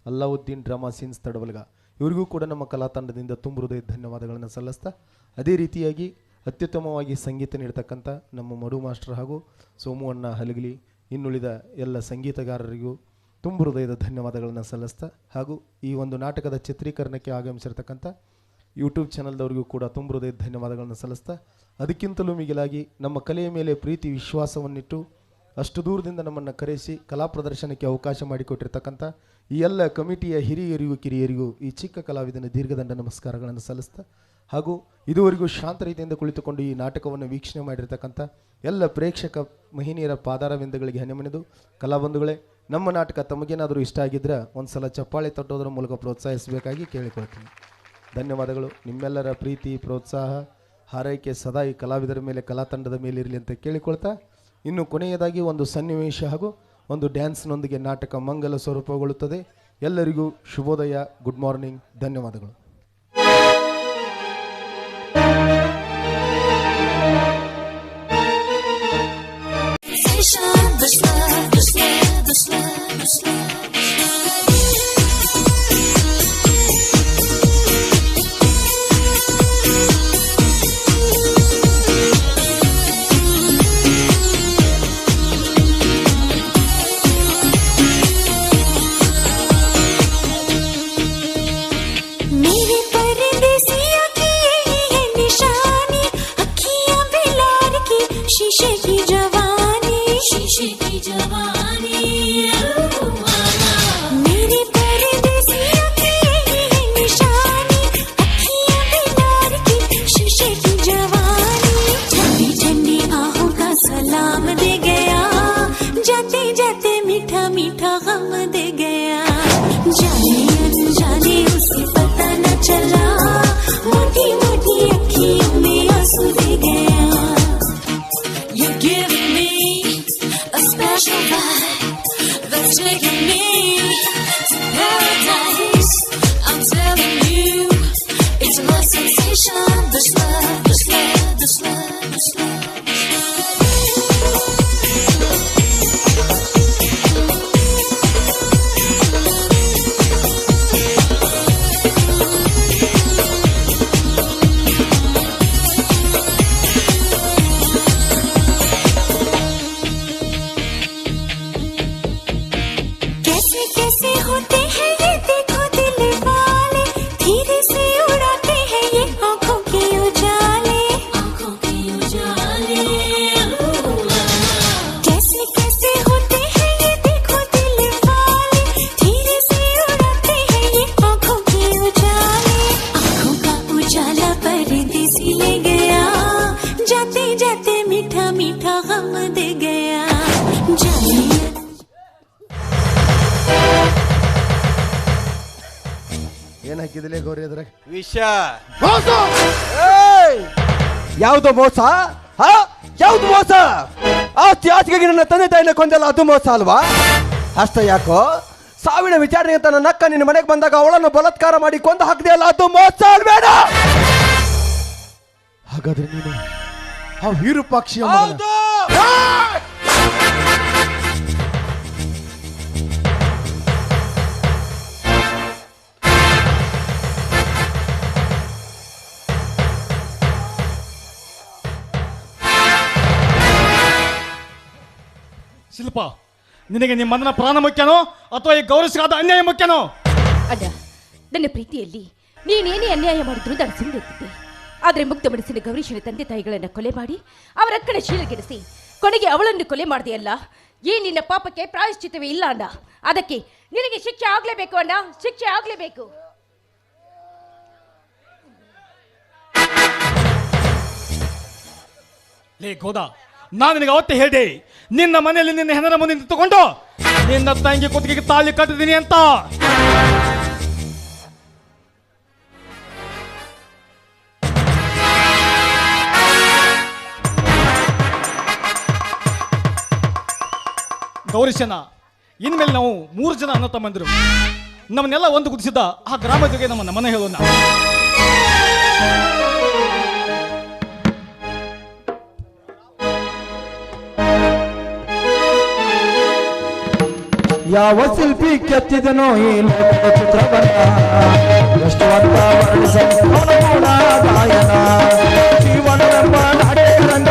Speaker 2: ಅಲ್ಲಾವುದ್ದೀನ್ ಡ್ರಾಮಾ ಸೀನ್ಸ್ ತಡವಲ್ಗ ಇವರಿಗೂ ಕೂಡ ನಮ್ಮ ಕಲಾ ತಂಡದಿಂದ ತುಂಬ ಹೃದಯ ಧನ್ಯವಾದಗಳನ್ನು ಸಲ್ಲಿಸ್ತಾ, ಅದೇ ರೀತಿಯಾಗಿ ಅತ್ಯುತ್ತಮವಾಗಿ ಸಂಗೀತ ನೀಡ್ತಕ್ಕಂಥ ನಮ್ಮ ಮಡು ಮಾಸ್ಟರ್ ಹಾಗೂ ಸೋಮುವಣ್ಣ ಹಲಗಲಿ ಇನ್ನುಳಿದ ಎಲ್ಲ ಸಂಗೀತಗಾರರಿಗೂ ತುಂಬ ಹೃದಯದ ಧನ್ಯವಾದಗಳನ್ನು ಸಲ್ಲಿಸ್ತಾ, ಹಾಗೂ ಈ ಒಂದು ನಾಟಕದ ಚಿತ್ರೀಕರಣಕ್ಕೆ ಆಗಮಿಸಿರ್ತಕ್ಕಂಥ ಯೂಟ್ಯೂಬ್ ಚಾನಲ್ದವರಿಗೂ ಕೂಡ ತುಂಬ ಹೃದಯದ ಧನ್ಯವಾದಗಳನ್ನು ಸಲ್ಲಿಸ್ತಾ, ಅದಕ್ಕಿಂತಲೂ ಮಿಗಿಲಾಗಿ ನಮ್ಮ ಕಲೆಯ ಮೇಲೆ ಪ್ರೀತಿ ವಿಶ್ವಾಸವನ್ನಿಟ್ಟು ಅಷ್ಟು ದೂರದಿಂದ ನಮ್ಮನ್ನು ಕರೆಸಿ ಕಲಾ ಪ್ರದರ್ಶನಕ್ಕೆ ಅವಕಾಶ ಮಾಡಿಕೊಟ್ಟಿರ್ತಕ್ಕಂಥ ಈ ಎಲ್ಲ ಕಮಿಟಿಯ ಹಿರಿಯರಿಗೂ ಕಿರಿಯರಿಗೂ ಈ ಚಿಕ್ಕ ಕಲಾವಿದನ ದೀರ್ಘದಂಡ ನಮಸ್ಕಾರಗಳನ್ನು ಸಲ್ಲಿಸ್ತಾ, ಹಾಗೂ ಇದುವರೆಗೂ ಶಾಂತ ರೀತಿಯಿಂದ ಕುಳಿತುಕೊಂಡು ಈ ನಾಟಕವನ್ನು ವೀಕ್ಷಣೆ ಮಾಡಿರ್ತಕ್ಕಂಥ ಎಲ್ಲ ಪ್ರೇಕ್ಷಕ ಮಹಿಳೆಯರ ಪಾದಾರವಿಂದಗಳಿಗೆ ಹನೆಮನೆದು, ಕಲಾಬಂಧುಗಳೇ, ನಮ್ಮ ನಾಟಕ ತಮಗೇನಾದರೂ ಇಷ್ಟ ಆಗಿದ್ದರೆ ಒಂದು ಸಲ ಚಪ್ಪಾಳೆ ತಟ್ಟೋದರ ಮೂಲಕ ಪ್ರೋತ್ಸಾಹಿಸಬೇಕಾಗಿ ಕೇಳಿಕೊಳ್ತೀನಿ. ಧನ್ಯವಾದಗಳು. ನಿಮ್ಮೆಲ್ಲರ ಪ್ರೀತಿ, ಪ್ರೋತ್ಸಾಹ, ಹಾರೈಕೆ ಸದಾ ಈ ಕಲಾವಿದರ ಮೇಲೆ, ಕಲಾ ತಂಡದ ಮೇಲೆ ಇರಲಿ ಅಂತ ಕೇಳಿಕೊಳ್ತಾ, ಇನ್ನು ಕೊನೆಯದಾಗಿ ಒಂದು ಸನ್ನಿವೇಶ ಹಾಗೂ ಒಂದು ಡ್ಯಾನ್ಸ್ನೊಂದಿಗೆ ನಾಟಕ ಮಂಗಲ ಸ್ವರೂಪಗೊಳ್ಳುತ್ತದೆ. ಎಲ್ಲರಿಗೂ ಶುಭೋದಯ, ಗುಡ್ ಮಾರ್ನಿಂಗ್, ಧನ್ಯವಾದಗಳು. ಏನ್ ಹಾಕಿದಿಲ್ಲ ಗೌರಿ ಅದ್ರಾಗ
Speaker 1: ವಿಷ. ಏಯ್! ಯಾವ್ದು ಮೋಸ? ಹಾ, ಯಾವ್ದು ಮೋಸ? ಆಸ್ತಿಗಾಗಿ ನನ್ನ ತಂದೆ ತಾಯಿನ ಕೊಂದಲ್ಲ, ಅದು ಮೋಸ ಅಲ್ವಾ? ಅಷ್ಟ ಯಾಕೋ ಸಾವಿನ ವಿಚಾರಣೆ ಅಂತ ನನ್ನ ಅಕ್ಕ ನಿನ್ನ ಮನೆಗೆ ಬಂದಾಗ ಅವಳನ್ನು ಬಲಾತ್ಕಾರ ಮಾಡಿ ಕೊಂದು ಹಾಕಿದೆಯಲ್ಲ, ಅದು ಮೋಸ ಅಲ್ಬೇಡ?
Speaker 2: ಹಾಗಾದ್ರೆ ನೀನು ಆ ವಿರೂಪಾಕ್ಷಿ
Speaker 1: ಹೌದು.
Speaker 5: ಶಿಲ್ಪ, ನಿನಗೆ ನಿಮ್ಮ ಮಗನ ಪ್ರಾಣ ಮುಖ್ಯನೋ ಅಥವಾ ಈ ಗೌರವಿಸಿದ ಅನ್ಯಾಯ ಮುಖ್ಯನೋ?
Speaker 8: ಅಣ್ಣ, ನನ್ನ ಪ್ರೀತಿಯಲ್ಲಿ ನೀನೇನೇ ಅನ್ಯಾಯ ಮಾಡಿದ್ರು ನಾನು ಸುಮ್ಮನಿರ್ತಿದ್ದೆ. ಆದರೆ ಮುಗ್ಧ ಮನಸ್ಸಿನ ಗೌರೀಶನ ತಂದೆ ತಾಯಿಗಳನ್ನು ಕೊಲೆ ಮಾಡಿ ಅವರ ಅಕ್ಕನ ಶೀಲಗೆಡಿಸಿ ಕೊನೆಗೆ ಅವಳನ್ನು ಕೊಲೆ ಮಾಡಿದೆಯಲ್ಲ, ಈ ನಿನ್ನ ಪಾಪಕ್ಕೆ ಪ್ರಾಯಶ್ಚಿತ್ತವೇ ಇಲ್ಲ ಅಣ್ಣ. ಅದಕ್ಕೆ ನಿನಗೆ ಶಿಕ್ಷೆ ಆಗ್ಲೇಬೇಕು ಅಣ್ಣ, ಶಿಕ್ಷೆ ಆಗ್ಲೇಬೇಕು.
Speaker 5: ಲೇ ಗೋದ, ನಾನು ನಿನಗೆ ಅವತ್ತೇ ಹೇಳಿದೆ, ನಿನ್ನ ಮನೆಯಲ್ಲಿ ನಿನ್ನ ಹೆಣರ ಮುಂದೆ ನಿಂತುಕೊಂಡು ನಿನ್ನ ತಂಗಿ ಕುತ್ತಿಗೆಗೆ ತಾಳಿ ಕಟ್ಟಿದ್ದೀನಿ ಅಂತ. ಗೌರೀಶನ, ಇನ್ಮೇಲೆ ನಾವು 3 ಜನ ಅಣ್ಣ ತಮ್ಮಂದಿರು. ನಮ್ಮನ್ನೆಲ್ಲ ಒಂದು ಗುಡಿಸಿದ್ದ ಆ ಗ್ರಾಮದ ನಮ್ಮ ಮನೆ ಹೇಳೋಣ.
Speaker 4: ಯಾವ ಶಿಲ್ಪಿ ಕೆತ್ತಿದನೋ ಈ ಲೋಕದ ಚಿತ್ರವನ್ನ, ಎಷ್ಟು ಅಂತ ವರ್ಣಿಸಲು ಅವನ ಗಾಯನ ಜೀವನವೆಂಬ ನಾಡೇ ರಂಗ